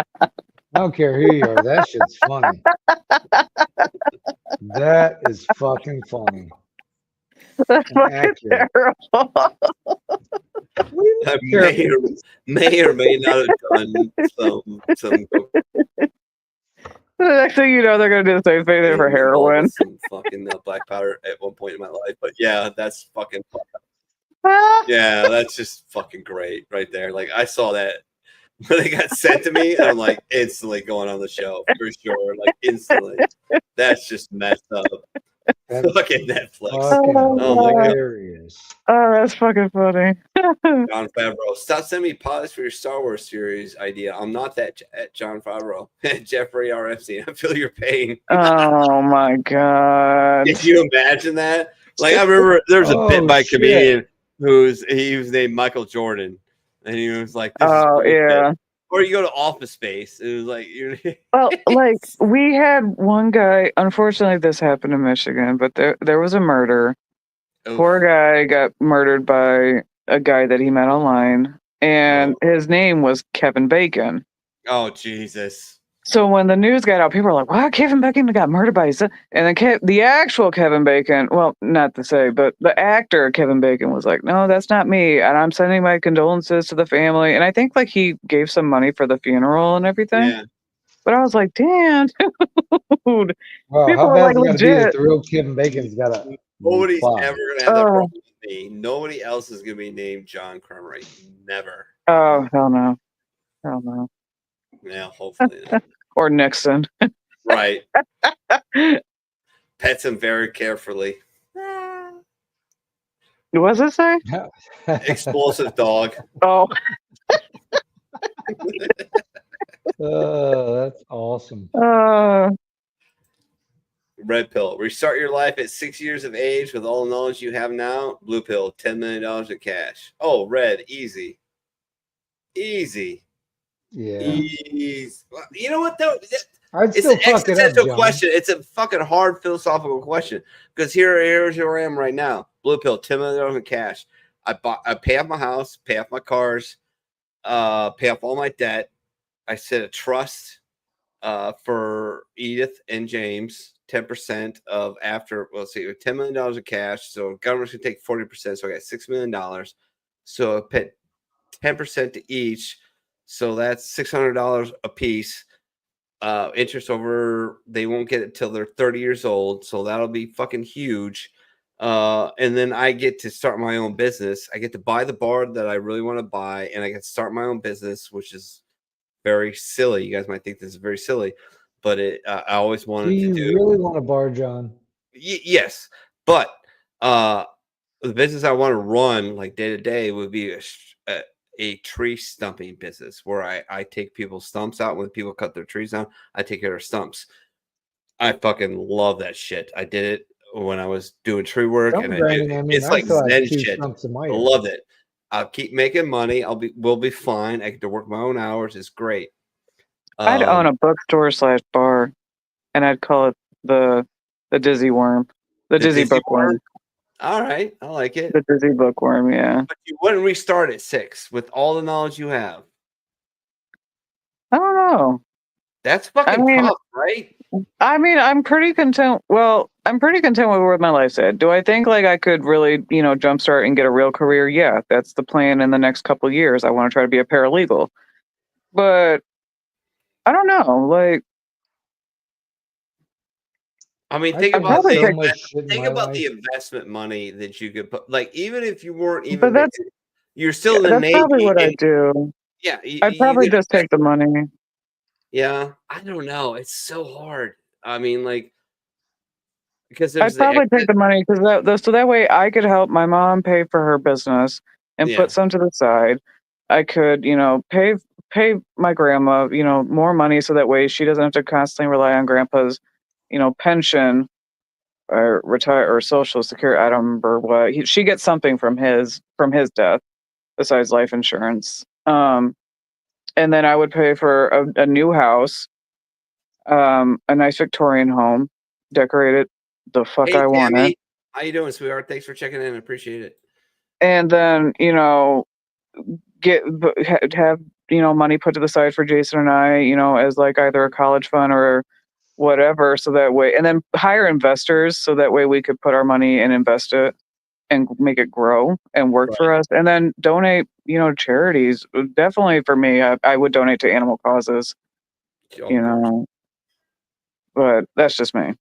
I don't care who you are. That shit's funny. That is fucking funny. That's And fucking accurate. terrible. I may or may not have done some The next thing you know, they're going to do the same thing there for heroin. some fucking black powder at one point in my life. But yeah, that's fucking yeah, that's just fucking great right there. Like I saw that when they got sent to me, and I'm like instantly going on the show for sure. Like instantly. That's just messed up. Fucking Netflix. Oh my god. Hilarious. Oh, that's fucking funny. John Favreau. Stop sending me pods for your Star Wars series idea. I'm not that John Favreau. Jeffrey R. Epstein. I feel your pain. Oh my god. Can you imagine that? Like I remember there's a bit by a comedian he was named Michael Jordan. And he was like, this is Oh bullshit. yeah. Or you go to Office Space. It was like you're Well, like we had one guy. Unfortunately, this happened in Michigan, but there was a murder. Poor guy got murdered by a guy that he met online, and his name was Kevin Bacon. Oh Jesus. So when the news got out, people were like, "Wow, Kevin Bacon got murdered by his son." And then the actual Kevin Bacon, well, not to say, but the actor Kevin Bacon was like, "No, that's not me, and I'm sending my condolences to the family." And I think like he gave some money for the funeral and everything. Yeah. But I was like, "Damn, dude." Wow, People how are, bad like, is it gonna be that legit. the real Kevin Bacon's got a Nobody's wow. ever gonna have that problem with me. Nobody else is gonna be named John Crumray. Never. Oh hell no, hell no. Yeah, hopefully not. Or Nixon. Right. Pets him very carefully. What does it say? Explosive dog. Oh. Oh, that's awesome. Red pill. Restart your life at 6 years of age with all the knowledge you have now. Blue pill. $10 million in cash. Oh, red. Easy. Easy. Yeah. Easy. You know what though? I'd It's still an fuck it up, existential John. question. It's a fucking hard philosophical question because here's where I am right now. Blue pill, $10 million in cash. I pay off my house, pay off my cars, pay off all my debt. I set a trust for Edith and James, 10% of after. Well, let's see, $10 million in cash. So government's gonna take 40%. So I got $6 million. So I put 10% to each. So that's $600 a piece. Interest over, they won't get it till they're 30 years old, so that'll be fucking huge. And then I get to start my own business. I get to buy the bar that I really want to buy, and I get to start my own business, which is very silly. You guys might think this is very silly, but I always wanted Do you to do. really want a bar, John? Yes, but the business I want to run like day to day would be a tree stumping business where I take people's stumps out when people cut their trees down. I take care of stumps. I fucking love that shit. I did it when I was doing tree work, and it's like zen shit. I love it. I'll keep making money. We'll be fine. I get to work my own hours. It's great. I'd own a bookstore / bar, and I'd call it the Dizzy Worm, the Dizzy Bookworm. All right, I like it. The Dizzy Bookworm, yeah. But you wouldn't restart at 6 with all the knowledge you have. I don't know. That's fucking tough, right? I mean, I'm pretty content. Well, I'm pretty content with where my life's at. Do I think like I could really, jumpstart and get a real career? Yeah, that's the plan in the next couple of years. I want to try to be a paralegal. But I don't know. Like, I mean, think about the investment money that you could put. Like, even if you weren't even, you're still in the that's Navy. probably what I'd do. Yeah, I'd probably just take the money. Yeah, I don't know. It's so hard. I mean, like, because I'd probably take the money because so that way I could help my mom pay for her business and put some to the side. I could, pay my grandma, more money so that way she doesn't have to constantly rely on grandpa's, pension or retire or social security. I don't remember what she gets something from his death besides life insurance. And then I would pay for a new house, a nice Victorian home, decorated the fuck Hey, I wanted. Tammy, how you doing, sweetheart? Thanks for checking in. I appreciate it. And then, have money put to the side for Jason and I, as like either a college fund or whatever, so that way, and then hire investors so that way we could put our money and invest it and make it grow and work for us, and then donate, charities. Definitely for me, I would donate to animal causes, but that's just me.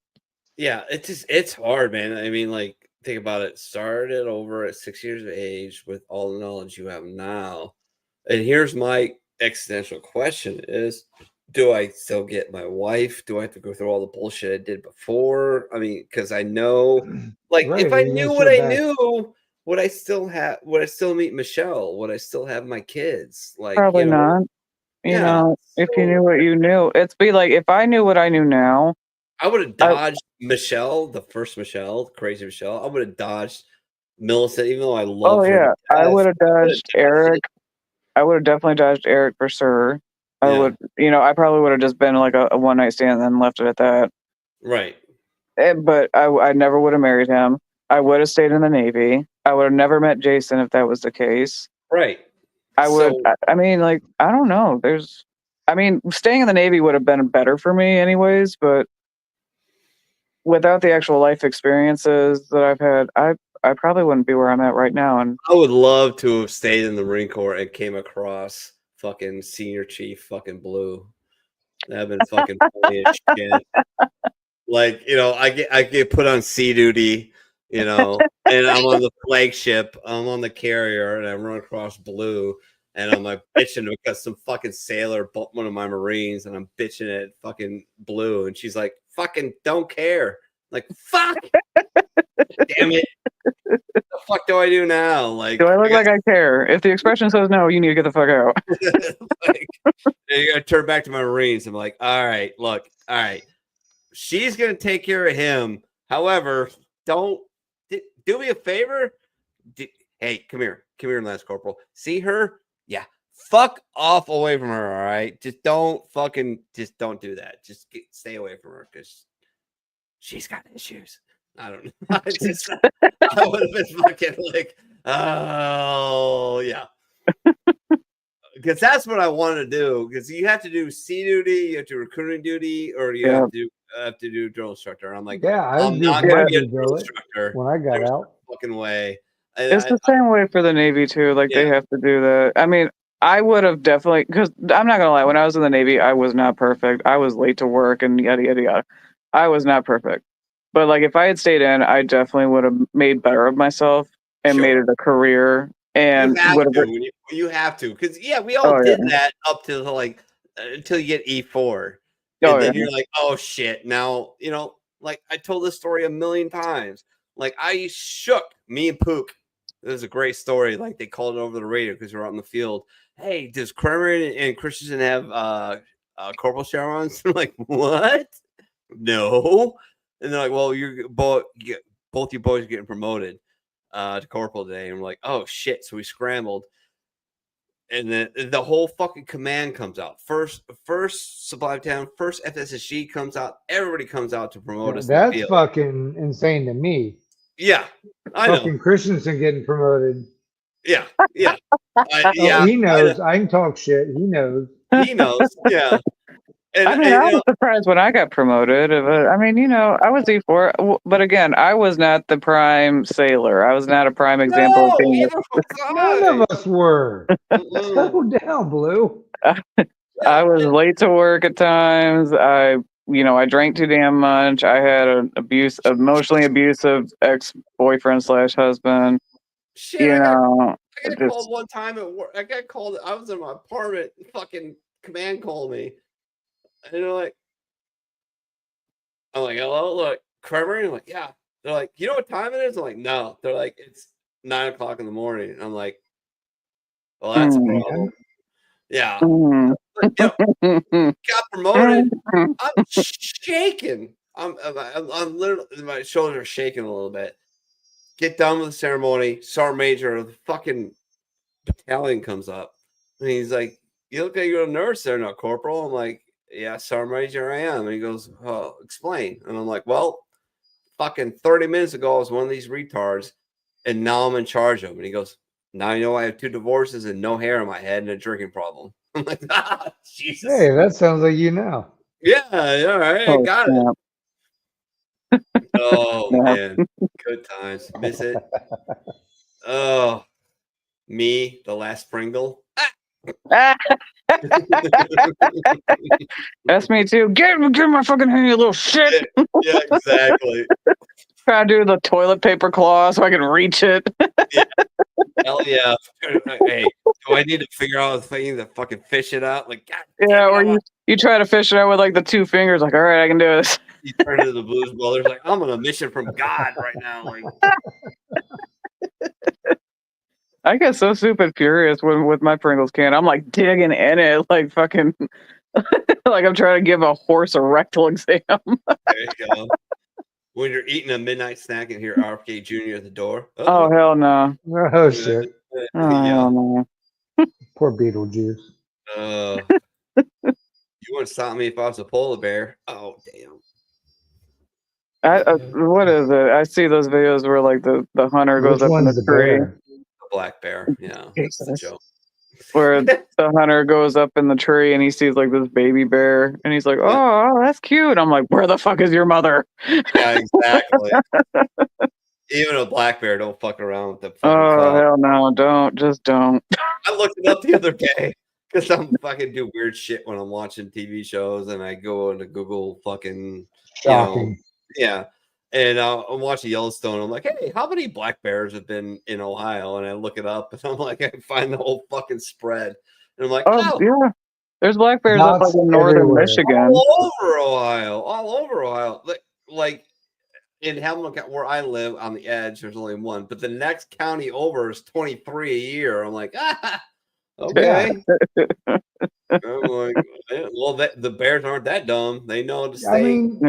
Yeah, it's hard, man. I mean, like, think about it. Start it over at 6 years of age with all the knowledge you have now. And here's my existential question is, do I still get my wife? Do I have to go through all the bullshit I did before? I mean, because I know, like, if I knew what I knew, would I still meet Michelle? Would I still have my kids? Like, Probably not. If you knew what you knew, it'd be like if I knew what I knew now. I would have dodged Michelle, the first Michelle, crazy Michelle. I would have dodged Millicent, even though I love her. Yeah, I would have dodged Eric. I would have definitely dodged Eric for sure. I would, I probably would have just been like a one night stand and then left it at that. Right. But I never would have married him. I would have stayed in the Navy. I would have never met Jason if that was the case. Right. I would. I mean, like, I don't know. Staying in the Navy would have been better for me, anyways. But without the actual life experiences that I've had, I probably wouldn't be where I'm at right now. And I would love to have stayed in the Marine Corps and came across fucking Senior Chief fucking Blue. That'd been fucking funny as shit. Like, I get put on sea duty, and I'm on the flagship, I'm on the carrier, and I run across Blue, And I'm like bitching because some fucking sailor bumped one of my Marines, and I'm bitching at fucking Blue, and she's like, "Fucking don't care." Like, fuck, damn it. The fuck do I do now? Like, Do I look like I care? If the expression says no, you need to get the fuck out. like, you gotta turn back to my Marines. I'm like, all right, look, all right, she's gonna take care of him. However, don't do me a favor. Hey, come here, Lance Corporal. See her? Yeah, fuck off away from her. All right, just don't do that. Just stay away from her because she's got issues. I don't know. I would have been fucking like, oh yeah. Because that's what I want to do. Because you have to do sea duty, you have to do recruiting duty, or you have to do drill instructor. And I'm like, Yeah, I I'm did not my going to be a due drill diligence instructor. when I got There's out. no fucking way. It's the same way for the Navy too. Like they have to do that. I mean, I would have definitely, because I'm not gonna lie, when I was in the Navy, I was not perfect. I was late to work and yada yada yada. I was not perfect. But like if I had stayed in, I definitely would have made better of myself and made it a career. And you have to, because we all did that up to like until you get E4, and then you're like, oh shit. Now like I told this story a million times. Like I shook me and Pook. This is a great story. Like they called it over the radio because we were out in the field. Hey, does Kramer and Christensen have corporal shower-ons? I'm like, what? No. And they're like, well, you're both you boys are getting promoted to corporal today. And I'm like, oh shit. So we scrambled. And then the whole fucking command comes out. First supply town, first FSSG comes out. Everybody comes out to promote us. That's fucking insane to me. Yeah, I know. Fucking Christensen getting promoted. Yeah. He knows. I can talk shit. He knows. He knows. Yeah. And, I was surprised when I got promoted. But I mean, I was E4, but again, I was not the prime sailor. I was not a prime example of being. None of us were. Settle down, Blue. I was late to work at times. I drank too damn much. I had an emotionally abusive ex-boyfriend / husband. Shit, I got called one time at work. I got called. I was in my apartment. Fucking command called me. And they're like, I'm like, hello, look, Kramer. And I'm like, yeah. They're like, you know what time it is? I'm like, no. They're like, it's 9 o'clock in the morning. And I'm like, well, that's a problem. Yeah. Got promoted. I'm shaking. I'm literally, my shoulders are shaking a little bit. Get done with the ceremony. Sergeant Major of the fucking battalion comes up. And he's like, you look like you're a nurse there, no, Corporal. I'm like, yeah, Sergeant Major, I am. And he goes, oh, explain. And I'm like, well, fucking 30 minutes ago, I was one of these retards, and now I'm in charge of them. And he goes, now you know I have 2 divorces and no hair on my head and a drinking problem. I'm like, Jesus. Hey, that sounds like you now. Yeah, all right, I got it. Oh, man. Good times. Miss it. Oh, me, the last Pringle. That's me too. Get my fucking hand, you little shit. Yeah, exactly. Try to do the toilet paper claw so I can reach it. Yeah. Hell yeah. Hey, do I need to figure out a thing to fucking fish it out? Like, God, yeah, or you try to fish it out with like the 2 fingers, like, all right, I can do this. You turn to the Blues Brothers, like, I'm on a mission from God right now. Like, I get so stupid furious with my Pringles can. I'm like digging in it, like fucking, like I'm trying to give a horse a rectal exam. There you go. When you're eating a midnight snack and hear RFK Jr. at the door. Oh hell no! Oh shit! Oh hell no! Poor Beetlejuice. You wouldn't stop me if I was a polar bear. Oh damn! What is it? I see those videos where like the hunter goes up in the tree. The black bear. Yeah, that's the joke. Where the hunter goes up in the tree and he sees like this baby bear and he's like, oh, that's cute. I'm like, where the fuck is your mother? Yeah, exactly. Even a black bear don't fuck around with the hell no, don't. I looked it up the other day because I'm fucking do weird shit when I'm watching TV shows and I go into Google fucking shocking. Yeah. And I'm watching Yellowstone. I'm like, hey, how many black bears have been in Ohio? And I look it up, and I'm like, I find the whole fucking spread. And I'm like, Oh yeah, there's black bears up like in northern Michigan. all over Ohio. Like in Hamilton County, where I live on the edge, there's only one, but the next county over is 23 a year. I'm like, okay. I'm like, well, the bears aren't that dumb. They know to stay. I mean,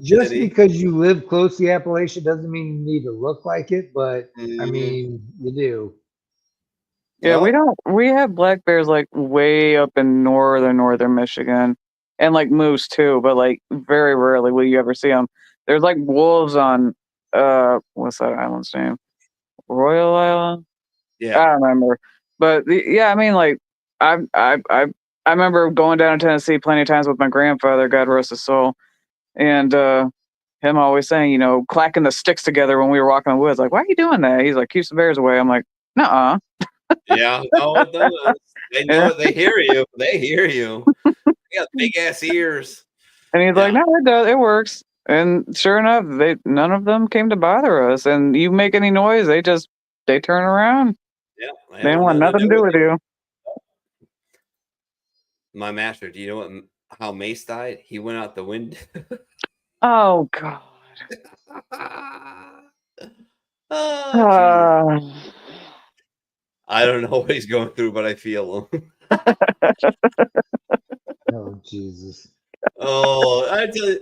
just because you live close to the Appalachian doesn't mean you need to look like it, but I mean, you do. Yeah, we have black bears like way up in northern Michigan, and like moose too, but like very rarely will you ever see them. There's like wolves on what's that island's name? Royal Island? Yeah, I don't remember. But I mean, like I remember going down to Tennessee plenty of times with my grandfather, God rest his soul, and him always saying, clacking the sticks together when we were walking in the woods. Like, why are you doing that? He's like, keeps the bears away. I'm like, nuh-uh. Yeah, no, it does. They know. They hear you. They hear you. They got big ass ears. And he's like, no, it does. It works. And sure enough, none of them came to bother us. And you make any noise, they turn around. Yeah, they don't want nothing to do with you. My master, do you know how Mace died? He went out the window. Oh God. I don't know what he's going through, but I feel him. Oh Jesus. Oh, I tell you,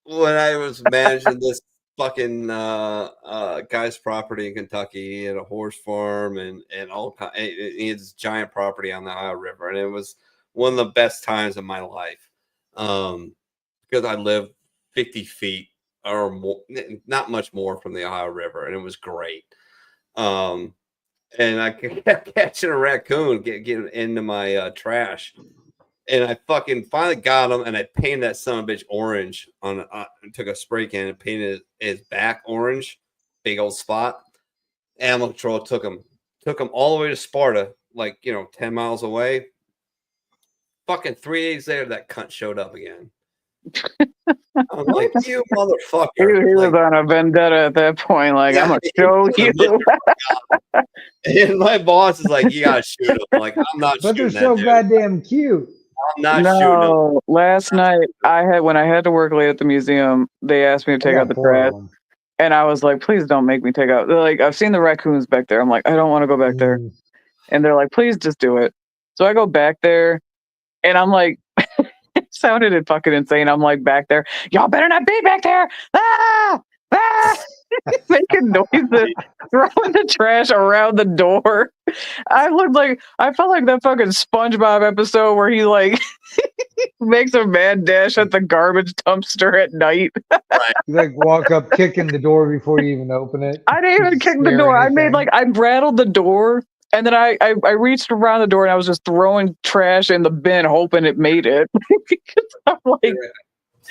when I was managing this fucking guy's property in Kentucky, he had a horse farm and all kind. He had this giant property on the Ohio River, and it was one of the best times of my life, because I lived 50 feet or more, not much more from the Ohio River, and it was great. And I kept catching a raccoon getting into my trash. And I fucking finally got him, and I painted that son of a bitch orange on. Took a spray can and painted his back orange, big old spot. Animal Control took him all the way to Sparta, 10 miles away. Fucking 3 days later, that cunt showed up again. I'm like, you motherfucker! He was on a vendetta at that point. Like, I'm gonna show you. And my boss is like, you gotta shoot him. Like, I'm not. But they're shooting so that dude. goddamn cute. I'm not shooting him. Last night when I had to work late at the museum, they asked me to take out the trash, and I was like, please don't make me take out. They're like, I've seen the raccoons back there. I'm like, I don't want to go back there, and they're like, please just do it. So I go back there, and I'm like. It sounded fucking insane. I'm like back there. Y'all better not be back there. Ah! Ah! Making noises, throwing the trash around the door. I felt like that fucking SpongeBob episode where he makes a mad dash at the garbage dumpster at night. You walk up kicking the door before you even open it. I didn't even kick the door. I rattled the door. And then I reached around the door and I was just throwing trash in the bin, hoping it made it. I'm like,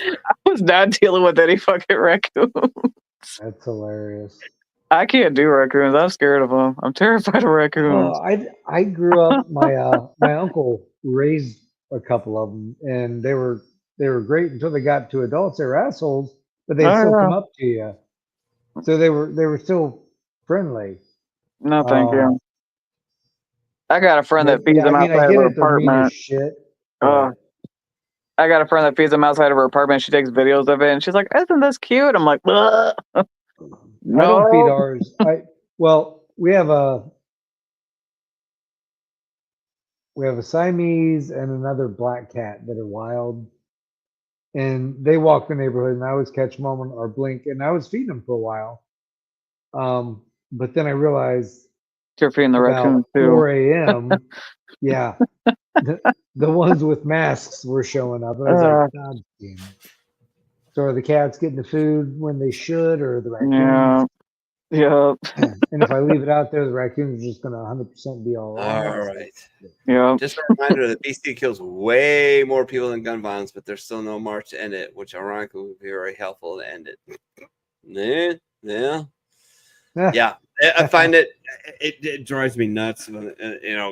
I was not dealing with any fucking raccoons. That's hilarious. I can't do raccoons. I'm scared of them. I'm terrified of raccoons. I grew up. My uncle raised a couple of them, and they were great until they got to adults. They were assholes, but they still come up to you. So they were still friendly. No, thank you. I got a friend that feeds them outside of her apartment. I got a friend that feeds them outside of her apartment. She takes videos of it, and she's like, "Isn't this cute?" I'm like, "No." I don't feed ours. We have a Siamese and another black cat that are wild, and they walk the neighborhood, and I always catch them or blink, and I was feeding them for a while. But then I realized. You're feeding the raccoon too. 4 a.m. Yeah, the ones with masks were showing up. And I was like, God damn it. So are the cats getting the food when they should, or the raccoons? Yeah. And if I leave it out there, the raccoons are just going to 100% be all right. Yeah. Just a reminder that BC kills way more people than gun violence, but there's still no march to end it, which ironically would be very helpful to end it. Yeah. I find it drives me nuts when,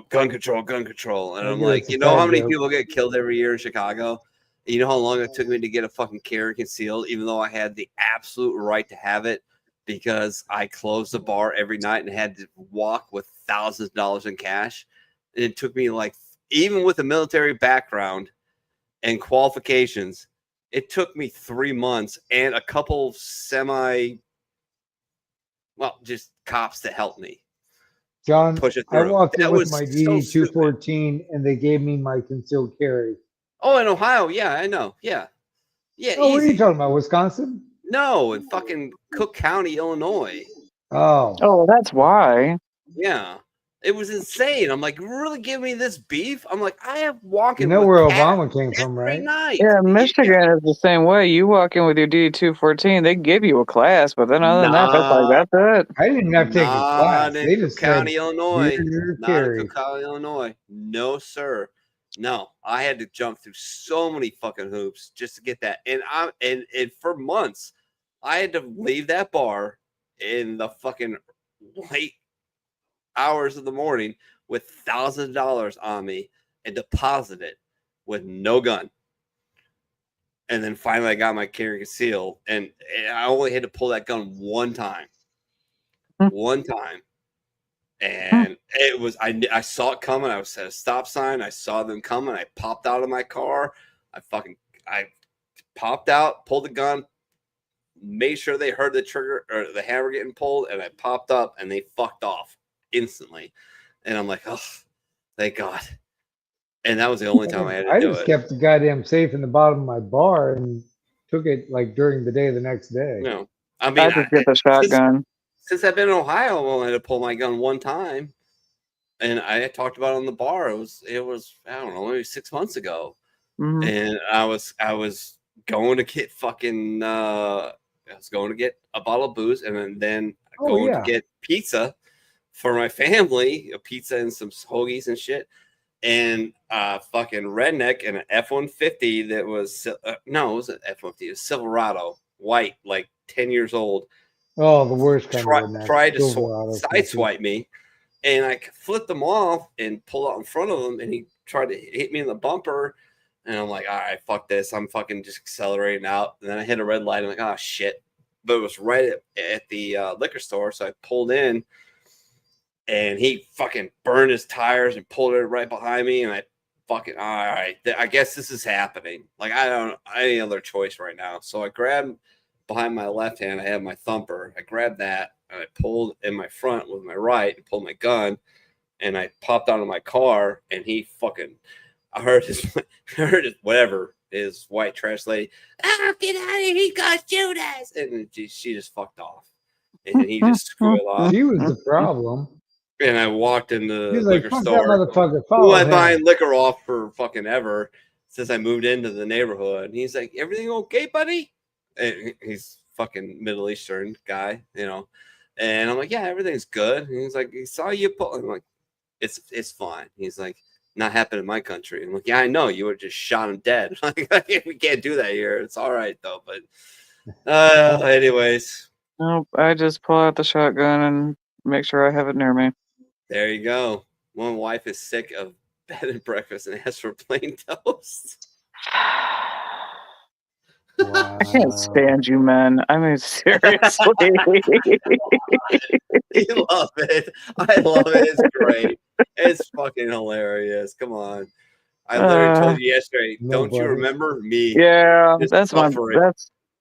gun control. And I'm like, how many people get killed every year in Chicago? You know how long it took me to get a fucking carry concealed, even though I had the absolute right to have it, because I closed the bar every night and had to walk with thousands of dollars in cash. And it took me like, even with a military background and qualifications, it took me 3 months and a couple just cops to help me. John, Push it I through. walked in That with was my so DD stupid. 214 and they gave me my concealed carry. Oh, in Ohio, yeah, I know, yeah, Oh, what are easy. you talking about? Wisconsin? No, in fucking Cook County, Illinois. Oh. Oh, that's why. Yeah, it was insane. I'm like, really give me this beef? I'm like, I have You walking know with where cash Obama came from, every right? night. Yeah, Michigan is the same way. You walk in with your D214, they give you a class, but then other than that, that's like, Nah, that's it. I didn't have to take a class. not in They Cook just said, County, Illinois. "Here's your Not in carry." Cook County, Illinois. No, sir. No, I had to jump through so many fucking hoops just to get that. And for months, I had to leave that bar in the fucking late hours of the morning with thousands of dollars on me and deposit it with no gun. And then finally I got my carry conceal, and I only had to pull that gun one time. One time. And it was I saw it coming. I was at a stop sign. I saw them coming. I popped out of my car. I popped out, pulled the gun, made sure they heard the trigger or the hammer getting pulled, and I popped up and they fucked off instantly. And I'm like, oh, thank God. And that was the only time I had to I do just it. kept the goddamn safe in the bottom of my bar and took it like during the day the next day. No, I mean, I just get the shotgun. Since I've been in Ohio, I've only had to pull my gun one time, and I talked about it on the bar. It was I don't know, maybe 6 months ago, Mhm. and I was going to get fucking I was going to get a bottle of booze, and then going to get pizza for my family, a pizza and some hoagies and shit, and fucking redneck and an F-150 that was no, it wasn't F-150, it was Silverado, white, like 10 years old. Oh, the worst kind of redneck. Tried to Silverado sideswipe me, and I flipped him off and pulled out in front of him, and he tried to hit me in the bumper, and I'm like, all right, fuck this, I'm fucking just accelerating out, and then I hit a red light. I'm like, oh shit, but it was right at the liquor store, so I pulled in, and he fucking burned his tires and pulled it right behind me, and I fucking, all right, I guess this is happening. Like, I don't any other choice right now, so I grabbed. Behind my left hand, I have my thumper. I grabbed that and I pulled in my front with my right and pulled my gun, and I popped out of my car. And he fucking, I heard his whatever, his white trash lady. Oh, get out of here! He got shoot us, and she just fucked off, and then he just screwed off. She was the problem. And I walked in the He's like, liquor fuck store. that motherfucker. Who Follow I've him. buying liquor off for fucking ever since I moved into the neighborhood. And he's like, everything okay, buddy? And he's fucking Middle Eastern guy, you know. And I'm like, yeah, everything's good. And he's like, he saw you pull. I'm like, it's fine. He's like, not happening in my country. I'm like, yeah, I know. You would just shot him dead. Like, we can't do that here. It's all right though. But anyways, Nope, I just pull out the shotgun and make sure I have it near me. there you go. One wife is sick of bed and breakfast and asks for plain toast. I can't stand you, men. I mean, seriously. You love it. I love it. It's great. It's fucking hilarious. Come on. I literally told you yesterday. Don't you remember me? Yeah, just that's buffering?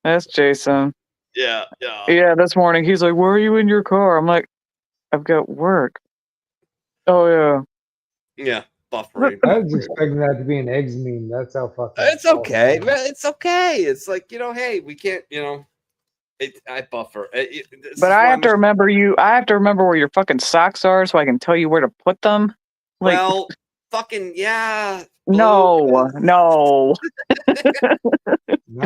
that's Jason. Yeah. Yeah, this morning he's like, "Where are you in your car?" I'm like, "I've got work." Oh yeah. Yeah, buffering. I was expecting that to be an eggs meme. That's how fucking. It's okay. Man, it's okay. It's like, hey, we can't, I buffer. But I have to remember you. I have to remember where your fucking socks are so I can tell you where to put them. Like, Well, fucking yeah. no.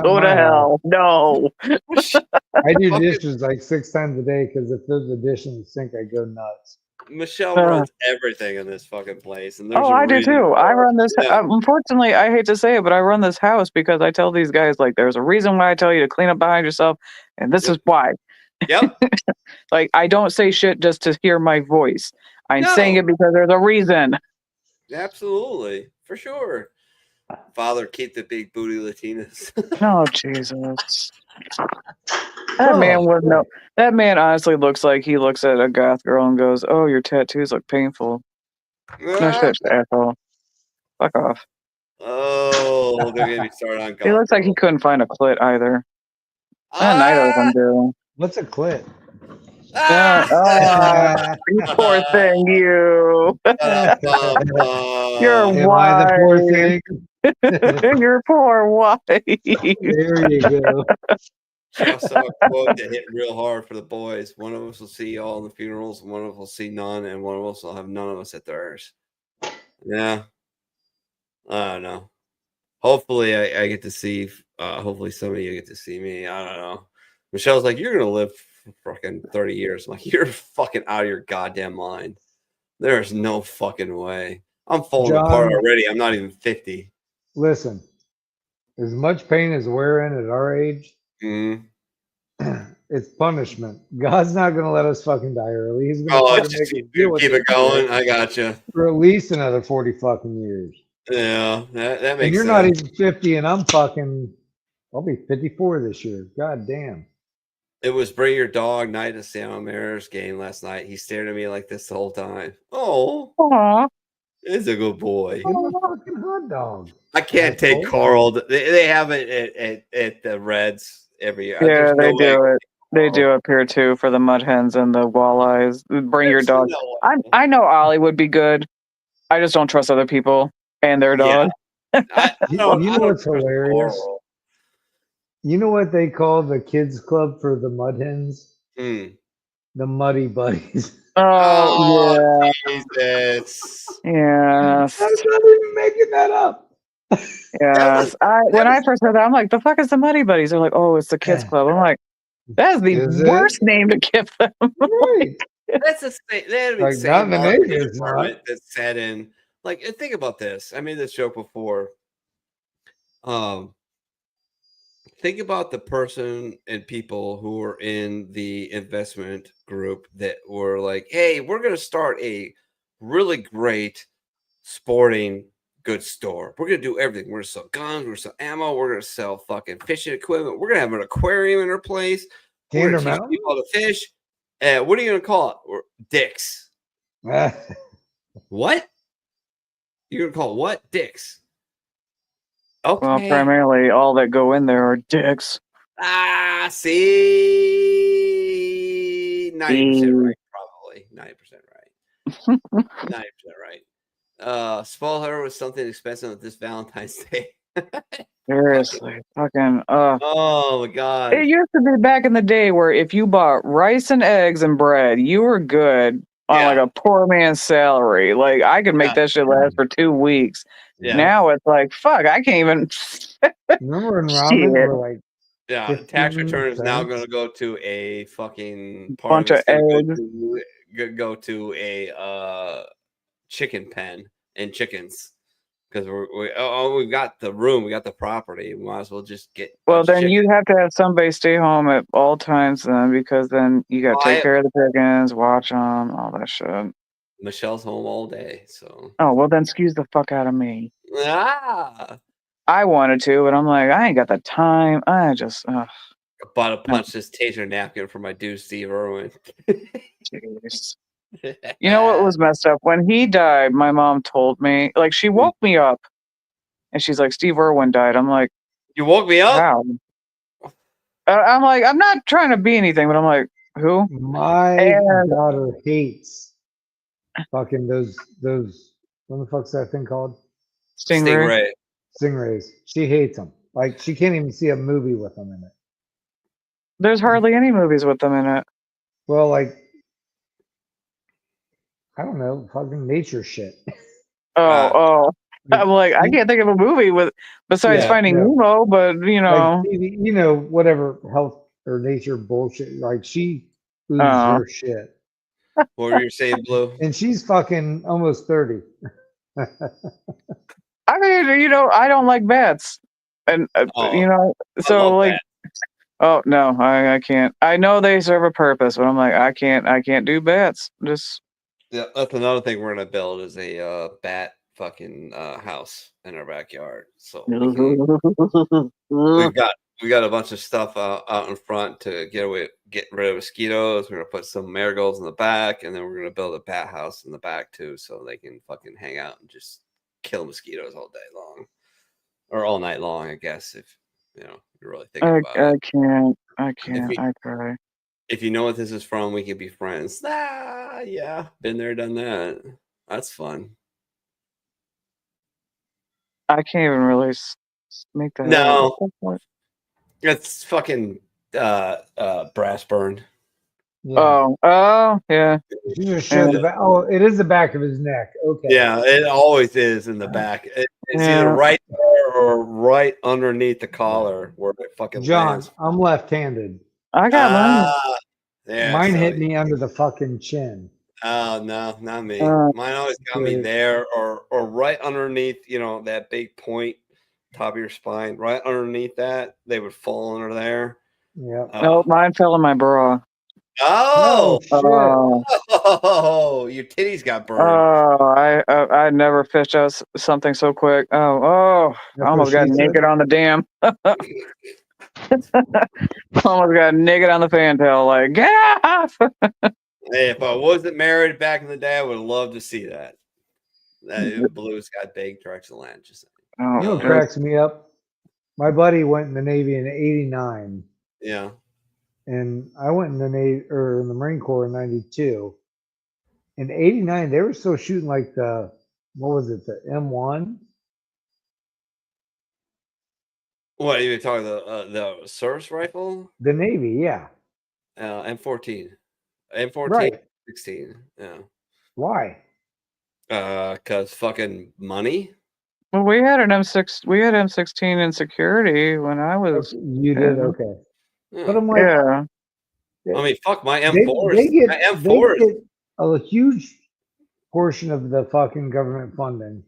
Go to hell. No. I do dishes like 6 times a day because if there's a dish in the sink, I go nuts. Michelle runs everything in this fucking place. And there's Oh, a I do reason too. for I it. run this. Yeah. Unfortunately, I hate to say it, but I run this house because I tell these guys, like, there's a reason why I tell you to clean up behind yourself, and this is why. Yep. Like, I don't say shit just to hear my voice. I'm saying No. it because there's a reason. Absolutely. For sure. Father, keep the big booty Latinas. Oh Jesus. That man would know. That man honestly looks like he looks at a goth girl and goes, "Oh, your tattoos look painful." No shit, asshole. Fuck off. Oh, they're getting me started on He golf. looks like he couldn't find a clit either. Neither of them do. What's a clit? You poor thing, you. You're Am I the poor wife. thing? Your poor wife. There you go. I saw a quote that hit real hard for the boys. One of us will see all the funerals, one of us will see none, and one of us will have none of us at theirs. Yeah. I don't know. Hopefully I get to see hopefully some of you get to see me. I don't know. Michelle's like, you're gonna live for fucking 30 years. I'm like, you're fucking out of your goddamn mind. There's no fucking way. I'm falling apart already. I'm not even 50. Listen, as much pain as we're in at our age, it's punishment. God's not going to let us fucking die early. He's going to make us deal with keep it going. I gotcha. For at least another 40 fucking years. Yeah, that makes And you're sense. not even 50, and I'll be 54 this year. God damn. It was Bring Your Dog night at San Mariners game last night. He stared at me like this the whole time. Oh, Aww. He's a good boy. He's a fucking hot dog. I can't take Carl. They have it at the Reds every year. Yeah, There's they no do way. it. They do up here too for the mud hens and the walleyes. Bring your dog. I know Ollie would be good. I just don't trust other people and their dog. You know what's hilarious? You know what they call the kids club for the mud hens? The Muddy Buddies. Oh, Jesus. Yes. I'm not even making that up. Yes. When I first heard that, I'm like, the fuck is the Muddy Buddies? They're like, oh, it's the kids club. I'm like, that's the worst name to give them. That's the same. That Like, same not in the marketing name, it's department not. that's set in. Like, and think about this. I made this joke before. Think about the person and people who were in the investment group that were like, hey, we're going to start a really great sporting goods store. We're going to do everything. We're going to sell guns. We're going to sell ammo. We're going to sell fucking fishing equipment. We're going to have an aquarium in our place. We're going to teach people how to fish. What are you going to call it? Dicks. What? You're going to call it what? Dicks. Okay. Well, primarily all that go in there are dicks. See, 90% right, probably 90% right, 90% right. Spoil her with something expensive at this Valentine's Day. Seriously, fucking. Oh my god! It used to be back in the day where if you bought rice and eggs and bread, you were good on like a poor man's salary. Like I could make that shit last for 2 weeks. Yeah. Now it's like, fuck, I can't even. Remember when ramen were like, Yeah, tax return is now going to go to a fucking Bunch of eggs. Go to a chicken pen and chickens because we've got the room, we got the property. We might as well just get. Well, then you'd have to have somebody stay home at all times then, because then you got to take care of the chickens, watch them, all that shit. Michelle's home all day, so. Oh, well, then excuse the fuck out of me. Ah. I wanted to, but I'm like, I ain't got the time. I just. About to punch this taser napkin for my dude Steve Irwin. Jeez. You know what was messed up? When he died, my mom told me, like, she woke me up, and she's like, Steve Irwin died. I'm like, you woke me up? How? I'm like, I'm not trying to be anything, but I'm like, who? My daughter hates fucking those. What the fuck's that thing called? Stingray. Stingrays. She hates them. Like she can't even see a movie with them in it. There's hardly any movies with them in it. Well, like I don't know, fucking nature shit. I'm like, I can't think of a movie besides Finding Nemo, but you know, like, whatever health or nature bullshit. Like she oozes her shit. What were you saying, Blue? And she's fucking almost 30. I mean, I don't like bats, and so like, bats. Oh no, I can't. I know they serve a purpose, but I'm like, I can't do bats. Just yeah, that's another thing we're gonna build is a bat fucking house in our backyard. So Mm-hmm. we got a bunch of stuff out in front to get rid of mosquitoes. We're gonna put some marigolds in the back, and then we're gonna build a bat house in the back too, so they can fucking hang out and just kill mosquitoes all day long, or all night long, I guess. If you know, you really think about it. I can't. I cry. If you know what this is from, we can be friends. Ah, yeah, been there, done that. That's fun. I can't even really make that. No. Out. It's fucking brass burn. Oh, yeah. You just showed the back. Oh, it is the back of his neck. Okay. Yeah, it always is in the back. It's either right there or right underneath the collar where it fucking John, lands. I'm left-handed. I got mine. Yeah, Mine so- hit me under the fucking chin. Oh no, not me. Uh, Mine always got me good. there or right underneath, you know, that big point, top of your spine. Right underneath that, they would fall under there. Yeah. Oh, mine fell in my bra. Oh, Oh, your titties got burned. Oh, I never fished out something so quick. I almost got naked on the dam. Almost got naked on the fantail. Like, get off! Hey, if I wasn't married back in the day, I would love to see that. That blue sky big directional land. Just You know what cracks me up? My buddy went in the Navy in '89, yeah. and I went in the Navy or in the Marine Corps in '92. In '89, they were still shooting like the what was it, the M1? What are you talking the service rifle? The Navy, yeah. M14, M14, Right. 16. Yeah. Why? Cause fucking money. Well, we had an M6. We had M16 in security when I was. You did okay. Yeah. But I'm like, Yeah. I mean, fuck my they, M4. they get, My M4 they get a huge portion of the fucking government funding.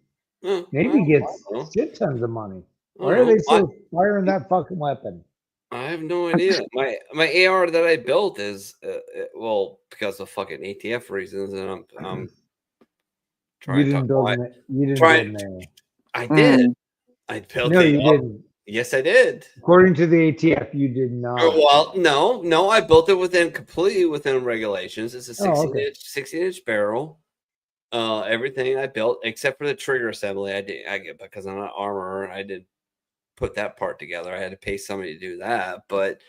Navy gets shit tons of money. Why are they still firing that fucking weapon? I have no idea. My AR that I built is well because of fucking ATF reasons, and I'm trying You to didn't build talk an. You didn't trying- build an. I did. I built No, it you up. didn't. Yes, I did. According to the ATF, you did not. Well, no, I built it completely within regulations. It's a 16-inch barrel. Everything I built except for the trigger assembly, I get because I'm not armorer. I did put that part together. I had to pay somebody to do that, but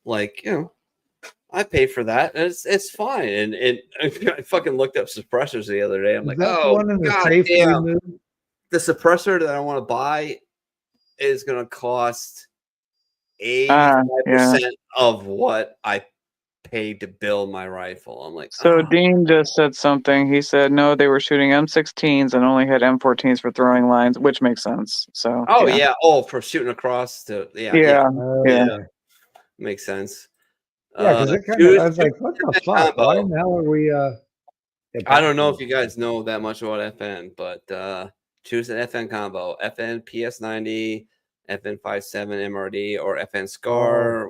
like I paid for that. And it's fine. And I fucking looked up suppressors the other day. I'm like, that the oh one in the god safe we damn! moved? The suppressor that I want to buy is going to cost 85% of what I paid to build my rifle. I'm like, So Dean just said something. He said no, they were shooting M16s and only had M14s for throwing lines, which makes sense. So. oh yeah, for shooting across to Yeah. makes sense. Yeah, because it kind of. I was like, what the fuck? Why in the hell are we? I don't know if you guys know that much about FN, but choose an FN combo: FN PS90, FN 57 MRD, or FN SCAR,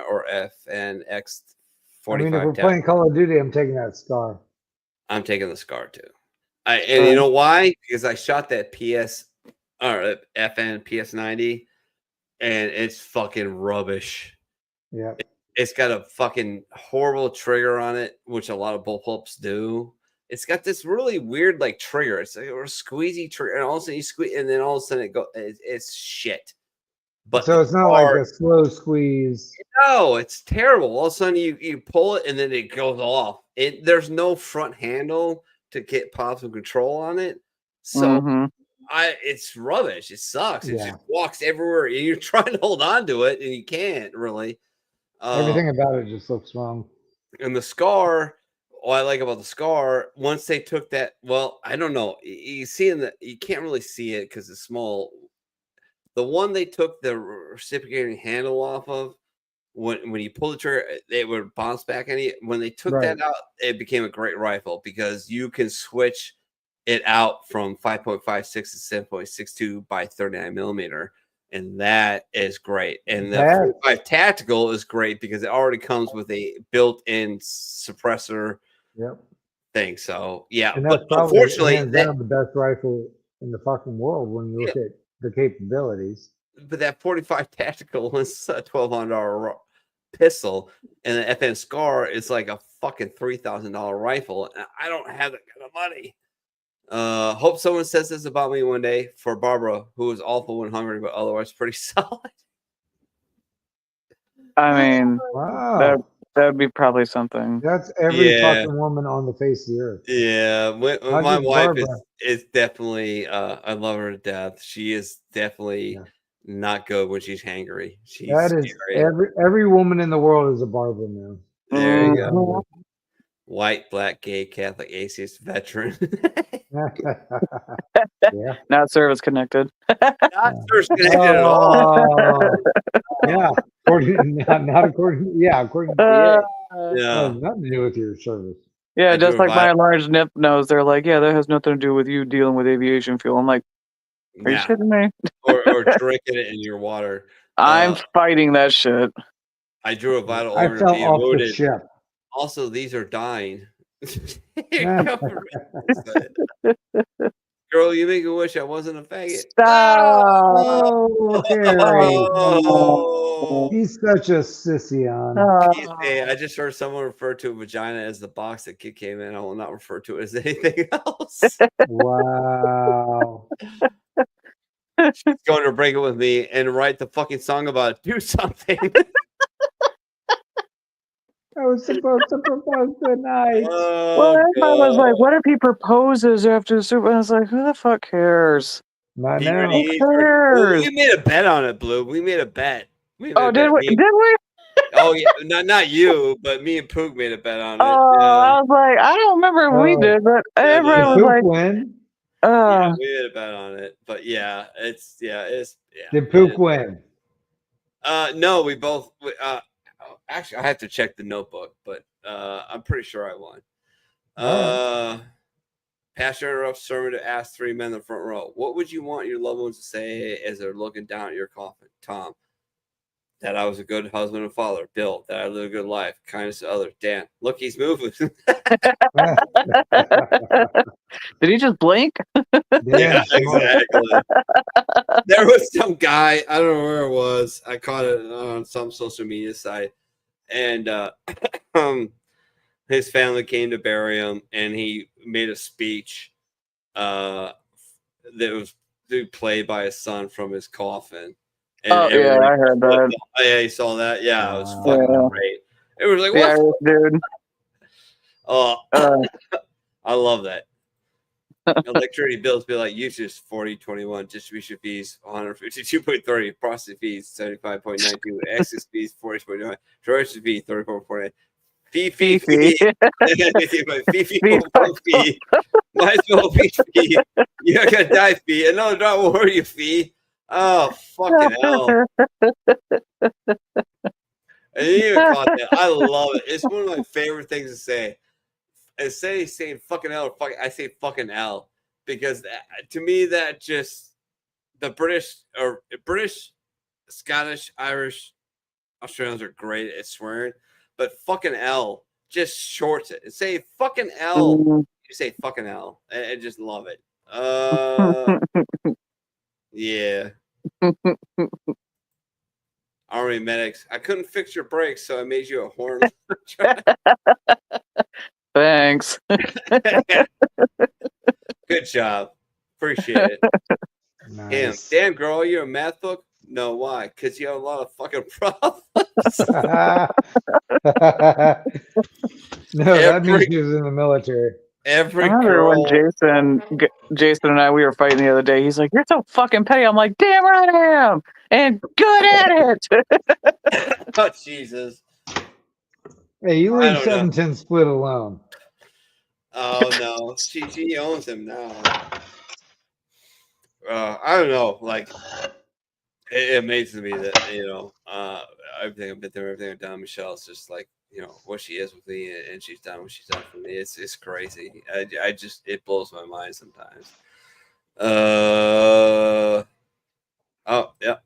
or FN X45. I mean, if we're playing Call of Duty, I'm taking that SCAR. I'm taking the SCAR too. And you know why? Because I shot that FN PS90, and it's fucking rubbish. Yeah. It's got a fucking horrible trigger on it, which a lot of bullpups do. It's got this really weird like trigger. It's like a squeezy trigger, and all of a sudden you squeeze, and then all of a sudden it's shit. But So it's not like a slow squeeze. no, it's terrible. All of a sudden you pull it and then it goes off. There's no front handle to get positive control on it. So it's rubbish. It sucks. It just walks everywhere and you're trying to hold on to it and you can't really. Everything about it just looks wrong. And the SCAR, what I like about the SCAR, once they took that, well, I don't know. You see you can't really see it because it's small. The one they took the reciprocating handle off of, when you pull the trigger, it would bounce back on you. When they took that out, it became a great rifle because you can switch it out from 5.56 to 7.62 by 39 millimeter. And that is great. And the 45 Tactical is great because it already comes with a built-in suppressor thing. So, yeah. And that's But probably unfortunately, hands down the best rifle in the fucking world when you look at the capabilities. But that 45 tactical was a $1,200 pistol, and the FN Scar is like a fucking $3,000 rifle. And I don't have that kind of money. Hope someone says this about me one day. For Barbara, who was awful when hungry, but otherwise pretty solid. I mean, Wow. that would be probably something. That's every Yeah. fucking woman on the face of the earth. Yeah, Not my just wife Barbara. is definitely. I love her to death. She is definitely not good when she's hangry. She's That is scary. every woman in the world is a Barbara now. There you Mm-hmm. go. White, black, gay, Catholic, atheist, veteran. Yeah. Not service connected. Not service connected at all. Oh, yeah. Not according. Yeah, according to the Yeah. has nothing to do with your service. Yeah, I just do a like my vi- enlarged nip nose, they're like, yeah, that has nothing to do with you dealing with aviation fuel. I'm like, are you Yeah. kidding me? or drinking it in your water. I'm fighting that shit. I drew a vital I organ fell being off the wounded. ship. Also, these are dying. Girl, you make a wish I wasn't a faggot. Oh, Harry. Oh. He's such a sissy on. Hey, I just heard someone refer to a vagina as the box that kid came in. I will not refer to it as anything else. Wow. She's going to break it with me and write the fucking song about it. Do something. I was supposed to propose tonight. Well, everybody was like, what if he proposes after the Super Bowl? I was like, who the fuck cares? Not He now. already Who needs her- cares? Well, we made a bet on it, Blue. We made a bet. We made Oh, a did bet. we? Did we? Oh yeah, not you, but me and Poog made a bet on it. Oh, I was like, I don't remember if we Oh. did, but everybody was Poop like, win? Yeah, we made a bet on it. But yeah, it's Did Pook win? No, we both actually I have to check the notebook, but I'm pretty sure I won. Pastor interrupts sermon to ask three men in the front row, what would you want your loved ones to say as they're looking down at your coffin? Tom, that I was a good husband and father. Bill, that I lived a good life. Kindness to others. Dan, look, he's moving. did he just blink? Yeah, exactly. There was some guy, I don't know where it was. I caught it on some social media site, and his family came to bury him, and he made a speech that was played by his son from his coffin. And Oh, yeah, I heard that. Oh, yeah, you saw that? Yeah, it was fucking great. It was like, The what? Irish dude. Oh, I love that. Electricity bills be like usage 4021, distribution fees 152.30, processing fees 75.92, access fees 40.9, storage fee 34.49. Fee. Fee. Might as well be fee. You're gonna die fee. Another drop will hurt you fee. Oh, fucking hell. I didn't even caught that. I love it. It's one of my favorite things to say. Instead of saying fucking L or fucking, I say fucking L because to me that just the British, Scottish, Irish, Australians are great at swearing, but fucking L just shorts it. Say fucking L. You say fucking L. I just love it. Yeah. Army medics. I couldn't fix your brakes, so I made you a horn. Thanks. Good job. Appreciate it. Damn, damn, girl, you're a math book? No, why? Because you have a lot of fucking problems. No, that means he was in the military. Every I remember when girl. Jason and I, we were fighting the other day. He's like, "You're so fucking petty." I'm like, "Damn right I am, and good at it." Oh, Jesus. Hey, you I leave don't know. 710 split alone. Oh, no. She owns him now. I don't know. Like, it amazes me that, everything I've been through, everything I've done, Michelle's just like, what she is with me, and she's done what she's done for me. It's crazy. I just, it blows my mind sometimes. Oh, yeah.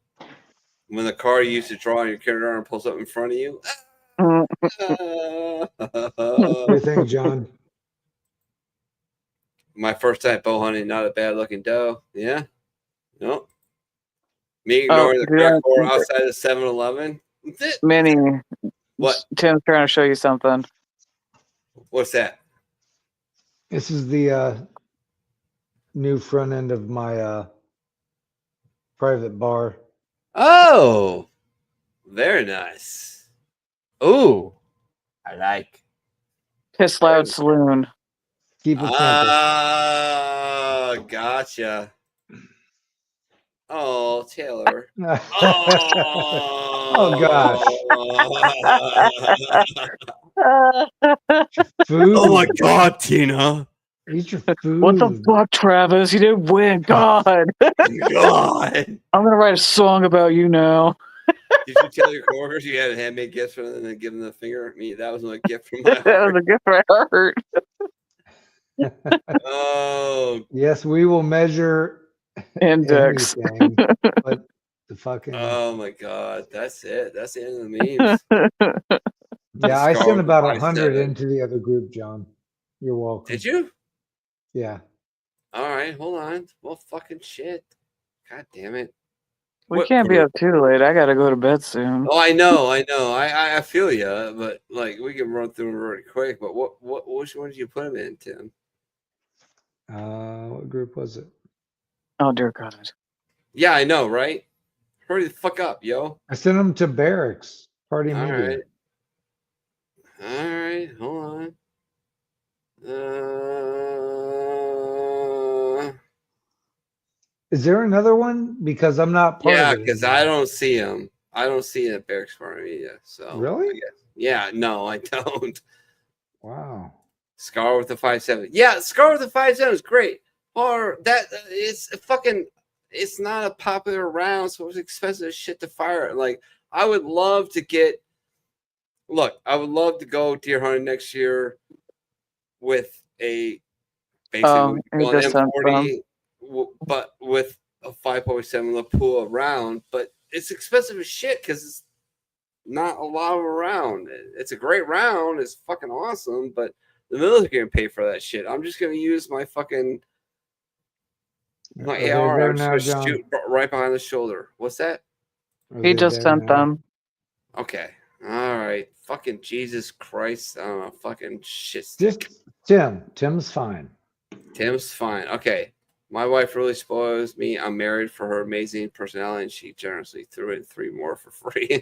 When the car you used to draw on your kindergarten pulls up in front of you. What do you think, John? My first time bow hunting, not a bad looking doe. Yeah. Nope. Me ignoring the core outside of 7-Eleven. Minnie. What? Tim's trying to show you something. What's that? This is the new front end of my private bar. Oh, very nice. Ooh, I like. Piss Loud Saloon. Keep it simple. Gotcha. Oh, Taylor. Oh gosh. Food. Oh my God, Tina. Eat your food. What the fuck, Travis? You didn't win. God. God. I'm gonna write a song about you now. Did you tell your coworkers you had a handmade gift for them and then give them the finger? Me, that was my gift from my That heart. was a gift for heart. Oh, Yes, we will measure Index. anything, but the fucking oh my God. That's it. That's the end of the memes. yeah. I Scar sent with about the 100 57. into the other group, John. You're welcome. Did you? Yeah. All right, hold on. Well, fucking shit. God damn it. We What can't be group? up too late. I gotta go to bed soon. Oh, I know. I feel you, but like we can run through them really quick. But which one did you put them in, Tim? What group was it? Oh dear God. Yeah, I know, right? Hurry the fuck up, yo. I sent them to Barracks Party All Media. right. All right, hold on. Is there another one? Because I'm not part Yeah, of it. because I don't see them. I don't see it at Barracks Farm Media. So Really? I guess. Yeah, no, I don't. Wow. Scar with the 5.7. Yeah, Scar with the 5.7 is great. Or that it's fucking. It's not a popular round, so it's expensive as shit to fire. Like I would love to get. Look, I would love to go deer hunting next year with a basically you just sent M40, but with a 5.7 Lapua round. But it's expensive as shit because it's not a lot of a round. It's a great round. It's fucking awesome, but the military can pay for that shit. I'm just gonna use my fucking my Are AR. they there I'm just now, gonna John? shoot right behind the shoulder. What's that? Are He they just there sent now? them. Okay. All right. Fucking Jesus Christ. I don't know. Fucking shit. Just Tim. Tim's fine. Tim's fine. Okay. My wife really spoils me. I'm married for her amazing personality, and she generously threw in 3 more for free.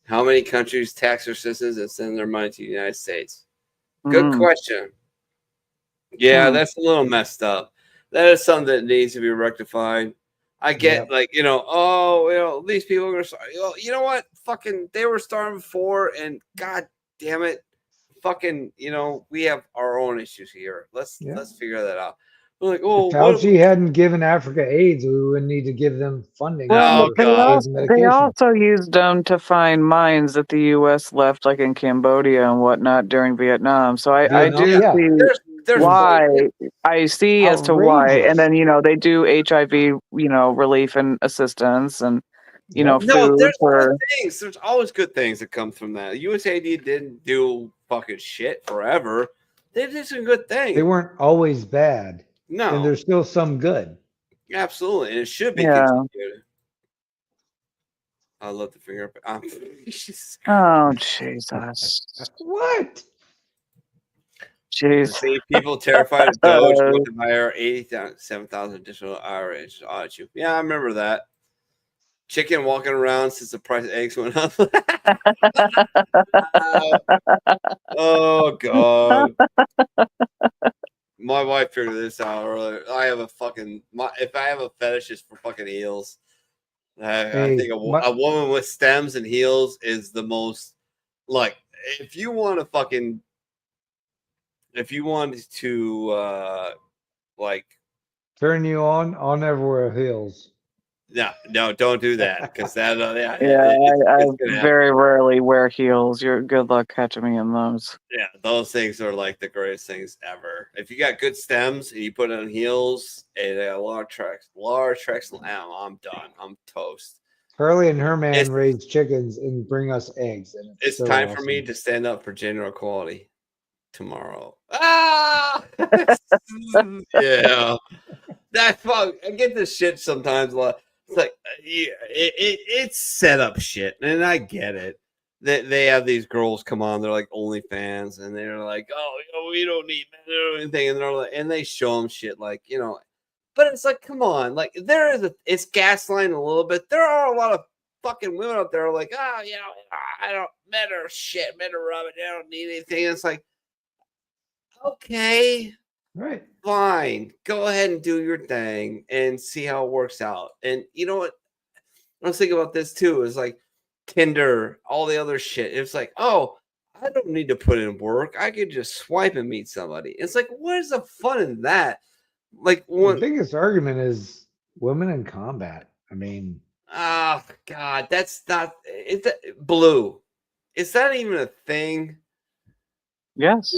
How many countries tax their citizens and send their money to the United States? Good question. Yeah, that's a little messed up. That is something that needs to be rectified. I get these people are gonna start. You know what? Fucking, they were starving before, and god damn it, fucking, we have our own issues here. Let's figure that out. We're like, If Fauci hadn't given Africa AIDS, we wouldn't need to give them funding. Well, for AIDS they medication. also used them to find mines that the U.S. left, like in Cambodia and whatnot, during Vietnam. So I do see why. I see as to why. And then, they do HIV, relief and assistance and, food there's for. good things. There's always good things that come from that. USAID didn't do fucking shit forever. They did some good things. They weren't always bad. No. And there's still some good. Absolutely, and it should be Yeah. continued. I love the finger. Oh, Jesus. What? Jeez. See people terrified of Doge want to hire 87,000 additional IRAs to audit you. Yeah, I remember that. Chicken walking around since the price of eggs went up. Oh God. My wife figured this out earlier. I have a fucking if I have a fetish is for fucking heels. I think a woman with stems and heels is the most like if you want to like Turn you on, I'll never wear heels. No, don't do that because that I very rarely wear heels. You're good luck catching me in those. Yeah, those things are like the greatest things ever. If you got good stems and you put it on heels and they got large tracks, I'm done. I'm toast. Carly and her man raise chickens and bring us eggs. And It's so time for awesome. me to stand up for gender equality. tomorrow. Ah, yeah. That fuck. I get this shit sometimes. It's like it's set up shit, and I get it. They have these girls come on. They're like OnlyFans, and they're like, "Oh, we don't need men or anything," and they're like, and they show them shit like, But it's like, come on, like it's gaslighting a little bit. There are a lot of fucking women out there like, men are shit, men are rubbish, they don't need anything. And it's like, okay, right, fine, go ahead and do your thing and see how it works out. And you know what? I was thinking about this too. Is like Tinder, all the other shit. It's like, oh, I don't need to put in work. I could just swipe and meet somebody. It's like, what is the fun in that? Like the biggest argument is women in combat. I mean, oh God, that's not it's Blue. Is that even a thing? Yes.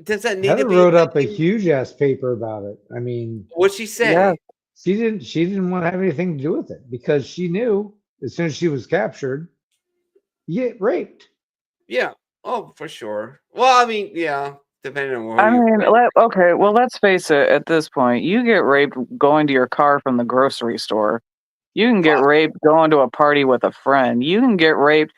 Does that need Heather to be? wrote up a huge ass paper about it. I mean, What'd she say? yeah, she didn't want to have anything to do with it because she knew as soon as she was captured, you get raped. Yeah. Oh, for sure. Well, I mean, yeah, depending on what. I mean, okay, well, let's face it. At this point, you get raped going to your car from the grocery store. You can get raped going to a party with a friend. You can get raped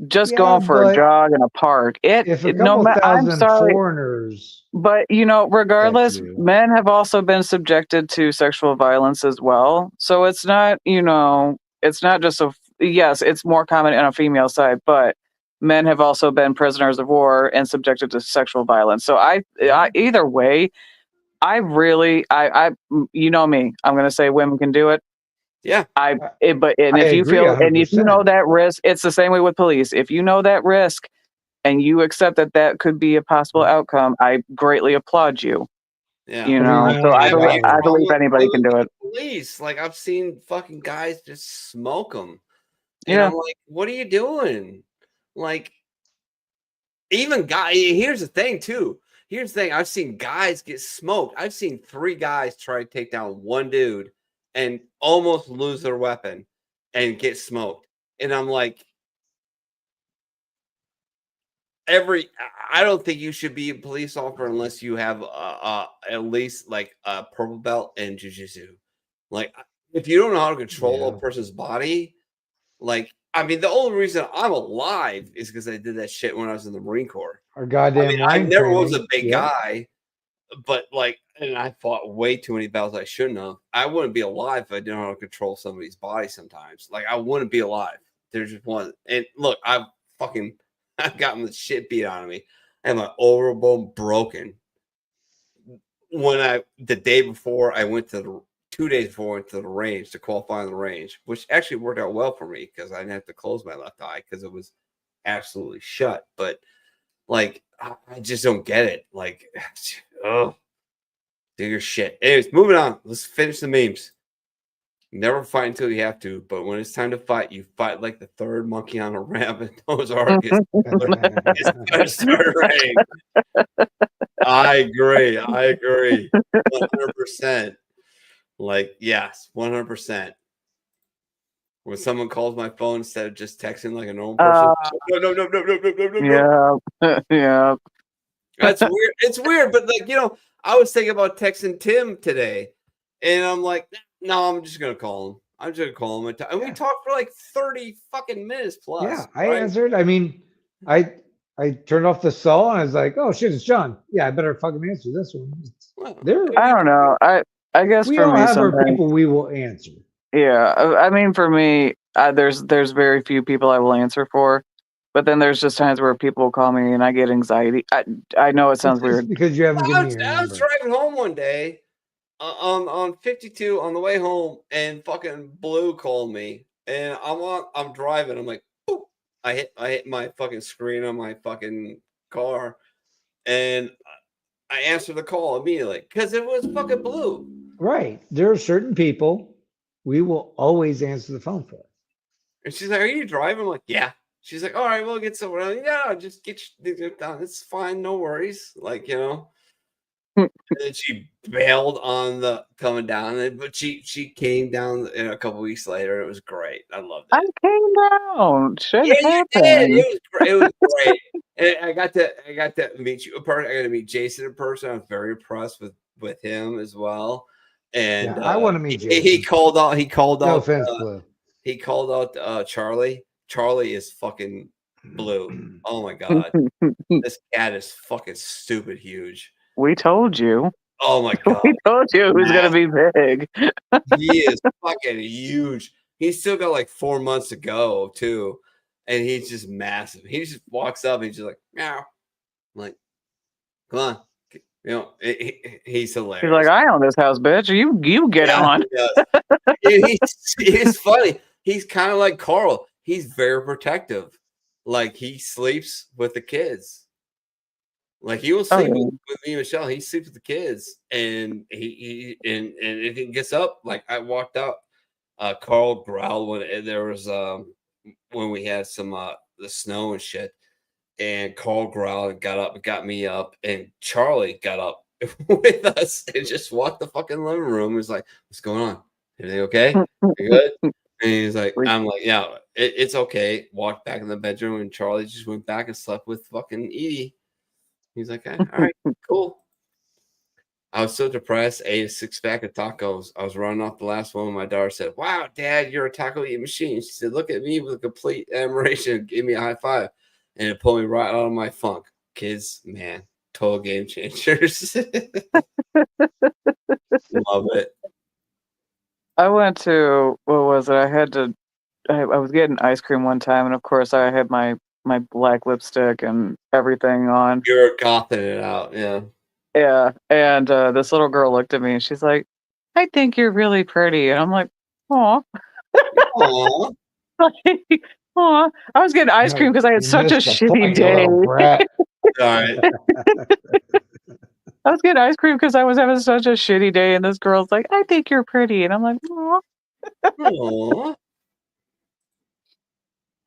just going for a jog in a park. If a no couple matter, I'm thousand sorry, foreigners, but regardless, men have also been subjected to sexual violence as well. So it's not, it's not just yes, it's more common on a female side, but men have also been prisoners of war and subjected to sexual violence. So I either way, I you know me, I'm going to say women can do it. Yeah. If you agree feel, and if you 100%. know that risk, it's the same way with police. If you know that risk and you accept that could be a possible outcome, I greatly applaud you. Yeah. So I believe anybody can do it. Police, like I've seen fucking guys just smoke them. And Yeah. I'm like, what are you doing? Like, even here's the thing too. Here's the thing. I've seen guys get smoked. I've seen 3 guys try to take down one dude and almost lose their weapon and get smoked. And I'm like, I don't think you should be a police officer unless you have at least like a purple belt in jiu-jitsu. Like, if you don't know how to control a person's body, like, I mean, the only reason I'm alive is because I did that shit when I was in the Marine Corps. our goddamn I line never was a training. big Yeah. guy, but like, and I fought way too many battles I shouldn't have. I wouldn't be alive if I didn't know how to control somebody's body sometimes. Like, I wouldn't be alive. There's just one. And look, I've gotten the shit beat out of me. I had my overbone broken. The day before, I went to the 2 days before, I went to the range to qualify on the range, which actually worked out well for me because I didn't have to close my left eye because it was absolutely shut. But like, I just don't get it. Like, oh, do your shit. Anyways, moving on. Let's finish the memes. Never fight until you have to, but when it's time to fight, you fight like the third monkey on a ramp in Noah's Ark. It's gonna start raining. I agree. 100%. Like, yes, 100%. When someone calls my phone instead of just texting like a normal person, no. Yeah. That's weird. It's weird, but like, I was thinking about texting Tim today, and I'm like, no, I'm just gonna call him. I'm just gonna call him, and we talked for like 30 fucking minutes plus. Yeah, I answered. I mean, I turned off the cell and I was like, "Oh shit, it's John." Yeah, I better fucking answer this one. I don't know. I guess We for all me, have our sometimes, people we will answer. yeah. I mean, for me, there's very few people I will answer for, but then there's just times where people call me and I get anxiety. I know it sounds It's just weird. because you haven't given me your I was number. driving home one day on 52 on the way home, and fucking Blue called me, and I'm driving. I'm like, boop. I hit my fucking screen on my fucking car, and I answered the call immediately because it was fucking Blue. Right. There are certain people we will always answer the phone for. And she's like, "Are you driving?" I'm like, "Yeah." She's like, "All right, we'll get somewhere." Yeah, just get your things done. It's fine, no worries. Like, And then she bailed on the coming down, but she came down in a couple weeks later. It was great. I loved it. I came down. Shit Yeah, you happened. did. It was great. And I got to meet you in person. I got to meet Jason in person. I was very impressed with him as well. And I want to meet Jason. He called out. No offense, Blue. He called out Charlie. Charlie is fucking blue. Oh my god, this cat is fucking stupid huge. We told you. Oh my god, We told you it was gonna be big. he is fucking huge. He's still got like 4 months to go too, and he's just massive. He just walks up and he's just like meow. I'm like, come on, you know, he's hilarious. He's like, I own this house, bitch. You get on. He's funny. He's kind of like Carl. He's very protective. Like he sleeps with the kids. Like he will sleep with me and Michelle. He sleeps with the kids, and and if he gets up, like I walked out, Carl growled when there was when we had some the snow and shit, and Carl growled and got up and got me up, and Charlie got up with us and just walked the fucking living room. He was like, "What's going on? Everything okay? You good?" And he's like, I'm like, yeah, it's okay. Walked back in the bedroom, and Charlie just went back and slept with fucking Edie. He's like, all right, cool. I was so depressed. Ate a 6-pack of tacos. I was running off the last one. My daughter said, "Wow, Dad, you're a taco eating machine." She said, "Look at me with complete admiration." Gave me a high five, and it pulled me right out of my funk. Kids, man, total game changers. Love it. I went to what was it? I was getting ice cream one time, and of course I had my black lipstick and everything on. You're gothing it out, yeah. Yeah, and this little girl looked at me and she's like, "I think you're really pretty," and I'm like, "Aw." Aw. Aw. I was getting ice cream because I had such a shitty day. Sorry. I was getting ice cream because I was having such a shitty day, and this girl's like, "I think you're pretty," and I'm like, "Aw." Aww.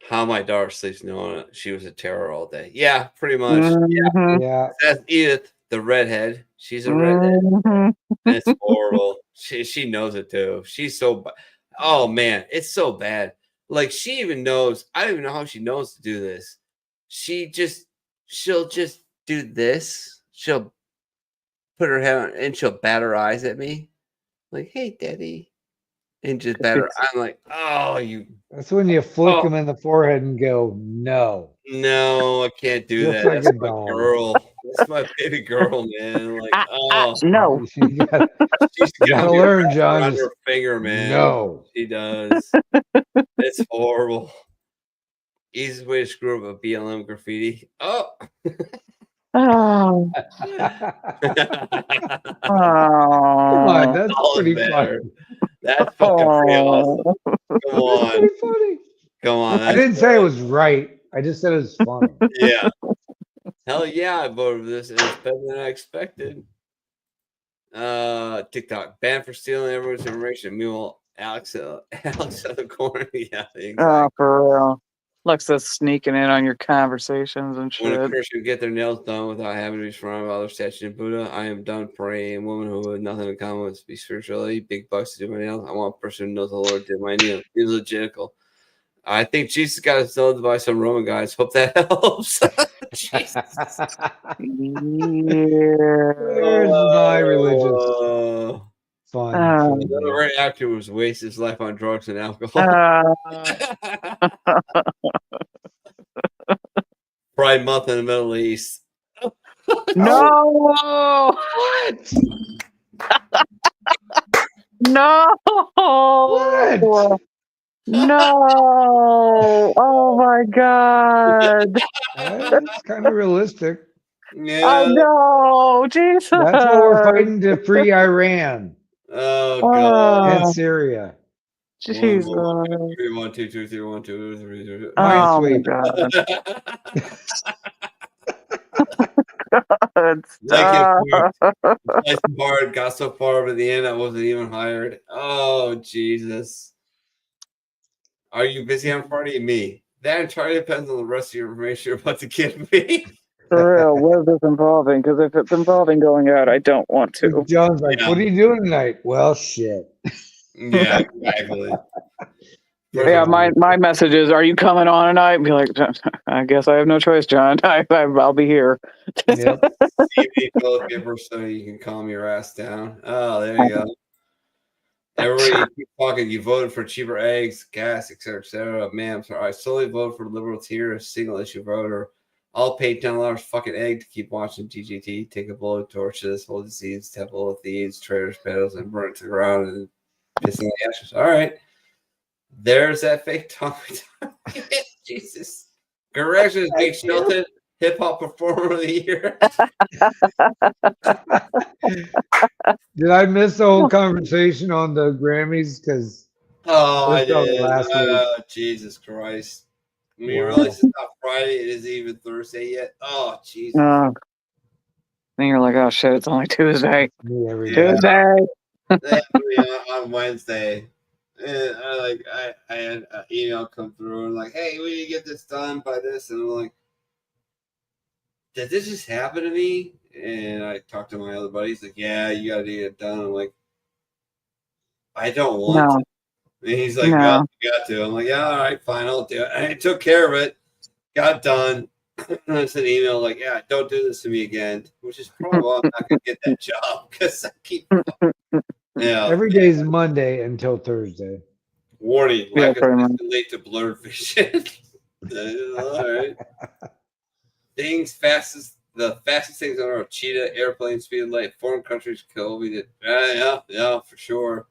How my daughter sleeps knowing it. She was a terror all day. Yeah, pretty much. Mhm. Yeah. That's Edith, the redhead. She's a redhead. Mhm. It's horrible. She knows it too. She's so oh man, it's so bad. Like she even knows. I don't even know how she knows to do this. She'll just do this. She'll put her head on and she'll bat her eyes at me. Like, "Hey, Daddy." And just bat her. I'm like, "Oh, you." That's when you flick them in the forehead and go, "No." No, I can't do Just that. like That's a my dog. girl. That's my baby girl, man. Like, oh, No. You gotta, she's gotta me learn, wrapped John. around Just, her finger, man. no. She does. It's horrible. Easiest way to screw up a BLM graffiti. Oh. Oh. Come on, that's All pretty better. funny. That's fucking pretty awesome. Come That's on. pretty funny. Come on. I That's didn't say it was right. I just said it was funny. yeah. Hell yeah, I voted for this. It's better than I expected. TikTok banned for stealing everyone's information. Meanwhile, Alex at the corner. Yeah, exactly. Oh, for real. Lexa's sneaking in on your conversations and When a shit. Christian get their nails done without having to be surrounded by other statues of Buddha, I am done praying. Woman who had nothing in common with spirituality, big bucks to do my nails. I want a person who knows the Lord did my nails. He's logical. I think Jesus got his nails by some Roman guys. Hope that helps. Jesus. Where's my religious fun? The right actor was waste his life on drugs and alcohol. Pride Month in the Middle East. No. What? No. What? No. Oh my God. That's kind of realistic. Yeah. I know. Jesus. That's what we're fighting to free Iran Oh God. and Syria. Jesus. 1, 2, 2, 3, 1, 2, 3, 3. Oh my Sweet. God. Nice part, got so far, but at the end I wasn't even hired. Oh Jesus. Are you busy on Friday? Me. That entirely depends on the rest of your information you're about to give me. For real, what is this involving? Because if it's involving going out, I don't want to. John's like, "What are you doing tonight?" Well, shit. Yeah, exactly. Yeah, my message is, are you coming on tonight? Be like, I guess I have no choice, John. I'll be here. Yep. Toilet paper so you can calm your ass down. Oh, there you go. Everybody keep talking. You voted for cheaper eggs, gas, etc., etc. Man, I'm sorry. I solely voted for liberals here, a single issue voter. I'll pay $10 fucking egg to keep watching GGT. Take a blow torch to this whole disease, temple of thieves, traitors, pedals, and burn it to the ground and piss in the ashes. All right. There's that fake talk. Jesus. Corrections, Jake Shelton, hip hop performer of the year. Did I miss the whole conversation on the Grammys? Because I was on did. last week. Jesus Christ. When you realize it's not Friday, it isn't even Thursday yet. Oh, Jesus. Then you're like, oh shit, it's only Tuesday. Me every Yeah. Tuesday. They had me on Wednesday. And I had an email come through and like, hey, we need to get this done by this. And I'm like, did this just happen to me? And I talked to my other buddies, like, yeah, you got to get it done. I'm like, I don't want to. And he's like, well, you got to. I'm like, yeah, all right, fine, I'll do it. And I took care of it, got done. And I sent an email like, yeah, don't do this to me again, which is probably why I'm not going to get that job because I keep. Yeah. Every day is Monday until Thursday. Warning, Yeah, lack pretty of much. late to blurred vision. All right. The fastest things on earth: cheetah, airplane, speed of light. Foreign countries kill. We did. Yeah, for sure.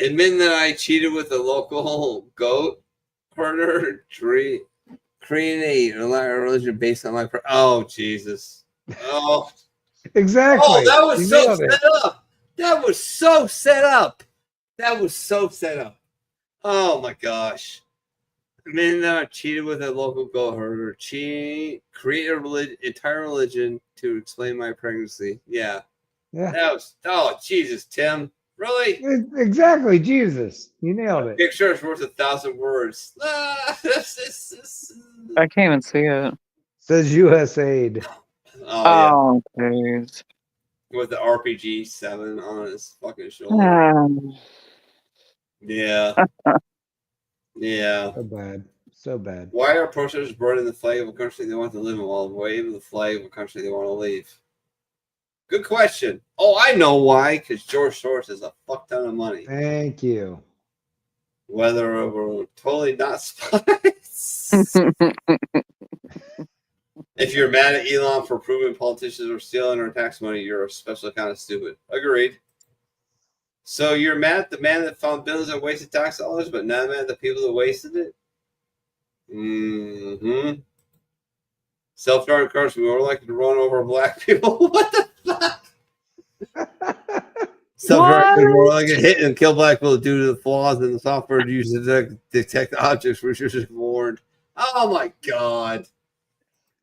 Admitting that I cheated with a local goat herder, creating a religion based on my. Oh Jesus! Oh, Exactly. Oh, that was You so nailed it. set up. That was so set up. That was so set up. Oh my gosh. Men that cheated with a local goat herder, create a entire religion to explain my pregnancy. Yeah. Yeah. That was, oh, Jesus, Tim. Really? Exactly. Jesus. You nailed it. Picture is worth 1,000 words. I can't even see it. Says USAID. Oh, yeah. jeez. With the RPG 7 on his fucking shoulder. Yeah. Yeah. So bad. So bad. Why are protesters burning the flag of a country they want to live in while waving the flag of a country they want to leave? Good question. Oh, I know why. Because George Soros has a fuck ton of money. Thank you. Whether we're totally not spies. If you're mad at Elon for proving politicians are stealing our tax money, you're especially kind of stupid. Agreed. So you're mad at the man that found billions of wasted tax dollars, but not mad at the people that wasted it? Mm-hmm. Self-driving cars, we more likely to run over black people. What the fuck? Self-driving cars more likely to hit and kill black people due to the flaws in the software used to detect objects which was warned. Oh my god.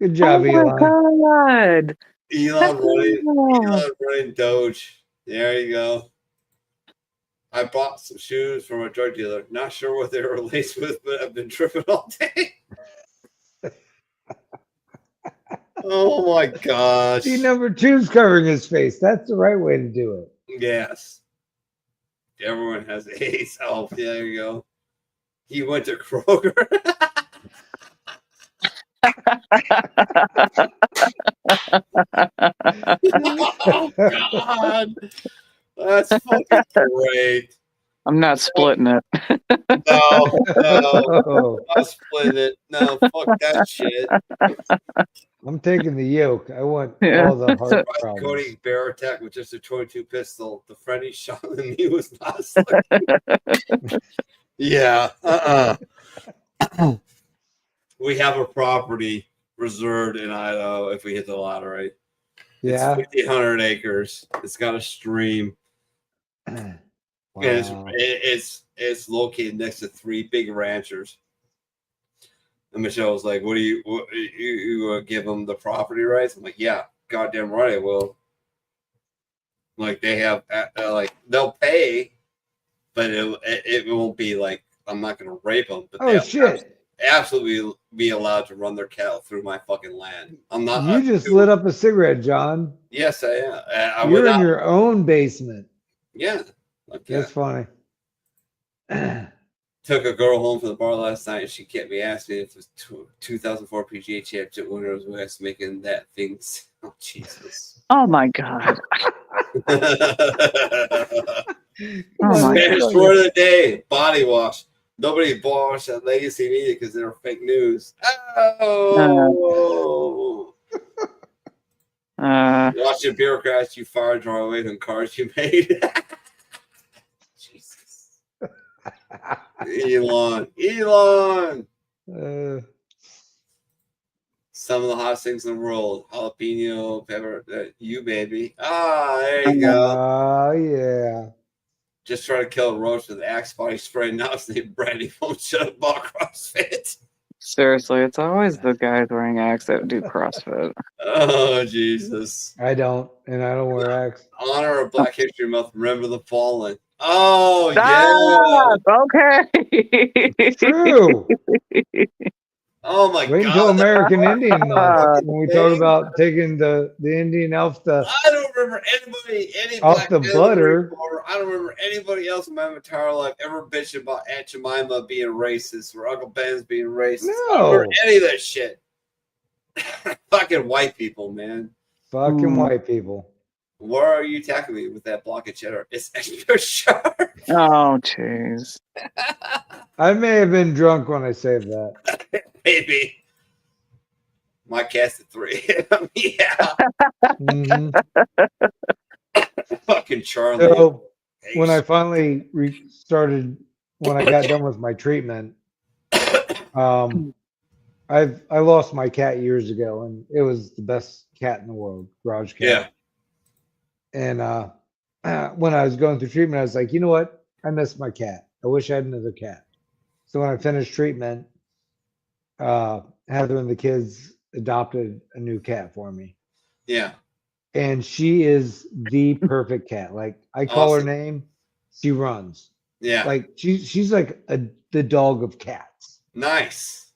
Good job, Elon. God. Elon running Doge. There you go. I bought some shoes from a drug dealer. Not sure what they were laced with, but I've been tripping all day. Oh my gosh. See, number 2's covering his face. That's the right way to do it. Yes. Everyone has AIDS. Oh, yeah, there you go. He went to Kroger. Oh, God. That's fucking great. I'm not splitting it. No, I'm splitting it. No, fuck that shit. I'm taking the yoke. I want Yeah. all the heart problems. Cody bear attack with just a 22 pistol. The friend he shot in me was not a Yeah. We have a property reserved in Idaho if we hit the lottery. Yeah. It's 1,500 acres. It's got a stream. Wow. And it's located next to 3 big ranchers. And Michelle was like, "What do you give them the property rights?" I'm like, "Yeah, goddamn right I will." Like they have, like they'll pay, but it won't be like I'm not gonna rape them. But Oh shit! absolutely be allowed to run their cattle through my fucking land. I'm not. You just lit up a cigarette, John. Yes, I am. I You're would in not- your own basement. Yeah. That's funny. Took a girl home from the bar last night, and she kept me asking me if it was 2004 PGA Championship winners was making that thing. Oh, Jesus. Oh my god. Spanish word of the day: body wash. Nobody washed at Legacy Media because they're fake news. Oh. Watch your bureaucrats you fire draw away from cars you made. Jesus. Elon. Some of the hottest things in the world. Jalapeno, pepper, you baby. There you go. Oh, yeah. Just try to kill a roach with Axe body spray. Now it's named Brandy won't shut up about CrossFit. Seriously, it's always the guys wearing Axe that do CrossFit. Oh, Jesus. I don't, and I don't wear Axe. Honor of Black History Month. Remember the fallen. Oh, yeah. Okay. True. Oh, my Wait God. until American Indian Month when we talk about taking the Indian elf I don't remember any off Black the Panther butter. reporter. I don't remember anybody else in my entire life ever bitching about Aunt Jemima being racist or Uncle Ben's being racist. I don't remember any of that shit. Fucking white people, man. Fucking white people. Why are you attacking me with that block of cheddar? It's extra sharp. Oh, jeez. I may have been drunk when I said that. Maybe. My cast at 3. Yeah. Fucking Charlie. So when I finally started, when I got done with my treatment, I lost my cat years ago, and it was the best cat in the world, Garage Cat. Yeah. And when I was going through treatment, I was like, you know what? I miss my cat. I wish I had another cat. So when I finished treatment, Heather and the kids adopted a new cat for me. Yeah. And she is the perfect cat. Like I call Awesome. her name, she runs. Yeah. Like she's like the dog of cats. Nice.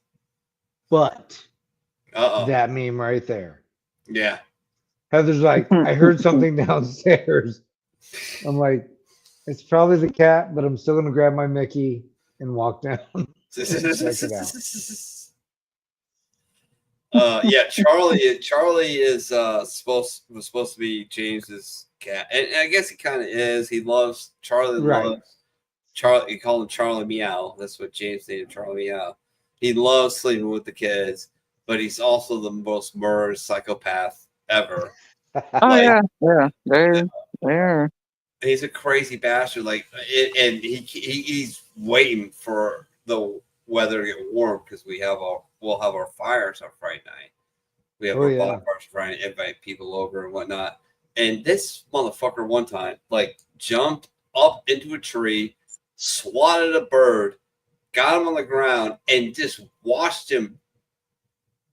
But Uh-oh. that meme right there. Yeah. Heather's like, I heard something downstairs. I'm like, it's probably the cat, but I'm still gonna grab my Mickey and walk down. And check it out. Yeah, Charlie is supposed to be James's cat, and I guess he kind of is. He loves Charlie. Right. Loves Charlie. He called him Charlie Meow. That's what James named Charlie Meow. He loves sleeping with the kids, but he's also the most murderous psychopath ever. Oh yeah, they are. He's a crazy bastard. Like, and he's waiting for the weather to get warm because we'll have our fires on Friday night. We have our bonfires Friday night, invite people over and whatnot. And this motherfucker one time, like, jumped up into a tree, swatted a bird, got him on the ground, and just watched him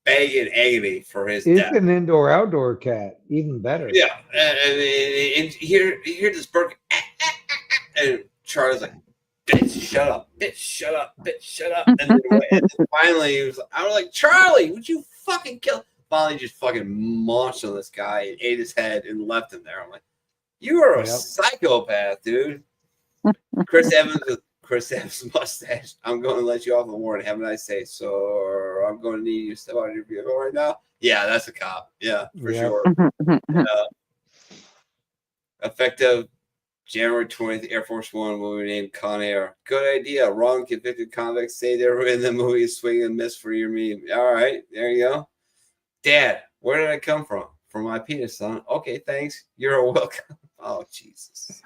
beg in agony for his It's death. an indoor-outdoor cat, even better. Yeah, and here this bird, and Charlie's like, "Bitch, shut up! Bitch, shut up! Bitch, shut up!" And then finally, he was. I was like, "Charlie, would you fucking kill?" Finally, just fucking launched on this guy and ate his head and left him there. I'm like, "You are a psychopath, dude." Chris Evans with Chris Evans' mustache. I'm going to let you off the warrant. Have a nice day. So I'm going to need you to step out of your vehicle right now. Yeah, that's a cop. Yeah, for sure. Effective January 20th, Air Force One movie named Con Air. Good idea. Wrong convicted convicts say they were in the movie Swing and Miss for your meme. All right, there you go. Dad, where did I come from? From my penis, son. Okay, thanks. You're welcome. Oh, Jesus.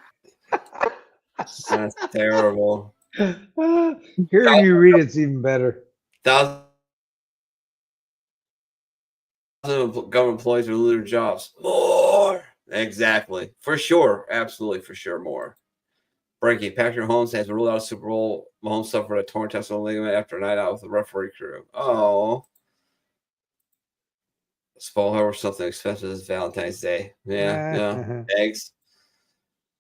That's terrible. Hearing you read it's even better. Thousands of government employees are losing their jobs. More. Exactly. For sure. Absolutely. For sure. More. Breaking. Patrick Mahomes has ruled out Super Bowl. Mahomes suffered a torn testicle ligament after a night out with the referee crew. Oh. Spoil her something expensive this Valentine's Day. Yeah. Eggs.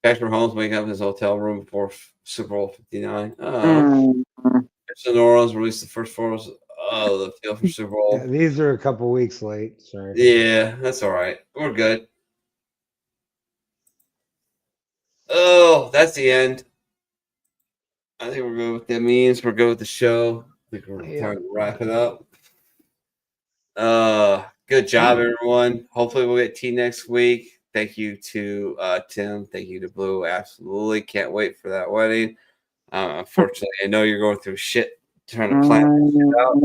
Patrick Mahomes waking up in his hotel room before Super Bowl 59. Oh. New Orleans released the first photos of the field for Super Bowl. Yeah, these are a couple weeks late. Sorry. Yeah, that's all right. We're good. Oh, that's the end. I think we're good with the memes. We're good with the show. I think we're time to wrap it up. Good job, everyone. Hopefully we'll get T next week. Thank you to Tim. Thank you to Blue. Absolutely. Can't wait for that wedding. Unfortunately, I know you're going through shit trying to plan this shit out,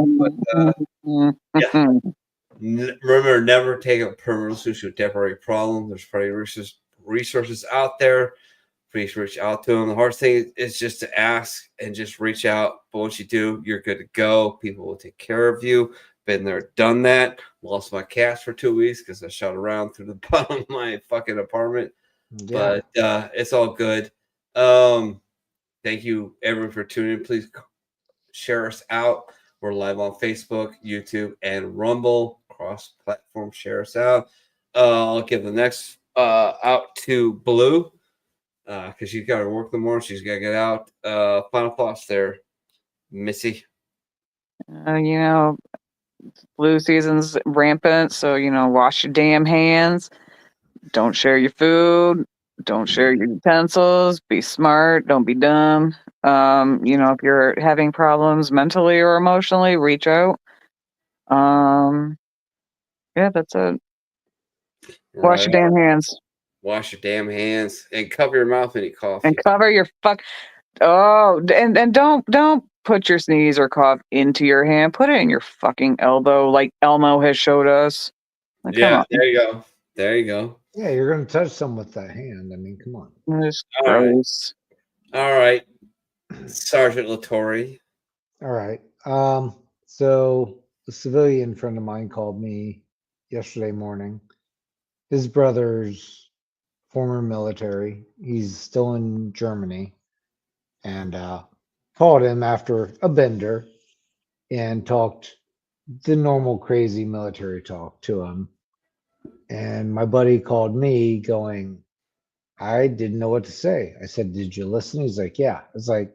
but yeah. Remember, never take a permanent solution to a temporary problem. There's plenty of resources out there. Please reach out to them. The hardest thing is just to ask and just reach out. But once you do, you're good to go. People will take care of you. Been there, done that. Lost my cats for 2 weeks because I shot around through the bottom of my fucking apartment. Yeah. But it's all good. Thank you, everyone, for tuning in. Please share us out. We're live on Facebook, YouTube, and Rumble. Cross-platform, share us out. I'll give the next out to Blue because she's got to work the morning. She's got to get out. Final thoughts there, Missy. Flu season's rampant, so wash your damn hands. Don't share your food. Don't share your utensils. Be smart. Don't be dumb. If you're having problems mentally or emotionally, reach out. Yeah, that's it. Wash your damn hands. Wash your damn hands and cover your mouth when you cough. And cover your fuck. Oh, and don't put your sneeze or cough into your hand. Put it in your fucking elbow, like Elmo has showed us. Like, yeah, there you go. There you go. Yeah, you're gonna touch someone with that hand. I mean, come on. It's gross. All right, Sergeant Latore. All right. So a civilian friend of mine called me yesterday morning. His brother's former military. He's still in Germany, and called him after a bender and talked the normal crazy military talk to him. And my buddy called me going, I didn't know what to say. I said, did you listen? He's like, yeah. I was like,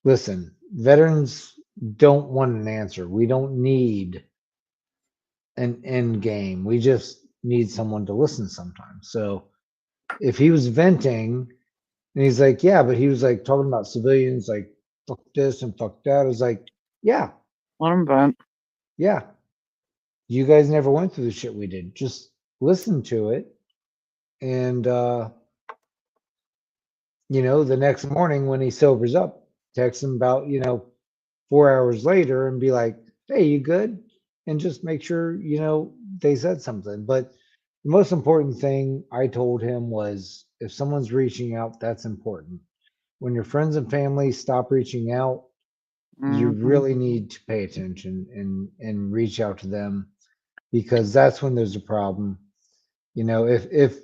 listen, veterans don't want an answer. We don't need an end game. We just need someone to listen sometimes. So if he was venting and he's like, yeah, but he was like talking about civilians, like, fuck this and fuck that. I was like, yeah. Let him vent. Yeah. You guys never went through the shit we did. Just listen to it. And, the next morning when he sobers up, text him about, 4 hours later and be like, hey, you good? And just make sure, they said something. But the most important thing I told him was if someone's reaching out, that's important. When your friends and family stop reaching out, you really need to pay attention and reach out to them, because that's when there's a problem. If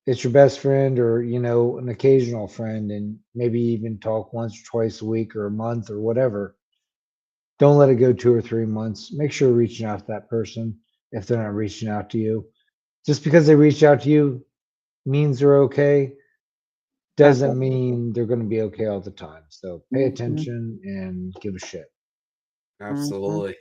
it's your best friend or, an occasional friend, and maybe even talk once or twice a week or a month or whatever, don't let it go 2 or 3 months. Make sure you're reaching out to that person if they're not reaching out to you. Just because they reach out to you means they're okay, doesn't mean they're going to be okay all the time. So pay attention and give a shit. Absolutely.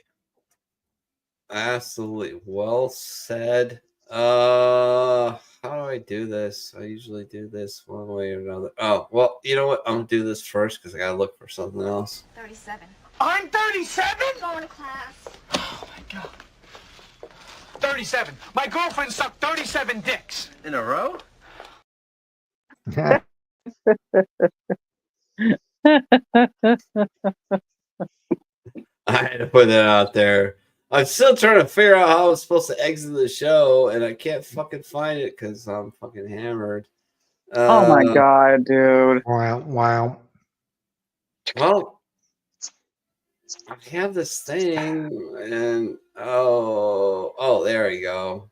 Absolutely. Well said. How do I do this? I usually do this one way or another. Oh, well, you know what? I'm going to do this first because I got to look for something else. 37. I'm 37? Going to class. Oh my God. 37. My girlfriend sucked 37 dicks. In a row? I had to put that out there. I'm still trying to figure out how I'm supposed to exit the show, and I can't fucking find it because I'm fucking hammered. Oh my God, dude. Wow. Well, I have this thing, and oh, there we go.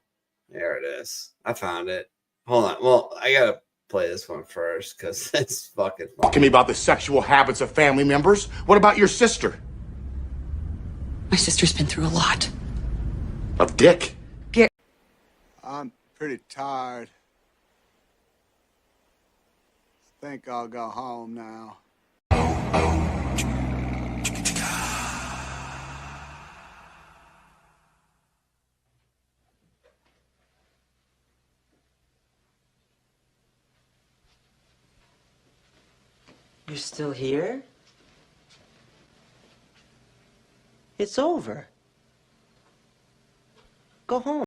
There it is. I found it. Hold on. Well, I gotta play this one first because it's fucking fun. Talking to me about the sexual habits of family members. What about your sister? My sister's been through a lot. Of dick. I'm pretty tired. Think I'll go home now. You're still here? It's over. Go home.